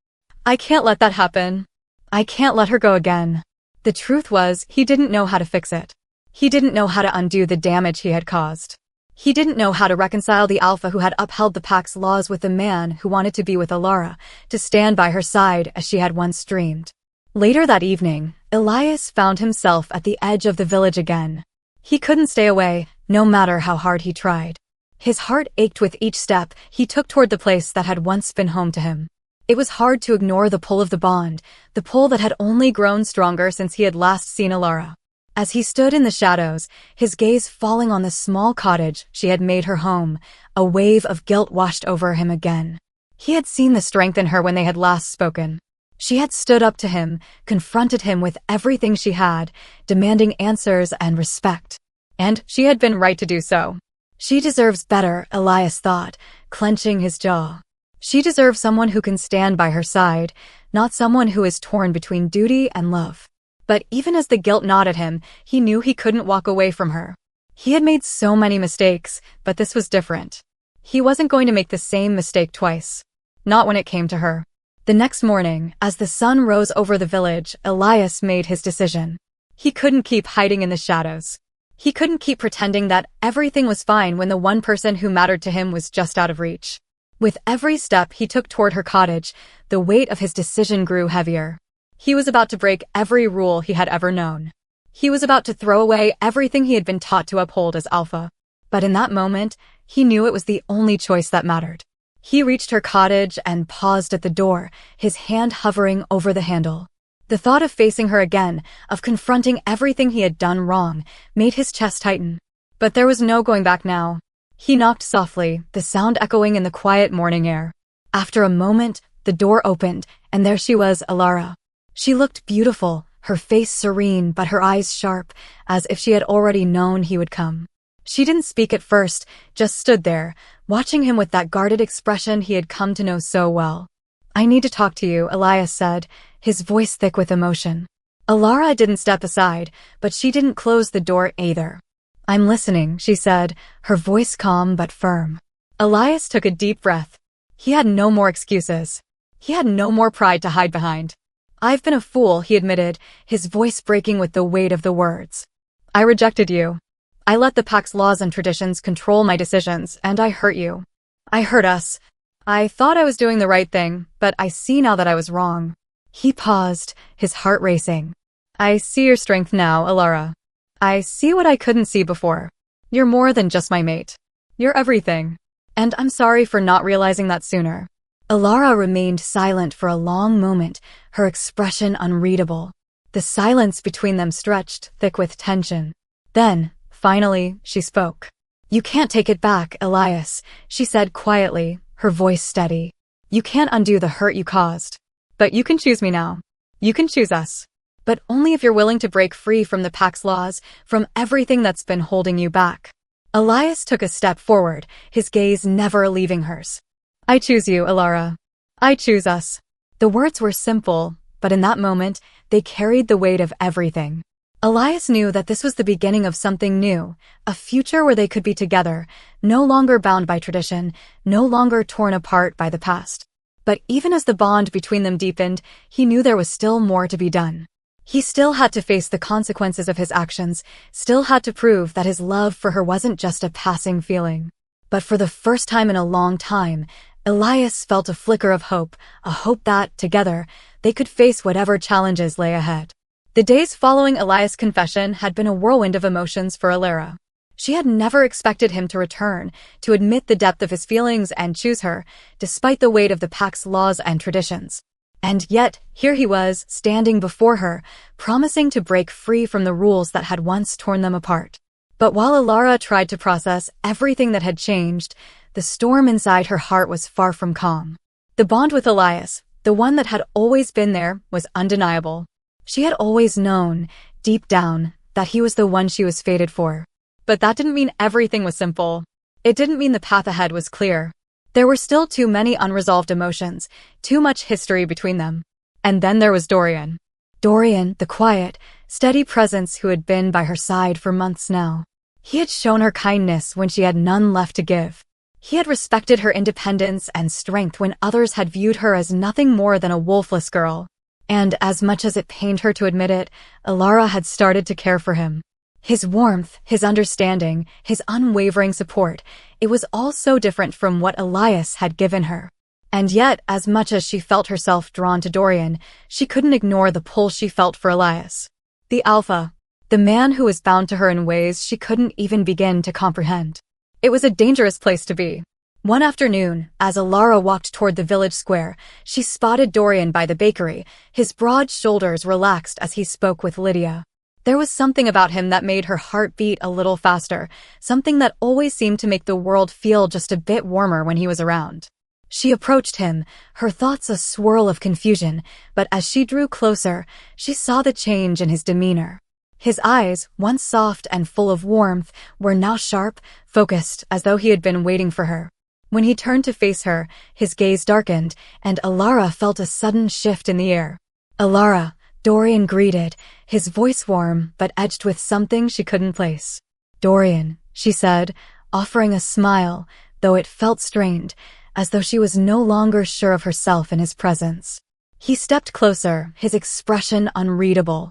I can't let that happen. I can't let her go again. The truth was, he didn't know how to fix it. He didn't know how to undo the damage he had caused. He didn't know how to reconcile the alpha who had upheld the pack's laws with the man who wanted to be with Elara, to stand by her side as she had once dreamed. Later that evening, Elias found himself at the edge of the village again. He couldn't stay away, no matter how hard he tried. His heart ached with each step he took toward the place that had once been home to him. It was hard to ignore the pull of the bond, the pull that had only grown stronger since he had last seen Elara. As he stood in the shadows, his gaze falling on the small cottage she had made her home, a wave of guilt washed over him again. He had seen the strength in her when they had last spoken. She had stood up to him, confronted him with everything she had, demanding answers and respect. And she had been right to do so. She deserves better, Elias thought, clenching his jaw. She deserves someone who can stand by her side, not someone who is torn between duty and love. But even as the guilt gnawed at him, he knew he couldn't walk away from her. He had made so many mistakes, but this was different. He wasn't going to make the same mistake twice. Not when it came to her. The next morning, as the sun rose over the village, Elias made his decision. He couldn't keep hiding in the shadows. He couldn't keep pretending that everything was fine when the one person who mattered to him was just out of reach. With every step he took toward her cottage, the weight of his decision grew heavier. He was about to break every rule he had ever known. He was about to throw away everything he had been taught to uphold as alpha. But in that moment, he knew it was the only choice that mattered. He reached her cottage and paused at the door, his hand hovering over the handle. The thought of facing her again, of confronting everything he had done wrong, made his chest tighten. But there was no going back now. He knocked softly, the sound echoing in the quiet morning air. After a moment, the door opened, and there she was, Elara. She looked beautiful, her face serene but her eyes sharp, as if she had already known he would come. She didn't speak at first, just stood there, watching him with that guarded expression he had come to know so well. "I need to talk to you," Elias said, his voice thick with emotion. Elara didn't step aside, but she didn't close the door either. "I'm listening," she said, her voice calm but firm. Elias took a deep breath. He had no more excuses. He had no more pride to hide behind. "I've been a fool," he admitted, his voice breaking with the weight of the words. "I rejected you. I let the pack's laws and traditions control my decisions, and I hurt you. I hurt us. I thought I was doing the right thing, but I see now that I was wrong." He paused, his heart racing. "I see your strength now, Elara. I see what I couldn't see before. You're more than just my mate. You're everything. And I'm sorry for not realizing that sooner." Elara remained silent for a long moment, her expression unreadable. The silence between them stretched, thick with tension. Then, finally, she spoke. "You can't take it back, Elias," she said quietly, her voice steady. "You can't undo the hurt you caused. But you can choose me now. You can choose us. But only if you're willing to break free from the pack's laws, from everything that's been holding you back." Elias took a step forward, his gaze never leaving hers. "I choose you, Elara. I choose us." The words were simple, but in that moment, they carried the weight of everything. Elias knew that this was the beginning of something new, a future where they could be together, no longer bound by tradition, no longer torn apart by the past. But even as the bond between them deepened, he knew there was still more to be done. He still had to face the consequences of his actions, still had to prove that his love for her wasn't just a passing feeling. But for the first time in a long time, Elias felt a flicker of hope, a hope that, together, they could face whatever challenges lay ahead. The days following Elias' confession had been a whirlwind of emotions for Elara. She had never expected him to return, to admit the depth of his feelings and choose her, despite the weight of the pack's laws and traditions. And yet, here he was, standing before her, promising to break free from the rules that had once torn them apart. But while Elara tried to process everything that had changed, the storm inside her heart was far from calm. The bond with Elias, the one that had always been there, was undeniable. She had always known, deep down, that he was the one she was fated for. But that didn't mean everything was simple. It didn't mean the path ahead was clear. There were still too many unresolved emotions, too much history between them. And then there was Dorian. Dorian, the quiet, steady presence who had been by her side for months now. He had shown her kindness when she had none left to give. He had respected her independence and strength when others had viewed her as nothing more than a wolfless girl. And as much as it pained her to admit it, Elara had started to care for him. His warmth, his understanding, his unwavering support, it was all so different from what Elias had given her. And yet, as much as she felt herself drawn to Dorian, she couldn't ignore the pull she felt for Elias. The Alpha. The man who was bound to her in ways she couldn't even begin to comprehend. It was a dangerous place to be. One afternoon, as Elara walked toward the village square, she spotted Dorian by the bakery, his broad shoulders relaxed as he spoke with Lydia. There was something about him that made her heart beat a little faster, something that always seemed to make the world feel just a bit warmer when he was around. She approached him, her thoughts a swirl of confusion, but as she drew closer, she saw the change in his demeanor. His eyes, once soft and full of warmth, were now sharp, focused, as though he had been waiting for her. When he turned to face her, his gaze darkened, and Elara felt a sudden shift in the air. "Elara," Dorian greeted, his voice warm but edged with something she couldn't place. "Dorian," she said, offering a smile, though it felt strained, as though she was no longer sure of herself in his presence. He stepped closer, his expression unreadable.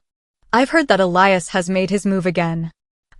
"I've heard that Elias has made his move again.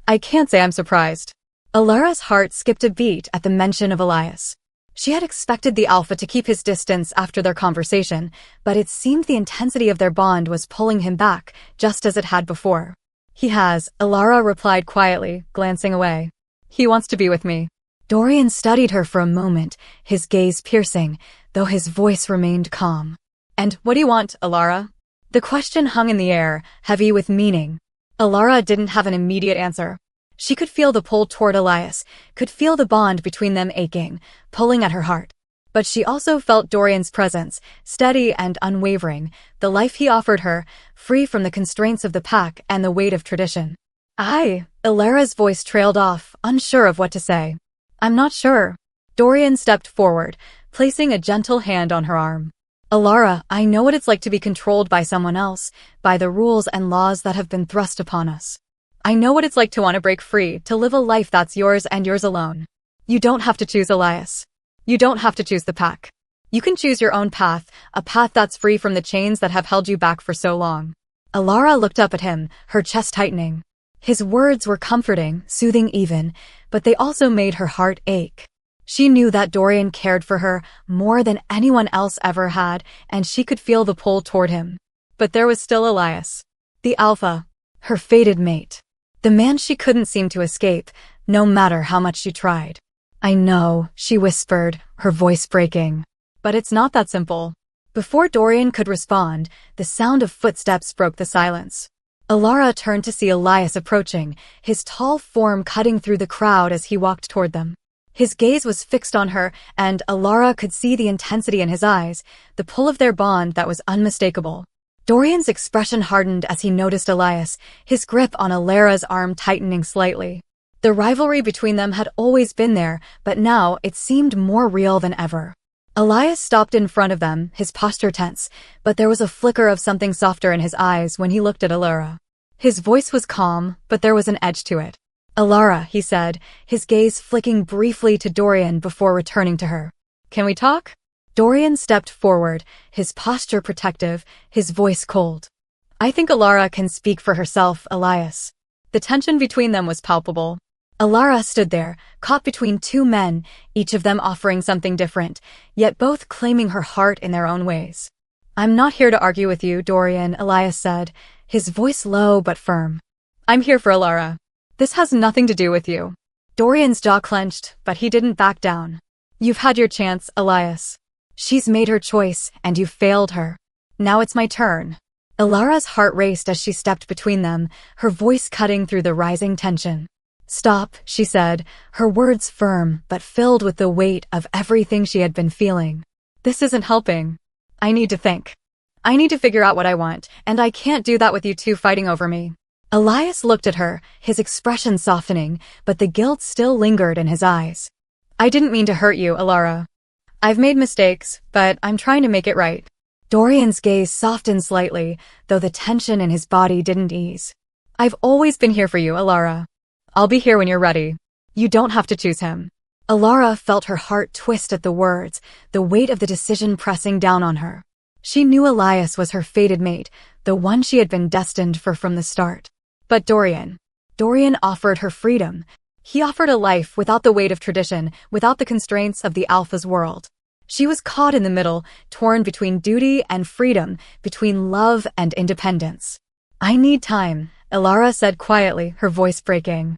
I can't say I'm surprised." Elara's heart skipped a beat at the mention of Elias. She had expected the Alpha to keep his distance after their conversation, but it seemed the intensity of their bond was pulling him back, just as it had before. "He has," Elara replied quietly, glancing away. "He wants to be with me." Dorian studied her for a moment, his gaze piercing, though his voice remained calm. "And what do you want, Elara?" The question hung in the air, heavy with meaning. Elara didn't have an immediate answer. She could feel the pull toward Elias, could feel the bond between them aching, pulling at her heart. But she also felt Dorian's presence, steady and unwavering, the life he offered her, free from the constraints of the pack and the weight of tradition. Elara's voice trailed off, unsure of what to say. "I'm not sure." Dorian stepped forward, placing a gentle hand on her arm. "Elara, I know what it's like to be controlled by someone else, by the rules and laws that have been thrust upon us. I know what it's like to want to break free, to live a life that's yours and yours alone. You don't have to choose Elias. You don't have to choose the pack. You can choose your own path, a path that's free from the chains that have held you back for so long." Elara looked up at him, her chest tightening. His words were comforting, soothing even, but they also made her heart ache. She knew that Dorian cared for her more than anyone else ever had, and she could feel the pull toward him. But there was still Elias. The Alpha. Her fated mate. The man she couldn't seem to escape, no matter how much she tried. "I know," she whispered, her voice breaking. "But it's not that simple." Before Dorian could respond, the sound of footsteps broke the silence. Elara turned to see Elias approaching, his tall form cutting through the crowd as he walked toward them. His gaze was fixed on her, and Elara could see the intensity in his eyes, the pull of their bond that was unmistakable. Dorian's expression hardened as he noticed Elias, his grip on Elara's arm tightening slightly. The rivalry between them had always been there, but now it seemed more real than ever. Elias stopped in front of them, his posture tense, but there was a flicker of something softer in his eyes when he looked at Elara. His voice was calm, but there was an edge to it. "Elara," he said, his gaze flicking briefly to Dorian before returning to her. "Can we talk?" Dorian stepped forward, his posture protective, his voice cold. "I think Elara can speak for herself, Elias." The tension between them was palpable. Elara stood there, caught between two men, each of them offering something different, yet both claiming her heart in their own ways. "I'm not here to argue with you, Dorian," Elias said, his voice low but firm. "I'm here for Elara. This has nothing to do with you." Dorian's jaw clenched, but he didn't back down. "You've had your chance, Elias. She's made her choice, and you failed her. Now it's my turn." Elara's heart raced as she stepped between them, her voice cutting through the rising tension. "Stop," she said, her words firm but filled with the weight of everything she had been feeling. "This isn't helping. I need to think. I need to figure out what I want, and I can't do that with you two fighting over me." Elias looked at her, his expression softening, but the guilt still lingered in his eyes. "I didn't mean to hurt you, Elara. I've made mistakes, but I'm trying to make it right." Dorian's gaze softened slightly, though the tension in his body didn't ease. "I've always been here for you, Elara. I'll be here when you're ready. You don't have to choose him." Elara felt her heart twist at the words, the weight of the decision pressing down on her. She knew Elias was her fated mate, the one she had been destined for from the start. But Dorian. Dorian offered her freedom. He offered a life without the weight of tradition, without the constraints of the Alpha's world. She was caught in the middle, torn between duty and freedom, between love and independence. "I need time," Elara said quietly, her voice breaking.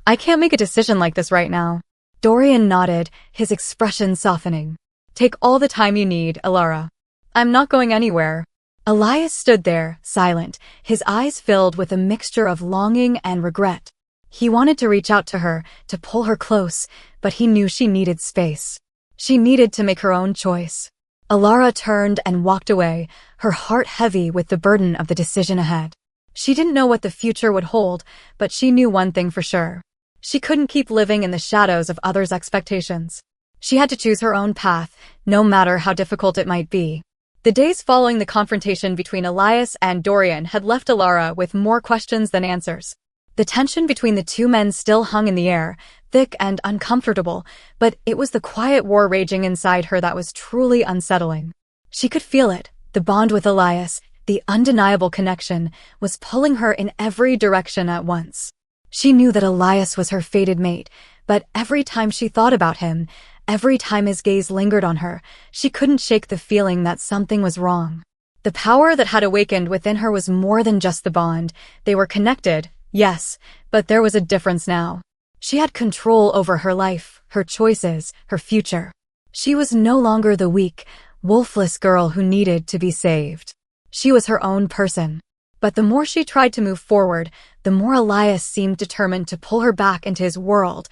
"I can't make a decision like this right now." Dorian nodded, his expression softening. "Take all the time you need, Elara. I'm not going anywhere." Elias stood there, silent, his eyes filled with a mixture of longing and regret. He wanted to reach out to her, to pull her close, but he knew she needed space. She needed to make her own choice. Elara turned and walked away, her heart heavy with the burden of the decision ahead. She didn't know what the future would hold, but she knew one thing for sure. She couldn't keep living in the shadows of others' expectations. She had to choose her own path, no matter how difficult it might be. The days following the confrontation between Elias and Dorian had left Elara with more questions than answers. The tension between the two men still hung in the air, thick and uncomfortable, but it was the quiet war raging inside her that was truly unsettling. She could feel it, the bond with Elias, the undeniable connection, was pulling her in every direction at once. She knew that Elias was her fated mate, but every time she thought about him, every time his gaze lingered on her, she couldn't shake the feeling that something was wrong. The power that had awakened within her was more than just the bond. They were connected, yes, but there was a difference now. She had control over her life, her choices, her future. She was no longer the weak, wolfless girl who needed to be saved. She was her own person. But the more she tried to move forward, the more Elias seemed determined to pull her back into his world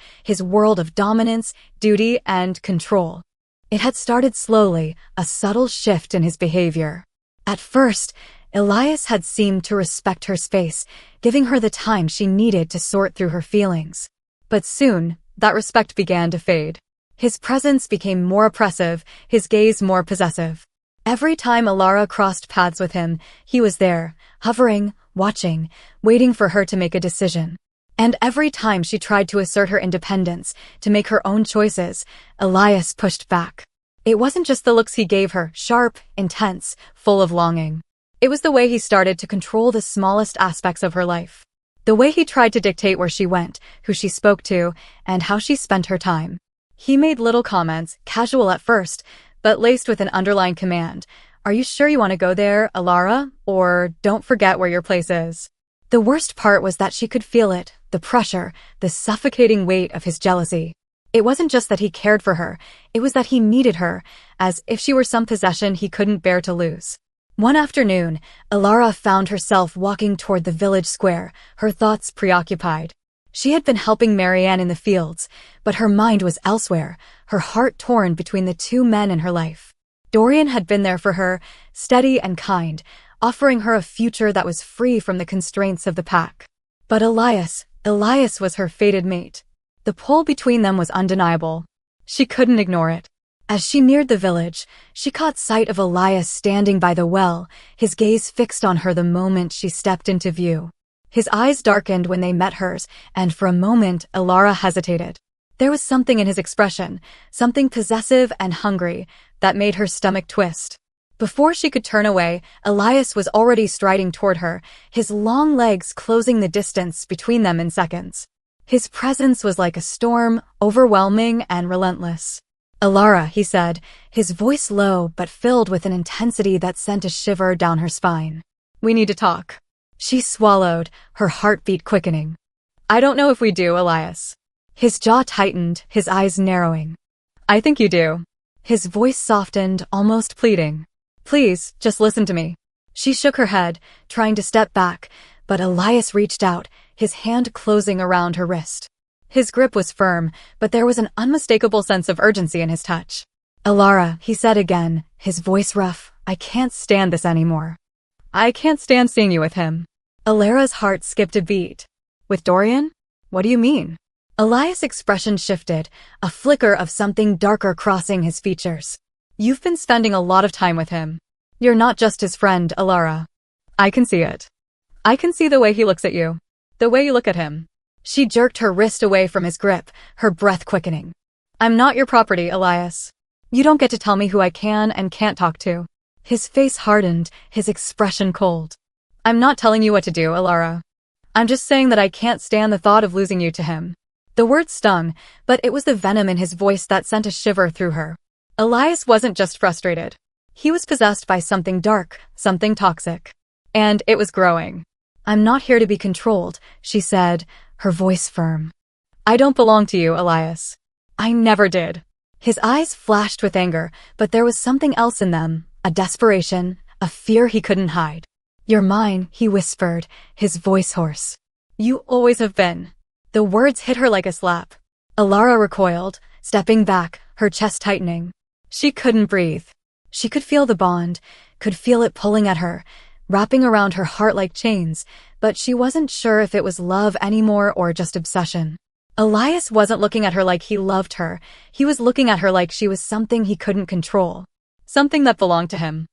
of dominance, duty, and control. It had started slowly, a subtle shift in his behavior. At first, Elias had seemed to respect her space, giving her the time she needed to sort through her feelings. But soon, that respect began to fade. His presence became more oppressive, his gaze more possessive. Every time Elara crossed paths with him, he was there, hovering, watching, waiting for her to make a decision. And every time she tried to assert her independence, to make her own choices, Elias pushed back. It wasn't just the looks he gave her, sharp, intense, full of longing. It was the way he started to control the smallest aspects of her life. The way he tried to dictate where she went, who she spoke to, and how she spent her time. He made little comments, casual at first, but laced with an underlying command. "Are you sure you want to go there, Elara? Or don't forget where your place is." The worst part was that she could feel it, the pressure, the suffocating weight of his jealousy. It wasn't just that he cared for her, it was that he needed her, as if she were some possession he couldn't bear to lose. One afternoon, Elara found herself walking toward the village square, her thoughts preoccupied. She had been helping Marianne in the fields, but her mind was elsewhere, her heart torn between the two men in her life. Dorian had been there for her, steady and kind, offering her a future that was free from the constraints of the pack. But Elias was her fated mate. The pull between them was undeniable. She couldn't ignore it. As she neared the village, she caught sight of Elias standing by the well, his gaze fixed on her the moment she stepped into view. His eyes darkened when they met hers, and for a moment, Elara hesitated. There was something in his expression, something possessive and hungry, that made her stomach twist. Before she could turn away, Elias was already striding toward her, his long legs closing the distance between them in seconds. His presence was like a storm, overwhelming and relentless. "Elara," he said, his voice low but filled with an intensity that sent a shiver down her spine. "We need to talk." She swallowed, her heartbeat quickening. "I don't know if we do, Elias." His jaw tightened, his eyes narrowing. "I think you do." His voice softened, almost pleading. "Please, just listen to me." She shook her head, trying to step back, but Elias reached out, his hand closing around her wrist. His grip was firm, but there was an unmistakable sense of urgency in his touch. "Elara," he said again, his voice rough, "I can't stand this anymore. I can't stand seeing you with him." Elara's heart skipped a beat. "With Dorian? What do you mean?" Elias' expression shifted, a flicker of something darker crossing his features. "You've been spending a lot of time with him. You're not just his friend, Elara. I can see it. I can see the way he looks at you. The way you look at him." She jerked her wrist away from his grip, her breath quickening. "I'm not your property, Elias. You don't get to tell me who I can and can't talk to." His face hardened, his expression cold. "I'm not telling you what to do, Elara. I'm just saying that I can't stand the thought of losing you to him. The words stung, but it was the venom in his voice that sent a shiver through her. Elias wasn't just frustrated. He was possessed by something dark, something toxic. And it was growing. I'm not here to be controlled, she said, her voice firm. I don't belong to you, Elias. I never did. His eyes flashed with anger, but there was something else in them, a desperation, a fear he couldn't hide. You're mine, he whispered, his voice hoarse. You always have been. The words hit her like a slap. Elara recoiled, stepping back, her chest tightening. She couldn't breathe. She could feel the bond, could feel it pulling at her, wrapping around her heart like chains, but she wasn't sure if it was love anymore or just obsession. Elias wasn't looking at her like he loved her, he was looking at her like she was something he couldn't control. Something that belonged to him.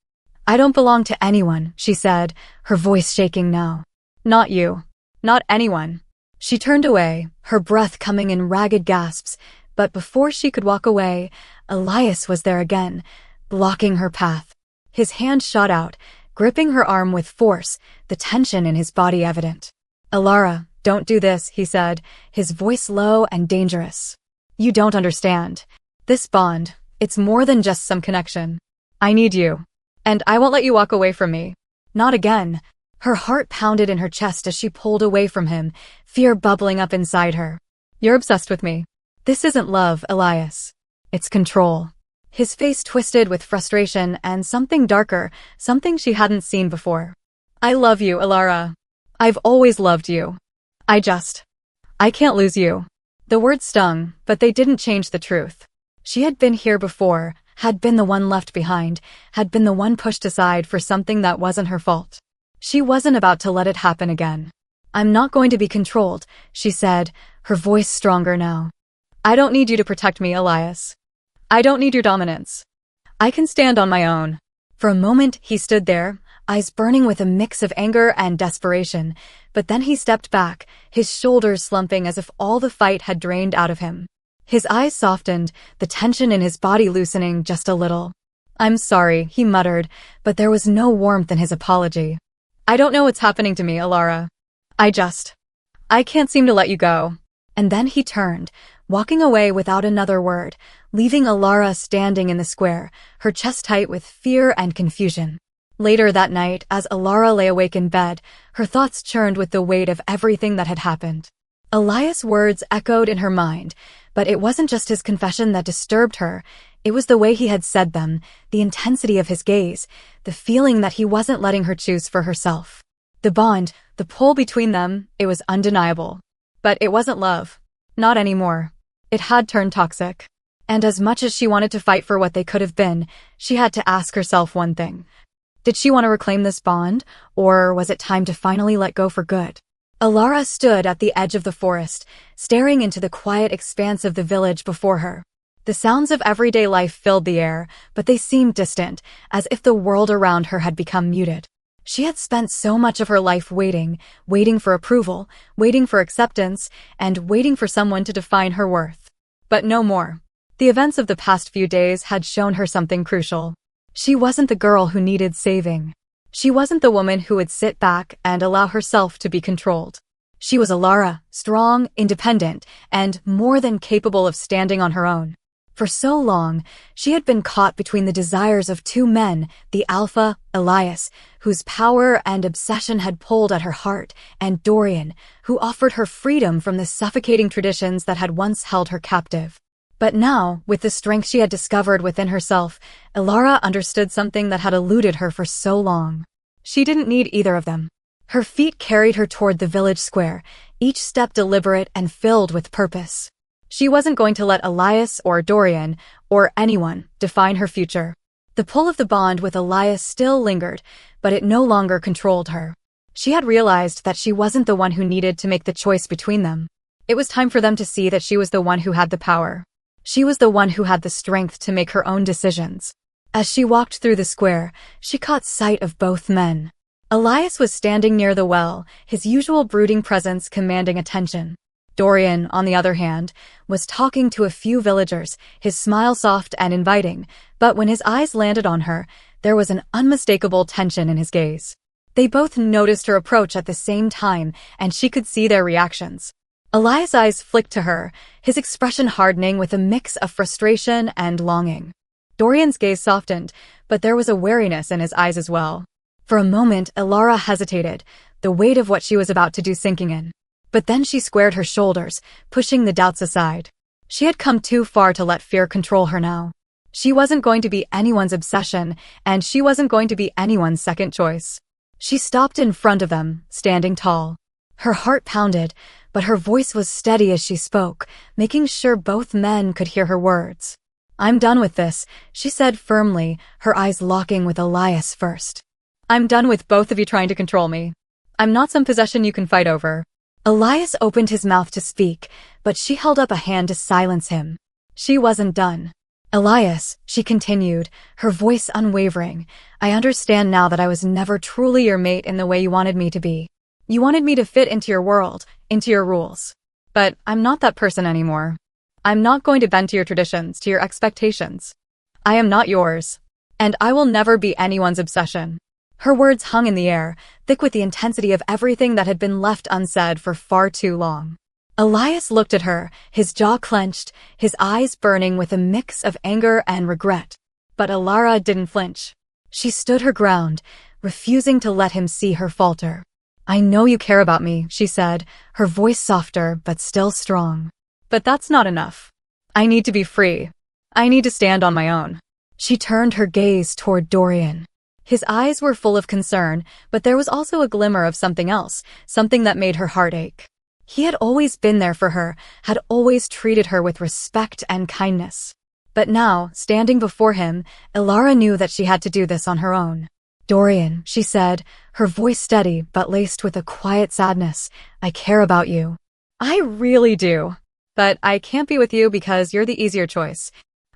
I don't belong to anyone, she said, her voice shaking now. Not you. Not anyone. She turned away, her breath coming in ragged gasps, but before she could walk away, Elias was there again, blocking her path. His hand shot out, gripping her arm with force, the tension in his body evident. Elara, don't do this, he said, his voice low and dangerous. You don't understand. This bond, it's more than just some connection. I need you. And I won't let you walk away from me. Not again. Her heart pounded in her chest as she pulled away from him, fear bubbling up inside her. You're obsessed with me. This isn't love, Elias. It's control. His face twisted with frustration and something darker, something she hadn't seen before. I love you, Elara. I've always loved you. I can't lose you. The words stung, but they didn't change the truth. She had been here before, had been the one left behind, had been the one pushed aside for something that wasn't her fault. She wasn't about to let it happen again. I'm not going to be controlled, she said, her voice stronger now. I don't need you to protect me, Elias. I don't need your dominance. I can stand on my own. For a moment, he stood there, eyes burning with a mix of anger and desperation, but then he stepped back, his shoulders slumping as if all the fight had drained out of him. His eyes softened, the tension in his body loosening just a little. I'm sorry, he muttered, but there was no warmth in his apology. I don't know what's happening to me, Elara. I can't seem to let you go. And then he turned, walking away without another word, leaving Elara standing in the square, her chest tight with fear and confusion. Later that night, as Elara lay awake in bed, her thoughts churned with the weight of everything that had happened. Elias' words echoed in her mind, but it wasn't just his confession that disturbed her, it was the way he had said them, the intensity of his gaze, the feeling that he wasn't letting her choose for herself. The bond, the pull between them, it was undeniable. But it wasn't love. Not anymore. It had turned toxic. And as much as she wanted to fight for what they could have been, she had to ask herself one thing. Did she want to reclaim this bond, or was it time to finally let go for good? Elara stood at the edge of the forest, staring into the quiet expanse of the village before her. The sounds of everyday life filled the air, but they seemed distant, as if the world around her had become muted. She had spent so much of her life waiting for approval, waiting for acceptance, and waiting for someone to define her worth. But no more. The events of the past few days had shown her something crucial. She wasn't the girl who needed saving. She wasn't the woman who would sit back and allow herself to be controlled. She was Elara, strong, independent, and more than capable of standing on her own. For so long, she had been caught between the desires of two men, the alpha, Elias, whose power and obsession had pulled at her heart, and Dorian, who offered her freedom from the suffocating traditions that had once held her captive. But now, with the strength she had discovered within herself, Elara understood something that had eluded her for so long. She didn't need either of them. Her feet carried her toward the village square, each step deliberate and filled with purpose. She wasn't going to let Elias or Dorian, or anyone, define her future. The pull of the bond with Elias still lingered, but it no longer controlled her. She had realized that she wasn't the one who needed to make the choice between them. It was time for them to see that she was the one who had the power. She was the one who had the strength to make her own decisions. As she walked through the square, she caught sight of both men. Elias was standing near the well, his usual brooding presence commanding attention. Dorian, on the other hand, was talking to a few villagers, his smile soft and inviting, but when his eyes landed on her, there was an unmistakable tension in his gaze. They both noticed her approach at the same time, and she could see their reactions. Elias' eyes flicked to her, his expression hardening with a mix of frustration and longing. Dorian's gaze softened, but there was a wariness in his eyes as well. For a moment, Elara hesitated, the weight of what she was about to do sinking in. But then she squared her shoulders, pushing the doubts aside. She had come too far to let fear control her now. She wasn't going to be anyone's obsession, and she wasn't going to be anyone's second choice. She stopped in front of them, standing tall. Her heart pounded, but her voice was steady as she spoke, making sure both men could hear her words. "I'm done with this," she said firmly, her eyes locking with Elias first. "I'm done with both of you trying to control me. I'm not some possession you can fight over." Elias opened his mouth to speak, but she held up a hand to silence him. She wasn't done. "Elias," she continued, her voice unwavering, "I understand now that I was never truly your mate in the way you wanted me to be. You wanted me to fit into your world, into your rules. But I'm not that person anymore. I'm not going to bend to your traditions, to your expectations. I am not yours. And I will never be anyone's obsession." Her words hung in the air, thick with the intensity of everything that had been left unsaid for far too long. Elias looked at her, his jaw clenched, his eyes burning with a mix of anger and regret. But Elara didn't flinch. She stood her ground, refusing to let him see her falter. "I know you care about me," she said, her voice softer but still strong. "But that's not enough. I need to be free. I need to stand on my own." She turned her gaze toward Dorian. His eyes were full of concern, but there was also a glimmer of something else, something that made her heart ache. He had always been there for her, had always treated her with respect and kindness. But now, standing before him, Elara knew that she had to do this on her own. "Dorian," she said, her voice steady but laced with a quiet sadness, "I care about you. I really do. But I can't be with you because you're the easier choice.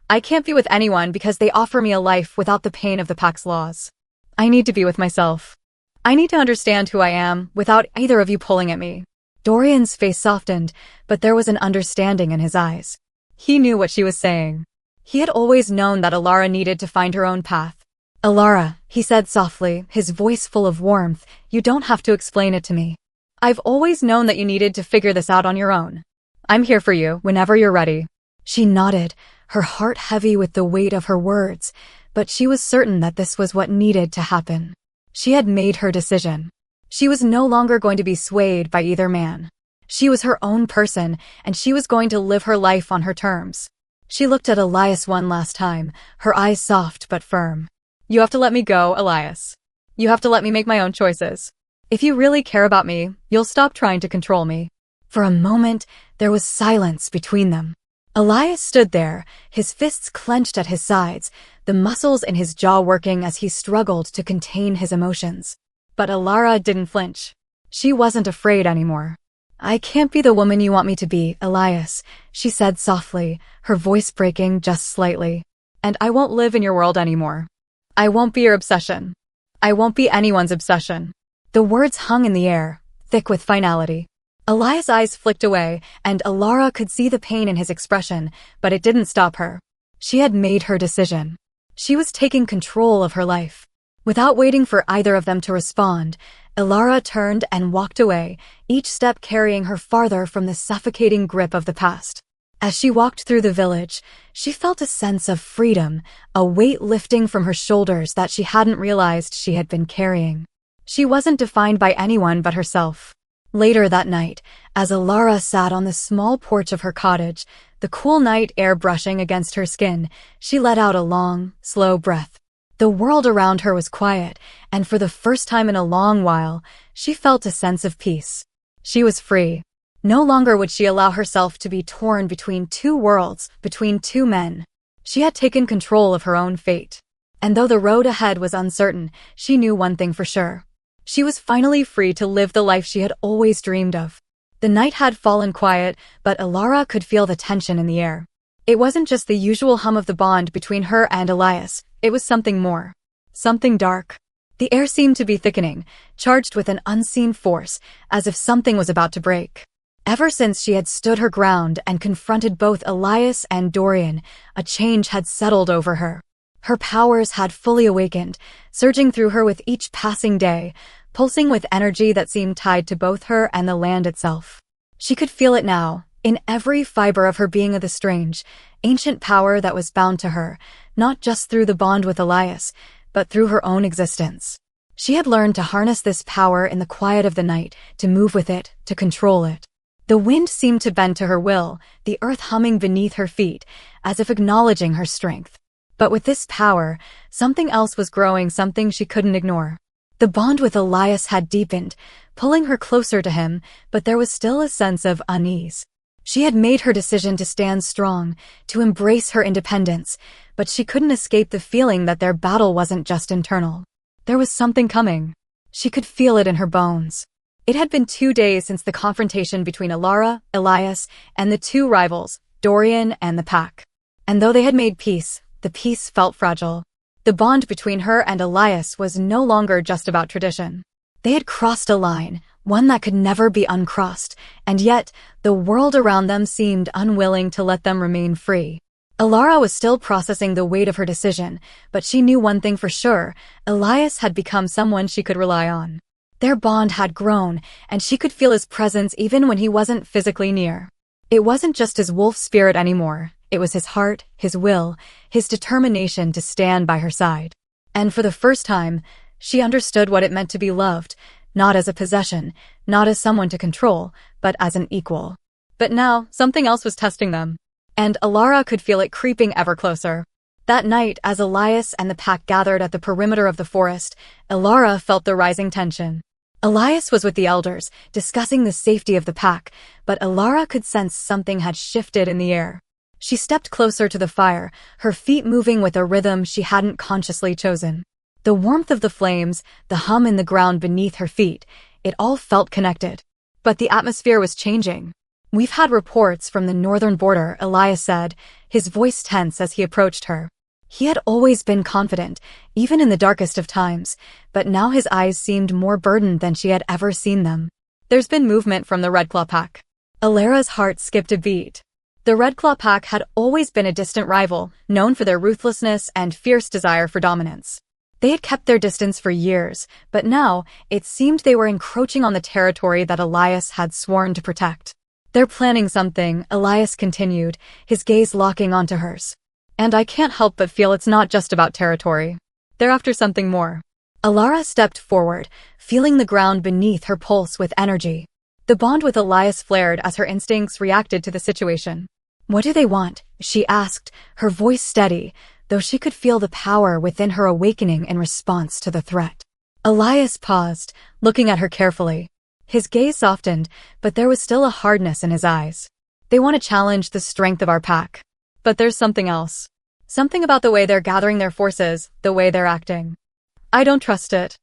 I can't be with anyone because they offer me a life without the pain of the Pack's laws. I need to be with myself. I need to understand who I am without either of you pulling at me." Dorian's face softened, but there was an understanding in his eyes. He knew what she was saying. He had always known that Elara needed to find her own path. "Elara," he said softly, his voice full of warmth, "you don't have to explain it to me. I've always known that you needed to figure this out on your own. I'm here for you whenever you're ready." She nodded, her heart heavy with the weight of her words, but she was certain that this was what needed to happen. She had made her decision. She was no longer going to be swayed by either man. She was her own person, and she was going to live her life on her terms. She looked at Elias one last time, her eyes soft but firm. "You have to let me go, Elias. You have to let me make my own choices. If you really care about me, you'll stop trying to control me." For a moment, there was silence between them. Elias stood there, his fists clenched at his sides, the muscles in his jaw working as he struggled to contain his emotions. But Elara didn't flinch. She wasn't afraid anymore. "I can't be the woman you want me to be, Elias," she said softly, her voice breaking just slightly. "And I won't live in your world anymore. I won't be your obsession. I won't be anyone's obsession." The words hung in the air, thick with finality. Elias' eyes flicked away, and Elara could see the pain in his expression, but it didn't stop her. She had made her decision. She was taking control of her life. Without waiting for either of them to respond, Elara turned and walked away, each step carrying her farther from the suffocating grip of the past. As she walked through the village, she felt a sense of freedom, a weight lifting from her shoulders that she hadn't realized she had been carrying. She wasn't defined by anyone but herself. Later that night, as Elara sat on the small porch of her cottage, the cool night air brushing against her skin, she let out a long, slow breath. The world around her was quiet, and for the first time in a long while, she felt a sense of peace. She was free. No longer would she allow herself to be torn between two worlds, between two men. She had taken control of her own fate. And though the road ahead was uncertain, she knew one thing for sure. She was finally free to live the life she had always dreamed of. The night had fallen quiet, but Elara could feel the tension in the air. It wasn't just the usual hum of the bond between her and Elias, it was something more. Something dark. The air seemed to be thickening, charged with an unseen force, as if something was about to break. Ever since she had stood her ground and confronted both Elias and Dorian, a change had settled over her. Her powers had fully awakened, surging through her with each passing day, pulsing with energy that seemed tied to both her and the land itself. She could feel it now, in every fiber of her being, of the strange, ancient power that was bound to her, not just through the bond with Elias, but through her own existence. She had learned to harness this power in the quiet of the night, to move with it, to control it. The wind seemed to bend to her will, the earth humming beneath her feet, as if acknowledging her strength. But with this power, something else was growing, something she couldn't ignore. The bond with Elias had deepened, pulling her closer to him, but there was still a sense of unease. She had made her decision to stand strong, to embrace her independence, but she couldn't escape the feeling that their battle wasn't just internal. There was something coming. She could feel it in her bones. It had been 2 days since the confrontation between Elara, Elias, and the two rivals, Dorian and the pack. And though they had made peace, the peace felt fragile. The bond between her and Elias was no longer just about tradition. They had crossed a line, one that could never be uncrossed, and yet the world around them seemed unwilling to let them remain free. Elara was still processing the weight of her decision, but she knew one thing for sure: Elias had become someone she could rely on. Their bond had grown, and she could feel his presence even when he wasn't physically near. It wasn't just his wolf spirit anymore. It was his heart, his will, his determination to stand by her side. And for the first time, she understood what it meant to be loved, not as a possession, not as someone to control, but as an equal. But now, something else was testing them. And Elara could feel it creeping ever closer. That night, as Elias and the pack gathered at the perimeter of the forest, Elara felt the rising tension. Elias was with the elders, discussing the safety of the pack, but Elara could sense something had shifted in the air. She stepped closer to the fire, her feet moving with a rhythm she hadn't consciously chosen. The warmth of the flames, the hum in the ground beneath her feet, it all felt connected. But the atmosphere was changing. "We've had reports from the northern border," Elias said, his voice tense as he approached her. He had always been confident, even in the darkest of times, but now his eyes seemed more burdened than she had ever seen them. "There's been movement from the Red Claw pack." Elara's heart skipped a beat. The Red Claw pack had always been a distant rival, known for their ruthlessness and fierce desire for dominance. They had kept their distance for years, but now it seemed they were encroaching on the territory that Elias had sworn to protect. "They're planning something," Elias continued, his gaze locking onto hers. "And I can't help but feel it's not just about territory. They're after something more." Elara stepped forward, feeling the ground beneath her pulse with energy. The bond with Elias flared as her instincts reacted to the situation. "What do they want?" she asked, her voice steady, though she could feel the power within her awakening in response to the threat. Elias paused, looking at her carefully. His gaze softened, but there was still a hardness in his eyes. "They want to challenge the strength of our pack. But there's something else. Something about the way they're gathering their forces, the way they're acting. I don't trust it.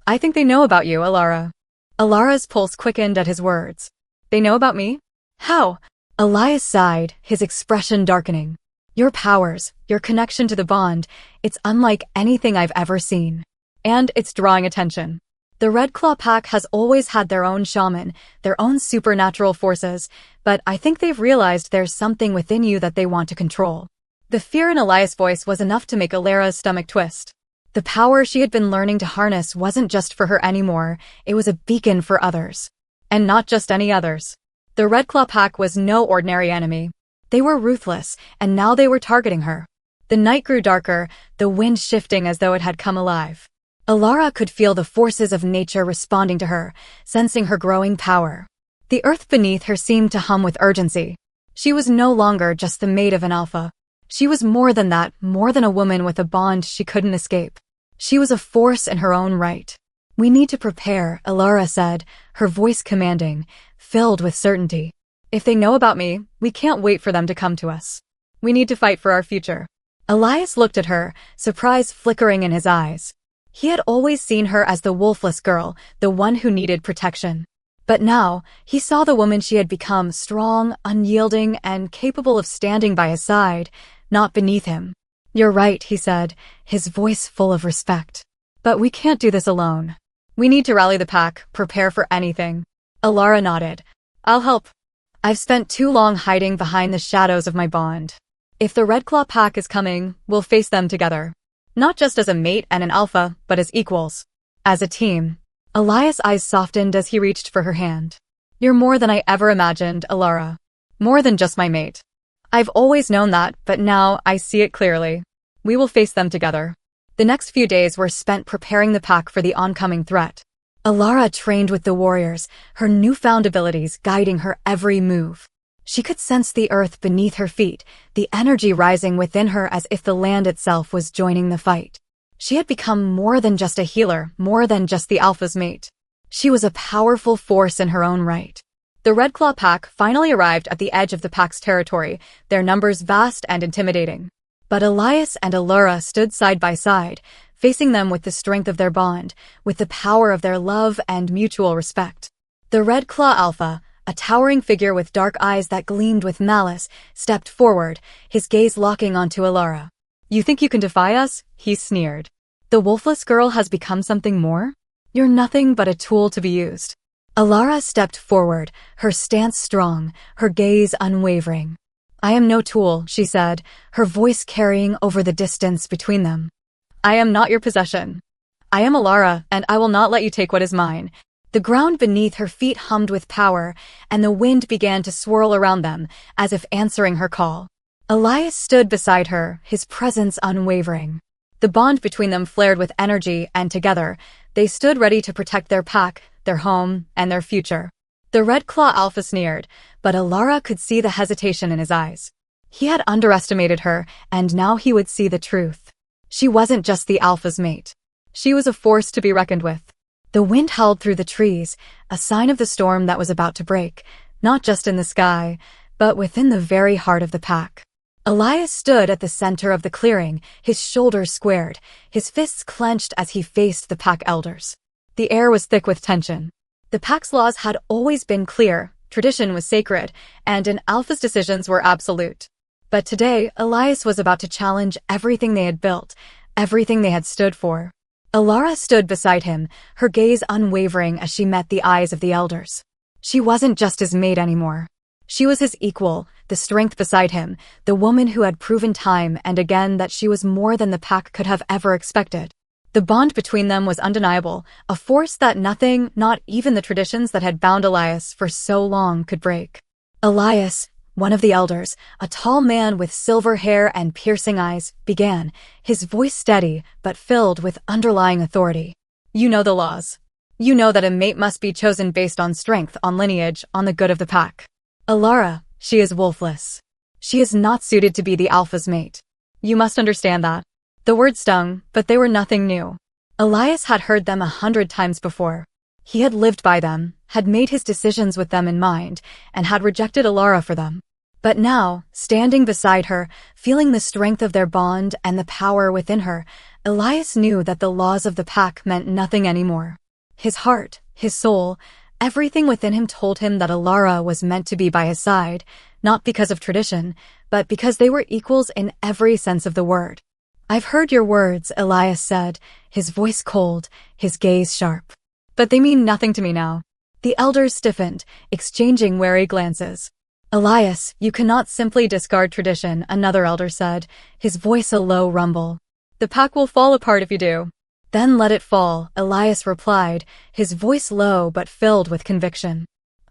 I think they know about you, Elara." Elara's pulse quickened at his words. "They know about me? How?" Elias sighed, his expression darkening. "Your powers, your connection to the bond, it's unlike anything I've ever seen. And it's drawing attention. The Red Claw pack has always had their own shaman, their own supernatural forces, but I think they've realized there's something within you that they want to control." The fear in Elias' voice was enough to make Elara's stomach twist. The power she had been learning to harness wasn't just for her anymore, it was a beacon for others. And not just any others. The Red Claw pack was no ordinary enemy. They were ruthless, and now they were targeting her. The night grew darker, the wind shifting as though it had come alive. Elara could feel the forces of nature responding to her, sensing her growing power. The earth beneath her seemed to hum with urgency. She was no longer just the mate of an alpha. She was more than that, more than a woman with a bond she couldn't escape. She was a force in her own right. "We need to prepare," Elara said, her voice commanding, filled with certainty. "If they know about me, we can't wait for them to come to us. We need to fight for our future." Elias looked at her, surprise flickering in his eyes. He had always seen her as the wolfless girl, the one who needed protection. But now, he saw the woman she had become, strong, unyielding, and capable of standing by his side, not beneath him. "You're right," he said, his voice full of respect. "But we can't do this alone. We need to rally the pack, prepare for anything." Elara nodded. "I'll help. I've spent too long hiding behind the shadows of my bond. If the Red Claw pack is coming, we'll face them together. Not just as a mate and an alpha, but as equals. As a team." Elias' eyes softened as he reached for her hand. You're more than I ever imagined, Elara. More than just my mate. I've always known that, but now I see it clearly. We will face them together. The next few days were spent preparing the pack for the oncoming threat. Elara trained with the warriors, her newfound abilities guiding her every move. She could sense the earth beneath her feet, the energy rising within her as if the land itself was joining the fight. She had become more than just a healer, more than just the Alpha's mate. She was a powerful force in her own right. The Red Claw pack finally arrived at the edge of the pack's territory, their numbers vast and intimidating. But Elias and Elara stood side by side, facing them with the strength of their bond, with the power of their love and mutual respect. The Red Claw Alpha, a towering figure with dark eyes that gleamed with malice, stepped forward, his gaze locking onto Elara. You think you can defy us? He sneered. The wolfless girl has become something more? You're nothing but a tool to be used. Elara stepped forward, her stance strong, her gaze unwavering. I am no tool, she said, her voice carrying over the distance between them. I am not your possession. I am Elara, and I will not let you take what is mine. The ground beneath her feet hummed with power, and the wind began to swirl around them, as if answering her call. Elias stood beside her, his presence unwavering. The bond between them flared with energy, and together, they stood ready to protect their pack, their home, and their future. The Red Claw Alpha sneered, but Elara could see the hesitation in his eyes. He had underestimated her, and now he would see the truth. She wasn't just the Alpha's mate. She was a force to be reckoned with. The wind howled through the trees, a sign of the storm that was about to break, not just in the sky, but within the very heart of the pack. Elias stood at the center of the clearing, his shoulders squared, his fists clenched as he faced the pack elders. The air was thick with tension. The pack's laws had always been clear, tradition was sacred, and an Alpha's decisions were absolute. But today, Elias was about to challenge everything they had built, everything they had stood for. Elara stood beside him, her gaze unwavering as she met the eyes of the elders. She wasn't just his mate anymore. She was his equal, the strength beside him, the woman who had proven time and again that she was more than the pack could have ever expected. The bond between them was undeniable, a force that nothing, not even the traditions that had bound Elias for so long, could break. Elias, one of the elders, a tall man with silver hair and piercing eyes, began, his voice steady but filled with underlying authority. You know the laws. You know that a mate must be chosen based on strength, on lineage, on the good of the pack. Elara, she is wolfless. She is not suited to be the Alpha's mate. You must understand that. The words stung, but they were nothing new. Elias had heard them 100 times before. He had lived by them, had made his decisions with them in mind, and had rejected Elara for them. But now, standing beside her, feeling the strength of their bond and the power within her, Elias knew that the laws of the pack meant nothing anymore. His heart, his soul, everything within him told him that Elara was meant to be by his side, not because of tradition, but because they were equals in every sense of the word. I've heard your words, Elias said, his voice cold, his gaze sharp. But they mean nothing to me now. The elders stiffened, exchanging wary glances. Elias, you cannot simply discard tradition, another elder said, his voice a low rumble. The pack will fall apart if you do. Then let it fall, Elias replied, his voice low but filled with conviction.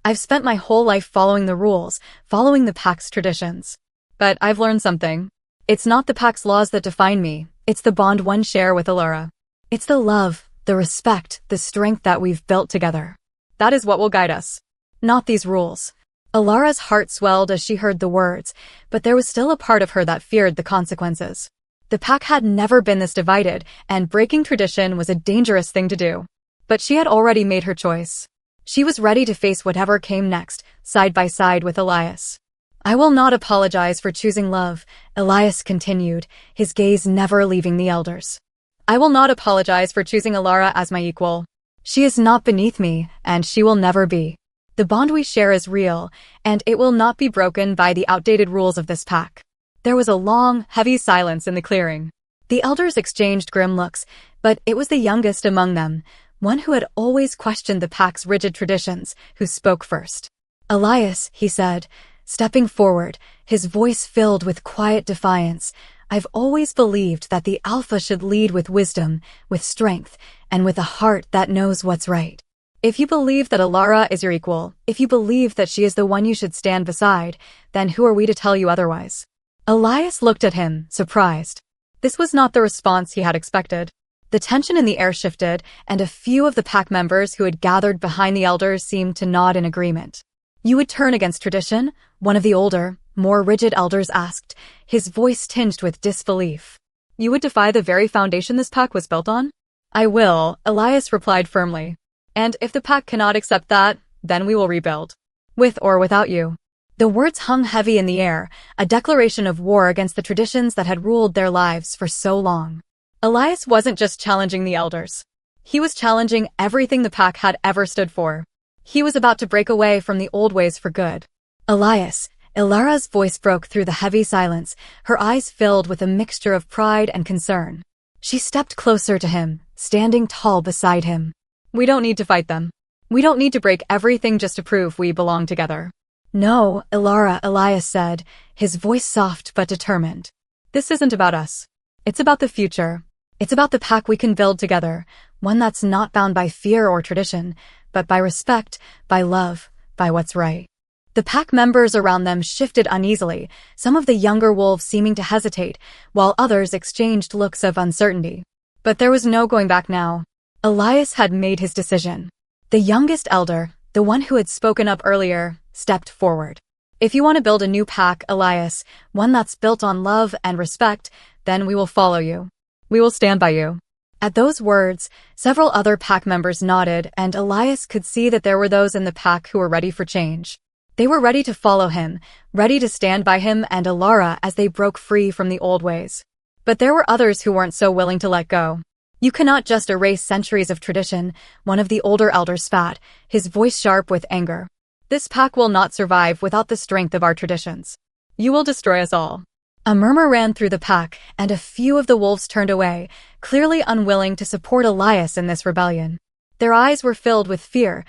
I've spent my whole life following the rules, following the pack's traditions. But I've learned something. It's not the pack's laws that define me, it's the bond one share with Elara. It's the love, the respect, the strength that we've built together. That is what will guide us. Not these rules. Elara's heart swelled as she heard the words, but there was still a part of her that feared the consequences. The pack had never been this divided, and breaking tradition was a dangerous thing to do. But she had already made her choice. She was ready to face whatever came next, side by side with Elias. I will not apologize for choosing love, Elias continued, his gaze never leaving the elders. I will not apologize for choosing Elara as my equal. She is not beneath me, and she will never be. The bond we share is real, and it will not be broken by the outdated rules of this pack. There was a long, heavy silence in the clearing. The elders exchanged grim looks, but it was the youngest among them, one who had always questioned the pack's rigid traditions, who spoke first. Elias, he said, Stepping forward, his voice filled with quiet defiance. I've always believed that the Alpha should lead with wisdom, with strength, and with a heart that knows what's right. If you believe that Elara is your equal, if you believe that she is the one you should stand beside, then who are we to tell you otherwise? Elias looked at him, surprised. This was not the response he had expected. The tension in the air shifted, and a few of the pack members who had gathered behind the elders seemed to nod in agreement. You would turn against tradition? One of the older, more rigid elders asked, his voice tinged with disbelief. You would defy the very foundation this pack was built on? I will, Elias replied firmly. And if the pack cannot accept that, then we will rebuild. With or without you. The words hung heavy in the air, a declaration of war against the traditions that had ruled their lives for so long. Elias wasn't just challenging the elders. He was challenging everything the pack had ever stood for. He was about to break away from the old ways for good. Elias, Elara's voice broke through the heavy silence, her eyes filled with a mixture of pride and concern. She stepped closer to him, standing tall beside him. We don't need to fight them. We don't need to break everything just to prove we belong together. No, Elara, Elias said, his voice soft but determined. This isn't about us. It's about the future. It's about the pack we can build together, one that's not bound by fear or tradition, but by respect, by love, by what's right. The pack members around them shifted uneasily, some of the younger wolves seeming to hesitate, while others exchanged looks of uncertainty. But there was no going back now. Elias had made his decision. The youngest elder, the one who had spoken up earlier, stepped forward. If you want to build a new pack, Elias, one that's built on love and respect, then we will follow you. We will stand by you. At those words, several other pack members nodded, and Elias could see that there were those in the pack who were ready for change. They were ready to follow him, ready to stand by him and Elara as they broke free from the old ways. But there were others who weren't so willing to let go. You cannot just erase centuries of tradition, one of the older elders spat, his voice sharp with anger. This pack will not survive without the strength of our traditions. You will destroy us all. A murmur ran through the pack, and a few of the wolves turned away, clearly unwilling to support Elias in this rebellion. Their eyes were filled with fear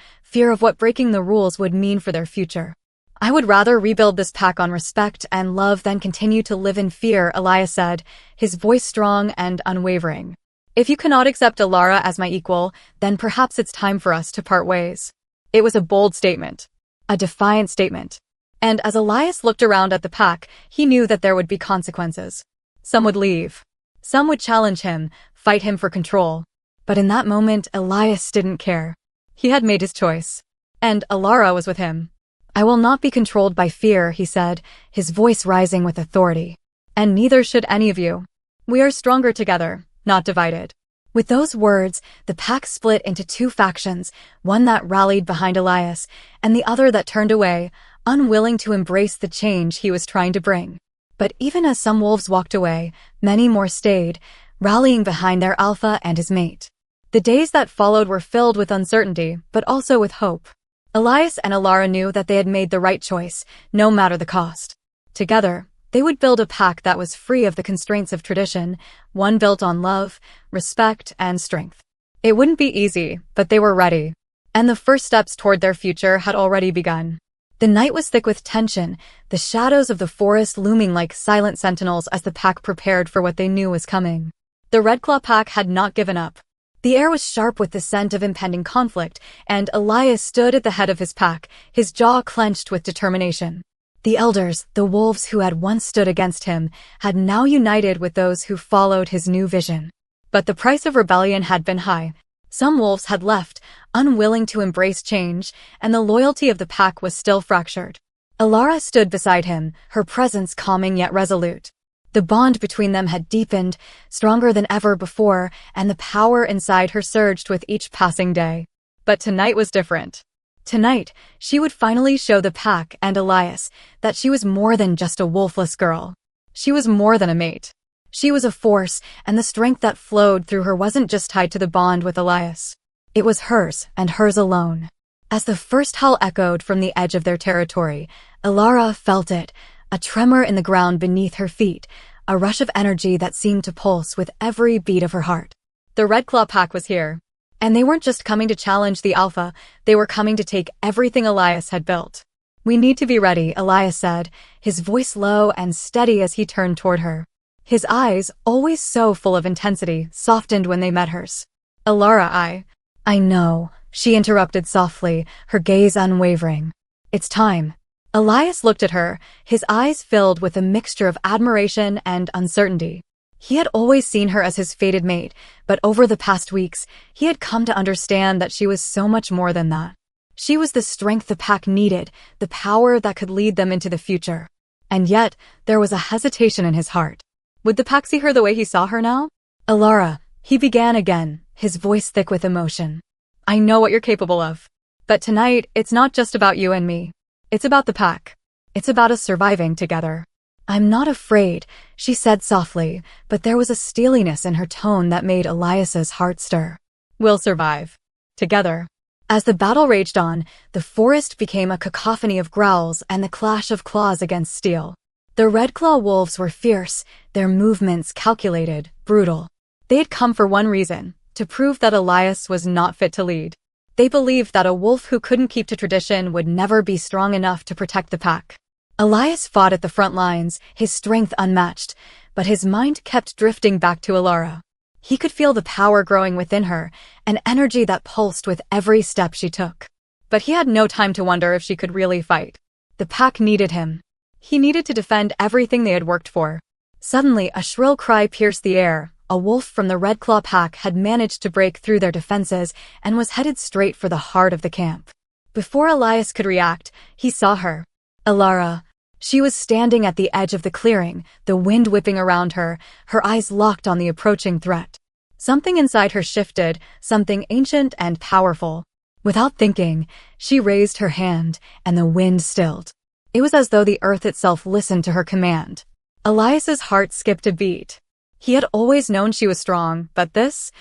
of what breaking the rules would mean for their future. I would rather rebuild this pack on respect and love than continue to live in fear, Elias said, his voice strong and unwavering. If you cannot accept Elara as my equal, then perhaps it's time for us to part ways. It was a bold statement. A defiant statement. And as Elias looked around at the pack, he knew that there would be consequences. Some would leave. Some would challenge him, fight him for control. But in that moment, Elias didn't care. He had made his choice. And Elara was with him. I will not be controlled by fear, he said, his voice rising with authority. And neither should any of you. We are stronger together, not divided. With those words, the pack split into two factions, one that rallied behind Elias, and the other that turned away, unwilling to embrace the change he was trying to bring. But even as some wolves walked away, many more stayed, rallying behind their alpha and his mate. The days that followed were filled with uncertainty, but also with hope. Elias and Elara knew that they had made the right choice, no matter the cost. Together, they would build a pack that was free of the constraints of tradition, one built on love, respect, and strength. It wouldn't be easy, but they were ready. And the first steps toward their future had already begun. The night was thick with tension, the shadows of the forest looming like silent sentinels as the pack prepared for what they knew was coming. The Red Claw pack had not given up. The air was sharp with the scent of impending conflict, and Elias stood at the head of his pack, his jaw clenched with determination. The elders, the wolves who had once stood against him, had now united with those who followed his new vision. But the price of rebellion had been high. Some wolves had left, unwilling to embrace change, and the loyalty of the pack was still fractured. Elara stood beside him, her presence calming yet resolute. The bond between them had deepened, stronger than ever before, and the power inside her surged with each passing day. But tonight was different. Tonight, she would finally show the pack and Elias that she was more than just a wolfless girl. She was more than a mate. She was a force, and the strength that flowed through her wasn't just tied to the bond with Elias. It was hers, and hers alone. As the first howl echoed from the edge of their territory, Elara felt it, a tremor in the ground beneath her feet, a rush of energy that seemed to pulse with every beat of her heart. The Red Claw pack was here. And they weren't just coming to challenge the Alpha, they were coming to take everything Elias had built. "We need to be ready," Elias said, his voice low and steady as he turned toward her. His eyes, always so full of intensity, softened when they met hers. "Elara, I know," she interrupted softly, her gaze unwavering. "It's time." Elias looked at her, his eyes filled with a mixture of admiration and uncertainty. He had always seen her as his fated mate, but over the past weeks, he had come to understand that she was so much more than that. She was the strength the pack needed, the power that could lead them into the future. And yet, there was a hesitation in his heart. Would the pack see her the way he saw her now? "Elara," he began again, his voice thick with emotion. "I know what you're capable of. But tonight, it's not just about you and me. It's about the pack. It's about us surviving together." "I'm not afraid," she said softly, but there was a steeliness in her tone that made Elias's heart stir. "We'll survive. Together." As the battle raged on, the forest became a cacophony of growls and the clash of claws against steel. The Red Claw wolves were fierce, their movements calculated, brutal. They had come for one reason, to prove that Elias was not fit to lead. They believed that a wolf who couldn't keep to tradition would never be strong enough to protect the pack. Elias fought at the front lines, his strength unmatched, but his mind kept drifting back to Elara. He could feel the power growing within her, an energy that pulsed with every step she took. But he had no time to wonder if she could really fight. The pack needed him. He needed to defend everything they had worked for. Suddenly, a shrill cry pierced the air. A wolf from the Red Claw pack had managed to break through their defenses and was headed straight for the heart of the camp. Before Elias could react, he saw her. Elara. She was standing at the edge of the clearing, the wind whipping around her, her eyes locked on the approaching threat. Something inside her shifted, something ancient and powerful. Without thinking, she raised her hand, and the wind stilled. It was as though the earth itself listened to her command. Elias's heart skipped a beat. He had always known she was strong, but this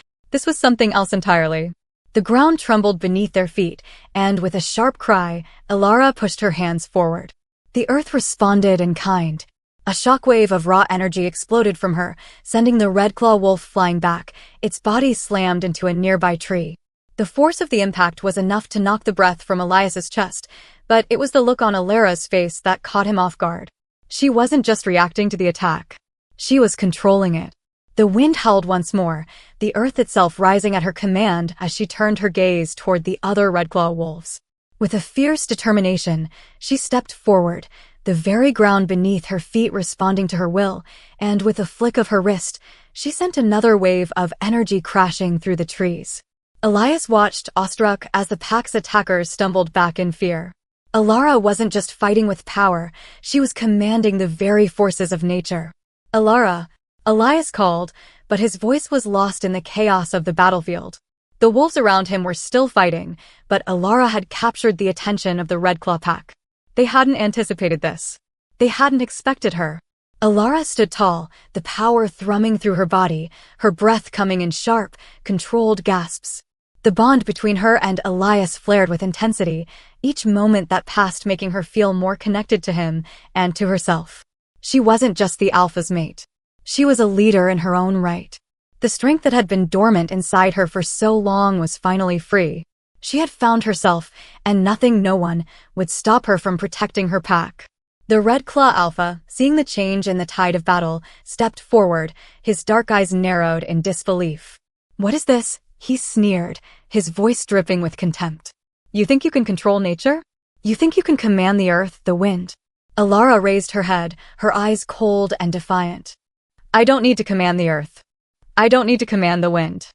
was something else entirely. The ground trembled beneath their feet, and with a sharp cry, Elara pushed her hands forward. The earth responded in kind. A shockwave of raw energy exploded from her, sending the Red Claw wolf flying back, its body slammed into a nearby tree. The force of the impact was enough to knock the breath from Elias's chest, but it was the look on Elara's face that caught him off guard. She wasn't just reacting to the attack. She was controlling it. The wind howled once more, the earth itself rising at her command as she turned her gaze toward the other Red Claw wolves. With a fierce determination, she stepped forward, the very ground beneath her feet responding to her will, and with a flick of her wrist, she sent another wave of energy crashing through the trees. Elias watched, awestruck, as the pack's attackers stumbled back in fear. Elara wasn't just fighting with power, she was commanding the very forces of nature. "Elara," Elias called, but his voice was lost in the chaos of the battlefield. The wolves around him were still fighting, but Elara had captured the attention of the Red Claw pack. They hadn't anticipated this. They hadn't expected her. Elara stood tall, the power thrumming through her body, her breath coming in sharp, controlled gasps. The bond between her and Elias flared with intensity, each moment that passed making her feel more connected to him and to herself. She wasn't just the alpha's mate. She was a leader in her own right. The strength that had been dormant inside her for so long was finally free. She had found herself, and nothing, no one, would stop her from protecting her pack. The Red Claw Alpha, seeing the change in the tide of battle, stepped forward, his dark eyes narrowed in disbelief. "What is this?" he sneered, his voice dripping with contempt. "You think you can control nature? You think you can command the earth, the wind?" Elara raised her head, her eyes cold and defiant. "I don't need to command the earth. I don't need to command the wind.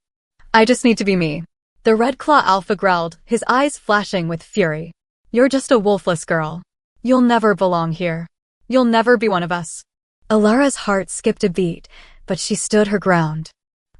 I just need to be me." The Red Claw Alpha growled, his eyes flashing with fury. "You're just a wolfless girl. You'll never belong here. You'll never be one of us." Elara's heart skipped a beat, but she stood her ground.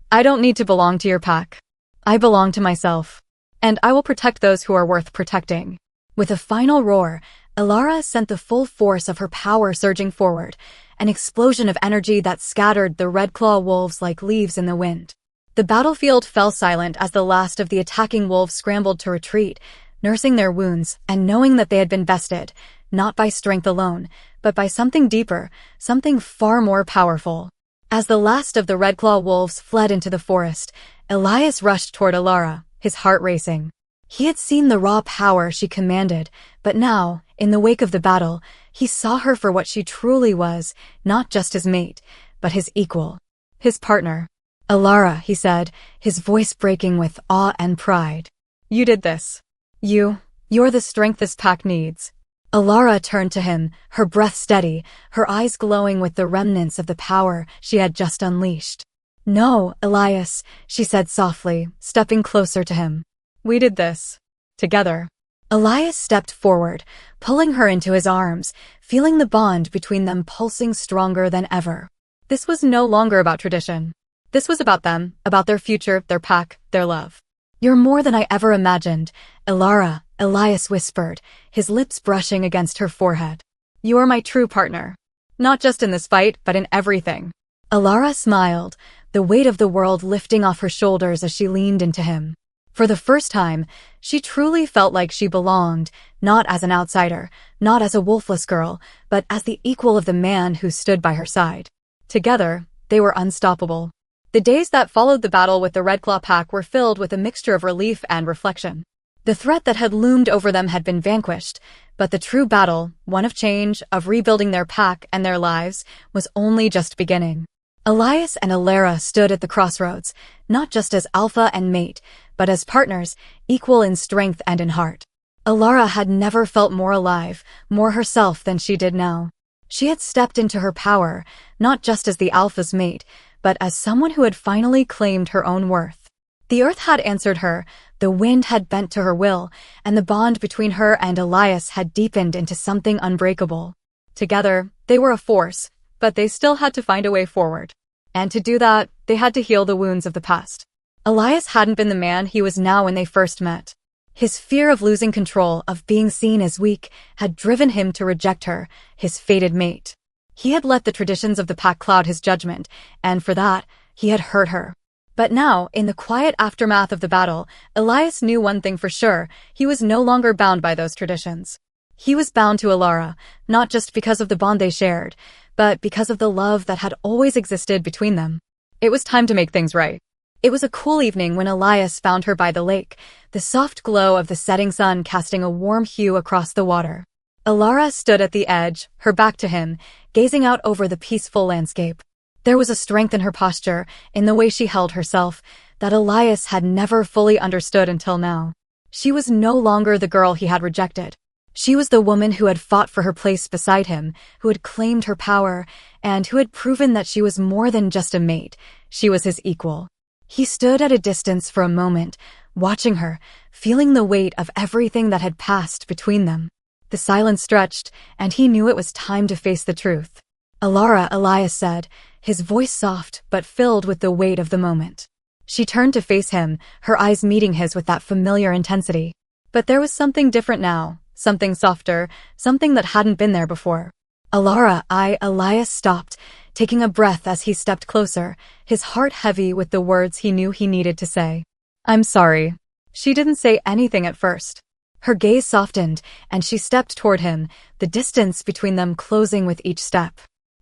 "I don't need to belong to your pack. I belong to myself. And I will protect those who are worth protecting." With a final roar, Elara sent the full force of her power surging forward, an explosion of energy that scattered the Red Claw wolves like leaves in the wind. The battlefield fell silent as the last of the attacking wolves scrambled to retreat, nursing their wounds and knowing that they had been bested, not by strength alone, but by something deeper, something far more powerful. As the last of the Red Claw wolves fled into the forest, Elias rushed toward Elara, his heart racing. He had seen the raw power she commanded, but now, in the wake of the battle, he saw her for what she truly was, not just his mate, but his equal. His partner. "Elara," he said, his voice breaking with awe and pride. "You did this. You're the strength this pack needs." Elara turned to him, her breath steady, her eyes glowing with the remnants of the power she had just unleashed. "No, Elias," she said softly, stepping closer to him. "We did this. Together." Elias stepped forward, pulling her into his arms, feeling the bond between them pulsing stronger than ever. This was no longer about tradition. This was about them, about their future, their pack, their love. "You're more than I ever imagined, Elara," Elias whispered, his lips brushing against her forehead. "You are my true partner. Not just in this fight, but in everything." Elara smiled, the weight of the world lifting off her shoulders as she leaned into him. For the first time, she truly felt like she belonged, not as an outsider, not as a wolfless girl, but as the equal of the man who stood by her side. Together, they were unstoppable. The days that followed the battle with the Red Claw pack were filled with a mixture of relief and reflection. The threat that had loomed over them had been vanquished, but the true battle, one of change, of rebuilding their pack and their lives, was only just beginning. Elias and Elara stood at the crossroads, not just as alpha and mate, but as partners, equal in strength and in heart. Elara had never felt more alive, more herself than she did now. She had stepped into her power, not just as the alpha's mate, but as someone who had finally claimed her own worth. The earth had answered her, the wind had bent to her will, and the bond between her and Elias had deepened into something unbreakable. Together, they were a force, but they still had to find a way forward. And to do that, they had to heal the wounds of the past. Elias hadn't been the man he was now when they first met. His fear of losing control, of being seen as weak, had driven him to reject her, his fated mate. He had let the traditions of the pack cloud his judgment, and for that, he had hurt her. But now, in the quiet aftermath of the battle, Elias knew one thing for sure: he was no longer bound by those traditions. He was bound to Elara, not just because of the bond they shared, but because of the love that had always existed between them. It was time to make things right. It was a cool evening when Elias found her by the lake, the soft glow of the setting sun casting a warm hue across the water. Elara stood at the edge, her back to him, gazing out over the peaceful landscape. There was a strength in her posture, in the way she held herself, that Elias had never fully understood until now. She was no longer the girl he had rejected. She was the woman who had fought for her place beside him, who had claimed her power, and who had proven that she was more than just a mate. She was his equal. He stood at a distance for a moment, watching her, feeling the weight of everything that had passed between them. The silence stretched, and he knew it was time to face the truth. "Elara," Elias said, his voice soft but filled with the weight of the moment. She turned to face him, her eyes meeting his with that familiar intensity. But there was something different now, something softer, something that hadn't been there before. "Elara, Elias stopped, taking a breath as he stepped closer, his heart heavy with the words he knew he needed to say. "I'm sorry." She didn't say anything at first. Her gaze softened, and she stepped toward him, the distance between them closing with each step.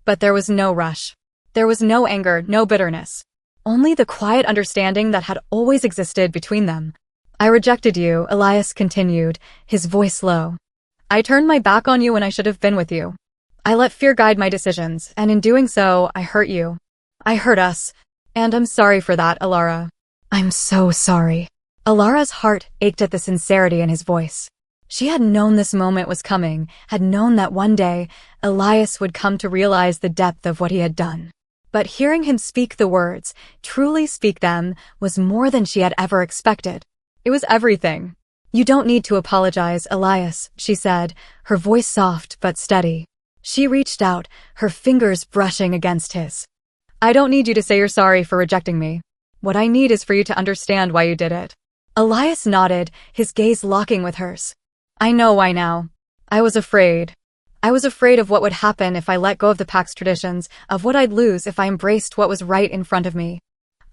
But there was no rush. There was no anger, no bitterness. Only the quiet understanding that had always existed between them. "I rejected you," Elias continued, his voice low. "I turned my back on you when I should have been with you. I let fear guide my decisions, and in doing so, I hurt you. I hurt us. And I'm sorry for that, Elara." "I'm so sorry." Elara's heart ached at the sincerity in his voice. She had known this moment was coming, had known that one day, Elias would come to realize the depth of what he had done. But hearing him speak the words, truly speak them, was more than she had ever expected. It was everything. "You don't need to apologize, Elias," she said, her voice soft but steady. She reached out, her fingers brushing against his. "I don't need you to say you're sorry for rejecting me. What I need is for you to understand why you did it." Elias nodded, his gaze locking with hers. "I know why now. I was afraid. I was afraid of what would happen if I let go of the pack's traditions, of what I'd lose if I embraced what was right in front of me.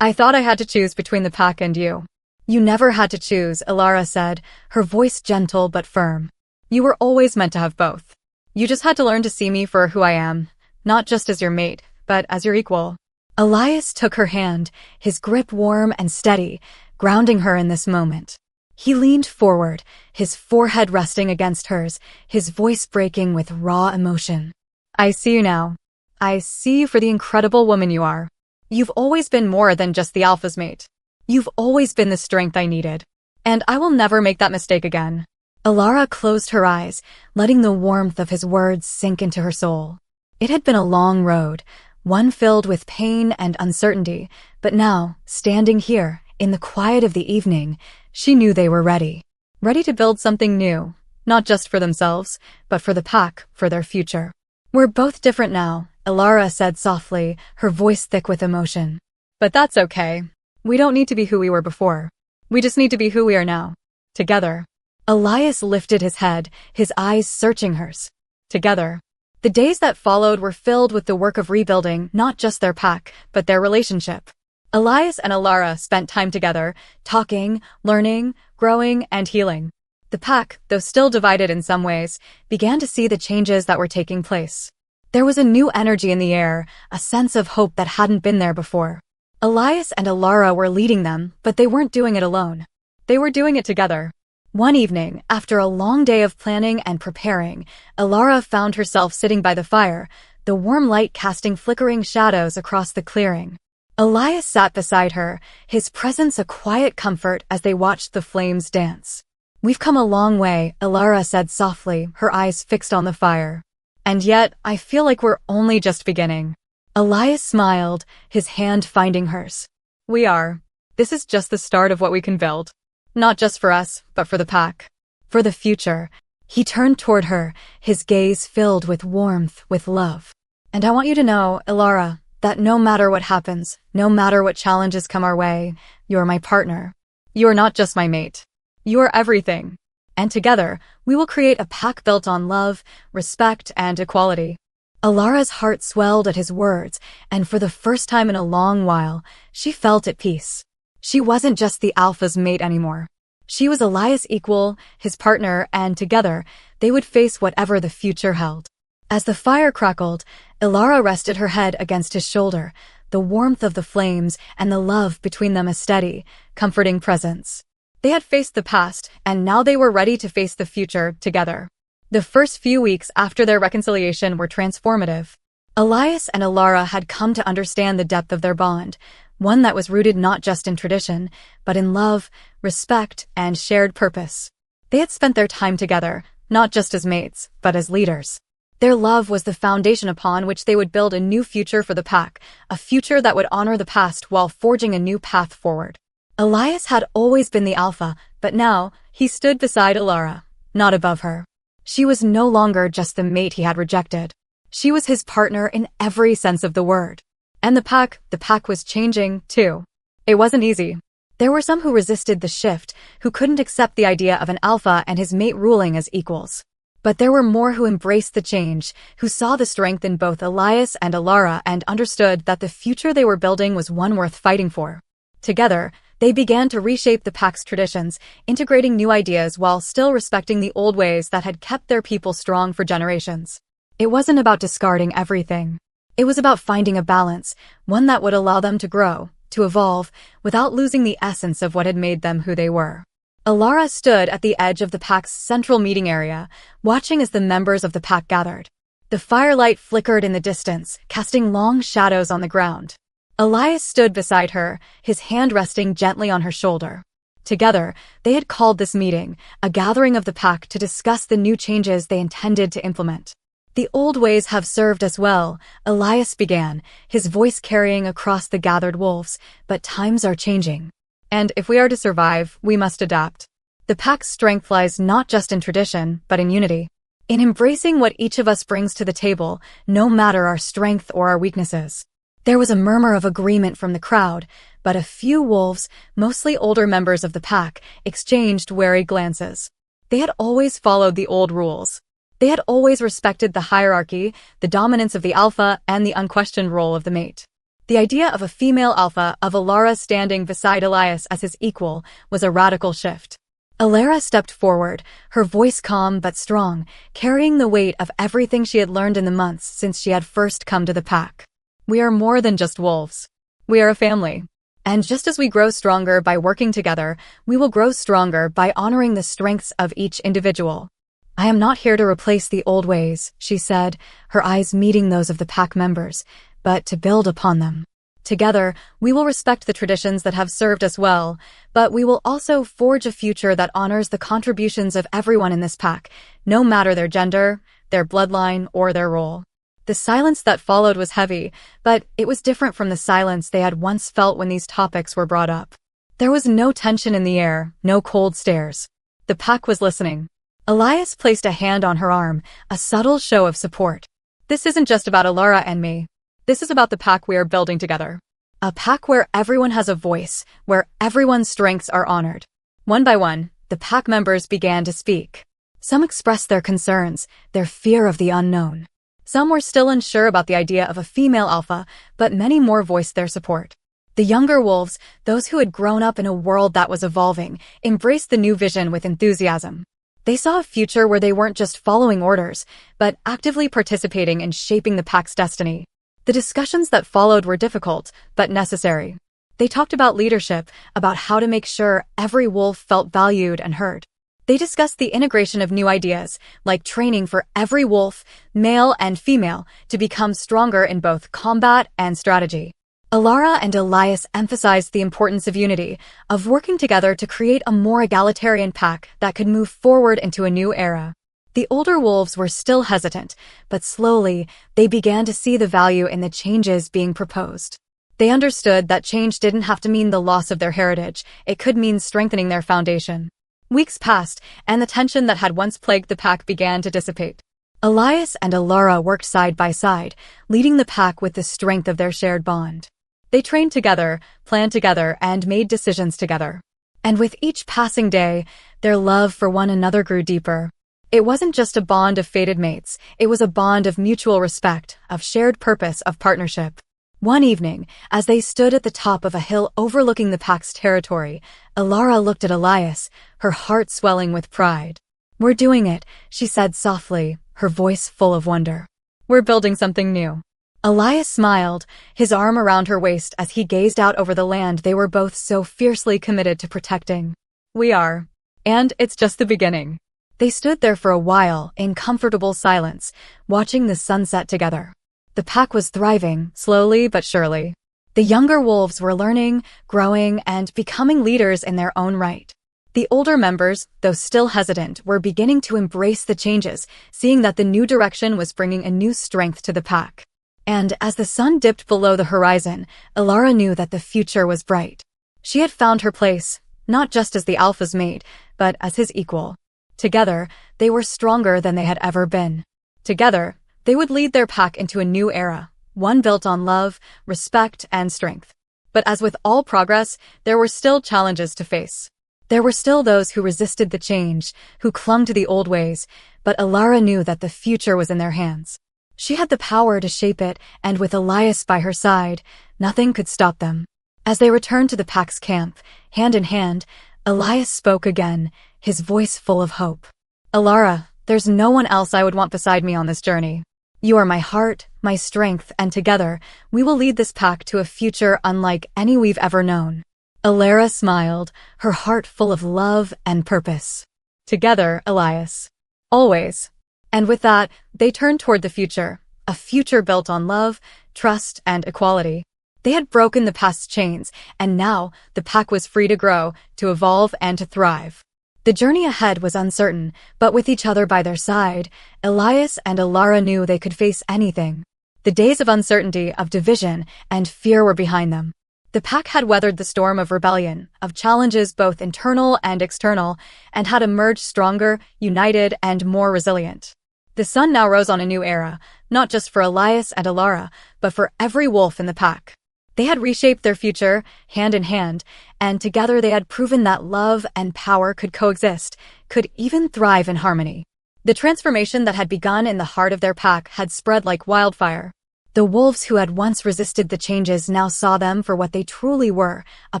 I thought I had to choose between the pack and you." "You never had to choose," Elara said, her voice gentle but firm. "You were always meant to have both. You just had to learn to see me for who I am, not just as your mate, but as your equal." Elias took her hand, his grip warm and steady, grounding her in this moment. He leaned forward, his forehead resting against hers, his voice breaking with raw emotion. I see you now. I see you for the incredible woman you are. You've always been more than just the alpha's mate. You've always been the strength I needed. And I will never make that mistake again. Elara closed her eyes, letting the warmth of his words sink into her soul. It had been a long road, one filled with pain and uncertainty, but now, standing here, in the quiet of the evening, she knew they were ready. Ready to build something new, not just for themselves, but for the pack, for their future. We're both different now, Elara said softly, her voice thick with emotion. But that's okay. We don't need to be who we were before. We just need to be who we are now. Together. Elias lifted his head, his eyes searching hers. Together. The days that followed were filled with the work of rebuilding not just their pack, but their relationship. Elias and Elara spent time together, talking, learning, growing, and healing. The pack, though still divided in some ways, began to see the changes that were taking place. There was a new energy in the air, a sense of hope that hadn't been there before. Elias and Elara were leading them, but they weren't doing it alone. They were doing it together. One evening, after a long day of planning and preparing, Elara found herself sitting by the fire, the warm light casting flickering shadows across the clearing. Elias sat beside her, his presence a quiet comfort as they watched the flames dance. We've come a long way, Elara said softly, her eyes fixed on the fire. And yet, I feel like we're only just beginning. Elias smiled, his hand finding hers. We are. This is just the start of what we can build. Not just for us, but for the pack. For the future. He turned toward her, his gaze filled with warmth, with love. And I want you to know, Elara, that no matter what happens, no matter what challenges come our way, you're my partner. You are not just my mate. You are everything. And together, we will create a pack built on love, respect, and equality. Elara's heart swelled at his words, and for the first time in a long while, she felt at peace. She wasn't just the alpha's mate anymore. She was Elias' equal, his partner, and together, they would face whatever the future held. As the fire crackled, Elara rested her head against his shoulder, the warmth of the flames and the love between them a steady, comforting presence. They had faced the past, and now they were ready to face the future together. The first few weeks after their reconciliation were transformative. Elias and Elara had come to understand the depth of their bond, one that was rooted not just in tradition, but in love, respect, and shared purpose. They had spent their time together, not just as mates, but as leaders. Their love was the foundation upon which they would build a new future for the pack, a future that would honor the past while forging a new path forward. Elias had always been the alpha, but now, he stood beside Elara, not above her. She was no longer just the mate he had rejected. She was his partner in every sense of the word. And the pack was changing, too. It wasn't easy. There were some who resisted the shift, who couldn't accept the idea of an alpha and his mate ruling as equals. But there were more who embraced the change, who saw the strength in both Elias and Elara and understood that the future they were building was one worth fighting for. Together, they began to reshape the pack's traditions, integrating new ideas while still respecting the old ways that had kept their people strong for generations. It wasn't about discarding everything. It was about finding a balance, one that would allow them to grow, to evolve, without losing the essence of what had made them who they were. Elara stood at the edge of the pack's central meeting area, watching as the members of the pack gathered. The firelight flickered in the distance, casting long shadows on the ground. Elias stood beside her, his hand resting gently on her shoulder. Together, they had called this meeting, a gathering of the pack to discuss the new changes they intended to implement. The old ways have served us well, Elias began, his voice carrying across the gathered wolves, but times are changing. And if we are to survive, we must adapt. The pack's strength lies not just in tradition, but in unity. In embracing what each of us brings to the table, no matter our strength or our weaknesses. There was a murmur of agreement from the crowd, but a few wolves, mostly older members of the pack, exchanged wary glances. They had always followed the old rules. They had always respected the hierarchy, the dominance of the alpha, and the unquestioned role of the mate. The idea of a female alpha, of Elara standing beside Elias as his equal, was a radical shift. Elara stepped forward, her voice calm but strong, carrying the weight of everything she had learned in the months since she had first come to the pack. We are more than just wolves. We are a family. And just as we grow stronger by working together, we will grow stronger by honoring the strengths of each individual. I am not here to replace the old ways, she said, her eyes meeting those of the pack members, but to build upon them. Together, we will respect the traditions that have served us well, but we will also forge a future that honors the contributions of everyone in this pack, no matter their gender, their bloodline, or their role. The silence that followed was heavy, but it was different from the silence they had once felt when these topics were brought up. There was no tension in the air, no cold stares. The pack was listening. Elias placed a hand on her arm, a subtle show of support. This isn't just about Elara and me. This is about the pack we are building together. A pack where everyone has a voice, where everyone's strengths are honored. One by one, the pack members began to speak. Some expressed their concerns, their fear of the unknown. Some were still unsure about the idea of a female alpha, but many more voiced their support. The younger wolves, those who had grown up in a world that was evolving, embraced the new vision with enthusiasm. They saw a future where they weren't just following orders, but actively participating in shaping the pack's destiny. The discussions that followed were difficult, but necessary. They talked about leadership, about how to make sure every wolf felt valued and heard. They discussed the integration of new ideas, like training for every wolf, male and female, to become stronger in both combat and strategy. Elara and Elias emphasized the importance of unity, of working together to create a more egalitarian pack that could move forward into a new era. The older wolves were still hesitant, but slowly, they began to see the value in the changes being proposed. They understood that change didn't have to mean the loss of their heritage, it could mean strengthening their foundation. Weeks passed, and the tension that had once plagued the pack began to dissipate. Elias and Elara worked side by side, leading the pack with the strength of their shared bond. They trained together, planned together, and made decisions together. And with each passing day, their love for one another grew deeper. It wasn't just a bond of fated mates, it was a bond of mutual respect, of shared purpose, of partnership. One evening, as they stood at the top of a hill overlooking the pack's territory, Elara looked at Elias, her heart swelling with pride. "We're doing it," she said softly, her voice full of wonder. "We're building something new." Elias smiled, his arm around her waist as he gazed out over the land they were both so fiercely committed to protecting. "We are. And it's just the beginning." They stood there for a while, in comfortable silence, watching the sunset together. The pack was thriving, slowly but surely. The younger wolves were learning, growing, and becoming leaders in their own right. The older members, though still hesitant, were beginning to embrace the changes, seeing that the new direction was bringing a new strength to the pack. And as the sun dipped below the horizon, Elara knew that the future was bright. She had found her place, not just as the alpha's mate, but as his equal. Together, they were stronger than they had ever been. Together, they would lead their pack into a new era, one built on love, respect, and strength. But as with all progress, there were still challenges to face. There were still those who resisted the change, who clung to the old ways, but Elara knew that the future was in their hands. She had the power to shape it, and with Elias by her side, nothing could stop them. As they returned to the pack's camp, hand in hand, Elias spoke again, his voice full of hope. "Elara, there's no one else I would want beside me on this journey. You are my heart, my strength, and together, we will lead this pack to a future unlike any we've ever known." Elara smiled, her heart full of love and purpose. "Together, Elias. Always." And with that, they turned toward the future, a future built on love, trust, and equality. They had broken the past's chains, and now the pack was free to grow, to evolve, and to thrive. The journey ahead was uncertain, but with each other by their side, Elias and Elara knew they could face anything. The days of uncertainty, of division, and fear were behind them. The pack had weathered the storm of rebellion, of challenges both internal and external, and had emerged stronger, united, and more resilient. The sun now rose on a new era, not just for Elias and Elara, but for every wolf in the pack. They had reshaped their future, hand in hand, and together they had proven that love and power could coexist, could even thrive in harmony. The transformation that had begun in the heart of their pack had spread like wildfire. The wolves who had once resisted the changes now saw them for what they truly were, a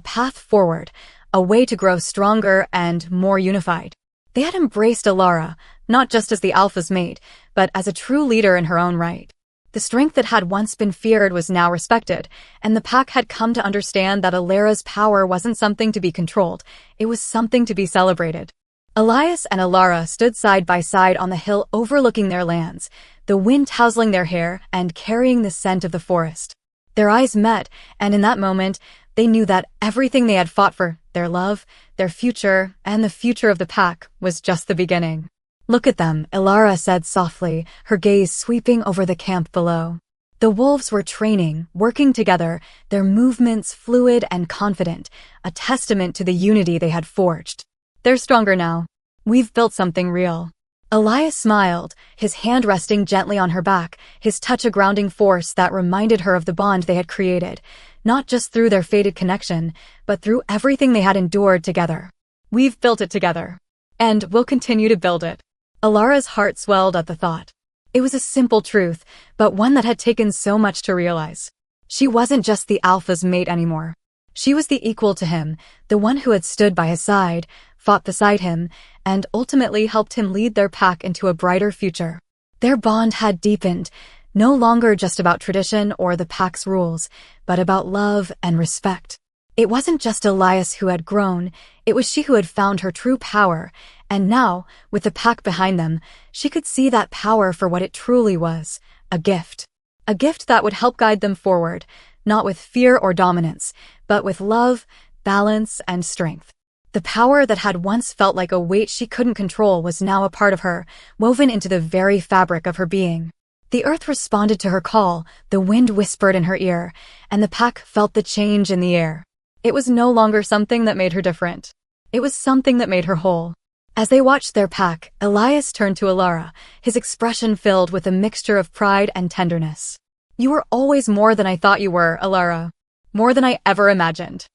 path forward, a way to grow stronger and more unified. They had embraced Elara, not just as the alpha's mate, but as a true leader in her own right. The strength that had once been feared was now respected, and the pack had come to understand that Elara's power wasn't something to be controlled, it was something to be celebrated. Elias and Elara stood side by side on the hill overlooking their lands, the wind tousling their hair and carrying the scent of the forest. Their eyes met, and in that moment, they knew that everything they had fought for, their love, their future, and the future of the pack, was just the beginning. "Look at them," Elara said softly, her gaze sweeping over the camp below. The wolves were training, working together, their movements fluid and confident, a testament to the unity they had forged. "They're stronger now. We've built something real." Elias smiled, his hand resting gently on her back, his touch a grounding force that reminded her of the bond they had created, not just through their fated connection, but through everything they had endured together. "We've built it together. And we'll continue to build it." Elara's heart swelled at the thought. It was a simple truth, but one that had taken so much to realize. She wasn't just the alpha's mate anymore. She was the equal to him, the one who had stood by his side, fought beside him, and ultimately helped him lead their pack into a brighter future. Their bond had deepened, no longer just about tradition or the pack's rules, but about love and respect. It wasn't just Elias who had grown, it was she who had found her true power, and now, with the pack behind them, she could see that power for what it truly was, a gift. A gift that would help guide them forward, not with fear or dominance, but with love, balance, and strength. The power that had once felt like a weight she couldn't control was now a part of her, woven into the very fabric of her being. The earth responded to her call, the wind whispered in her ear, and the pack felt the change in the air. It was no longer something that made her different. It was something that made her whole. As they watched their pack, Elias turned to Elara, his expression filled with a mixture of pride and tenderness. "You were always more than I thought you were, Elara. More than I ever imagined.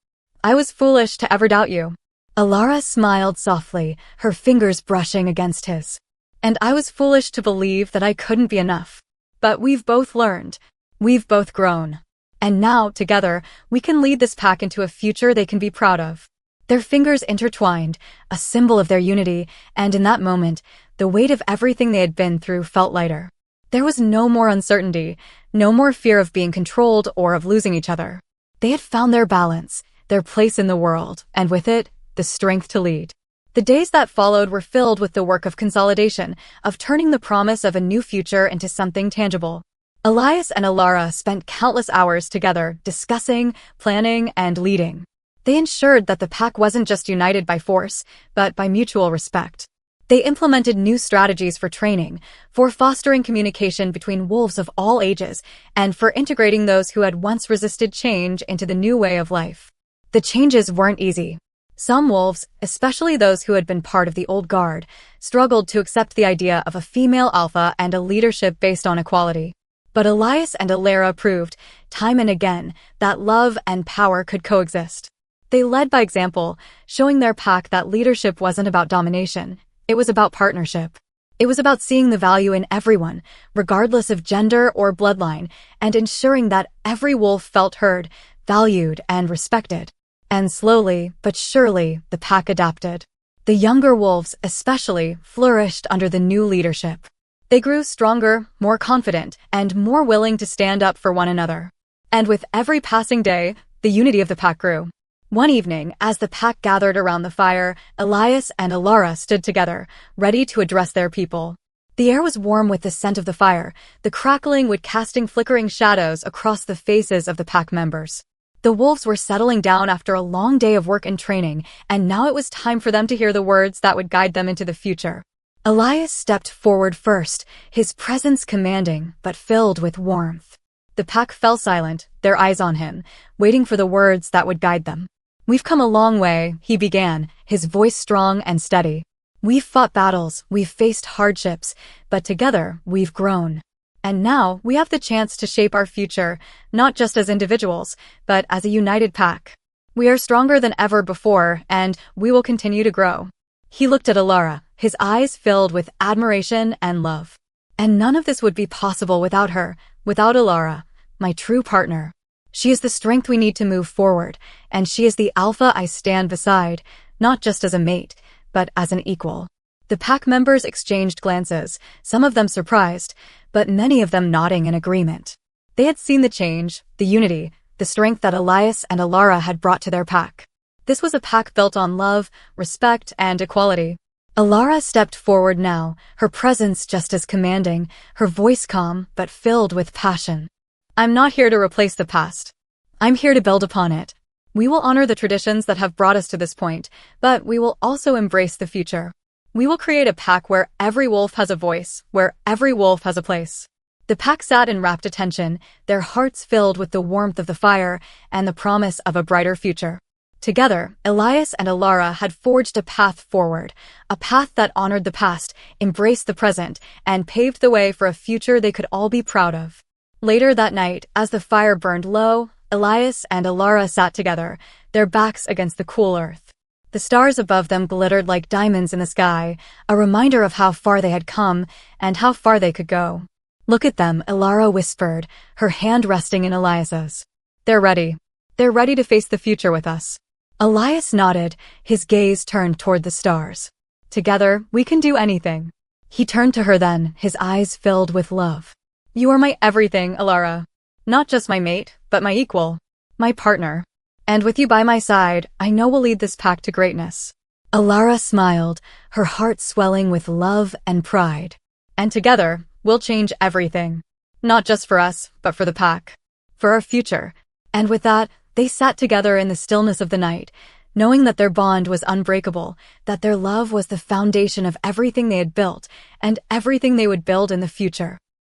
I was foolish to ever doubt you." Elara smiled softly, her fingers brushing against his. "And I was foolish to believe that I couldn't be enough. But we've both learned. We've both grown. And now, together, we can lead this pack into a future they can be proud of." Their fingers intertwined, a symbol of their unity, and in that moment, the weight of everything they had been through felt lighter. There was no more uncertainty, no more fear of being controlled or of losing each other. They had found their balance, their place in the world, and with it, the strength to lead. The days that followed were filled with the work of consolidation, of turning the promise of a new future into something tangible. Elias and Elara spent countless hours together, discussing, planning, and leading. They ensured that the pack wasn't just united by force, but by mutual respect. They implemented new strategies for training, for fostering communication between wolves of all ages, and for integrating those who had once resisted change into the new way of life. The changes weren't easy. Some wolves, especially those who had been part of the old guard, struggled to accept the idea of a female alpha and a leadership based on equality. But Elias and Elara proved, time and again, that love and power could coexist. They led by example, showing their pack that leadership wasn't about domination, it was about partnership. It was about seeing the value in everyone, regardless of gender or bloodline, and ensuring that every wolf felt heard, valued, and respected. And slowly, but surely, the pack adapted. The younger wolves, especially, flourished under the new leadership. They grew stronger, more confident, and more willing to stand up for one another. And with every passing day, the unity of the pack grew. One evening, as the pack gathered around the fire, Elias and Elara stood together, ready to address their people. The air was warm with the scent of the fire, the crackling would casting flickering shadows across the faces of the pack members. The wolves were settling down after a long day of work and training, and now it was time for them to hear the words that would guide them into the future. Elias stepped forward first, his presence commanding, but filled with warmth. The pack fell silent, their eyes on him, waiting for the words that would guide them. "We've come a long way," he began, his voice strong and steady. "We've fought battles, we've faced hardships, but together, we've grown. And now, we have the chance to shape our future, not just as individuals, but as a united pack. We are stronger than ever before, and we will continue to grow." He looked at Elara, his eyes filled with admiration and love. "And none of this would be possible without her, without Elara, my true partner. She is the strength we need to move forward, and she is the alpha I stand beside, not just as a mate, but as an equal." The pack members exchanged glances, some of them surprised, but many of them nodding in agreement. They had seen the change, the unity, the strength that Elias and Elara had brought to their pack. This was a pack built on love, respect, and equality. Elara stepped forward now, her presence just as commanding, her voice calm but filled with passion. I'm not here to replace the past. I'm here to build upon it. We will honor the traditions that have brought us to this point, but we will also embrace the future. We will create a pack where every wolf has a voice, where every wolf has a place. The pack sat in rapt attention, their hearts filled with the warmth of the fire and the promise of a brighter future. Together, Elias and Elara had forged a path forward, a path that honored the past, embraced the present, and paved the way for a future they could all be proud of. Later that night, as the fire burned low, Elias and Elara sat together, their backs against the cool earth. The stars above them glittered like diamonds in the sky, a reminder of how far they had come and how far they could go. Look at them, Elara whispered, her hand resting in Elias's. They're ready. They're ready to face the future with us. Elias nodded, his gaze turned toward the stars. Together, we can do anything. He turned to her then, his eyes filled with love. You are my everything, Elara. Not just my mate, but my equal. My partner. And with you by my side, I know we'll lead this pack to greatness. Elara smiled, her heart swelling with love and pride. And together, we'll change everything. Not just for us, but for the pack. For our future. And with that, they sat together in the stillness of the night, knowing that their bond was unbreakable, that their love was the foundation of everything they had built and everything they would build in the future.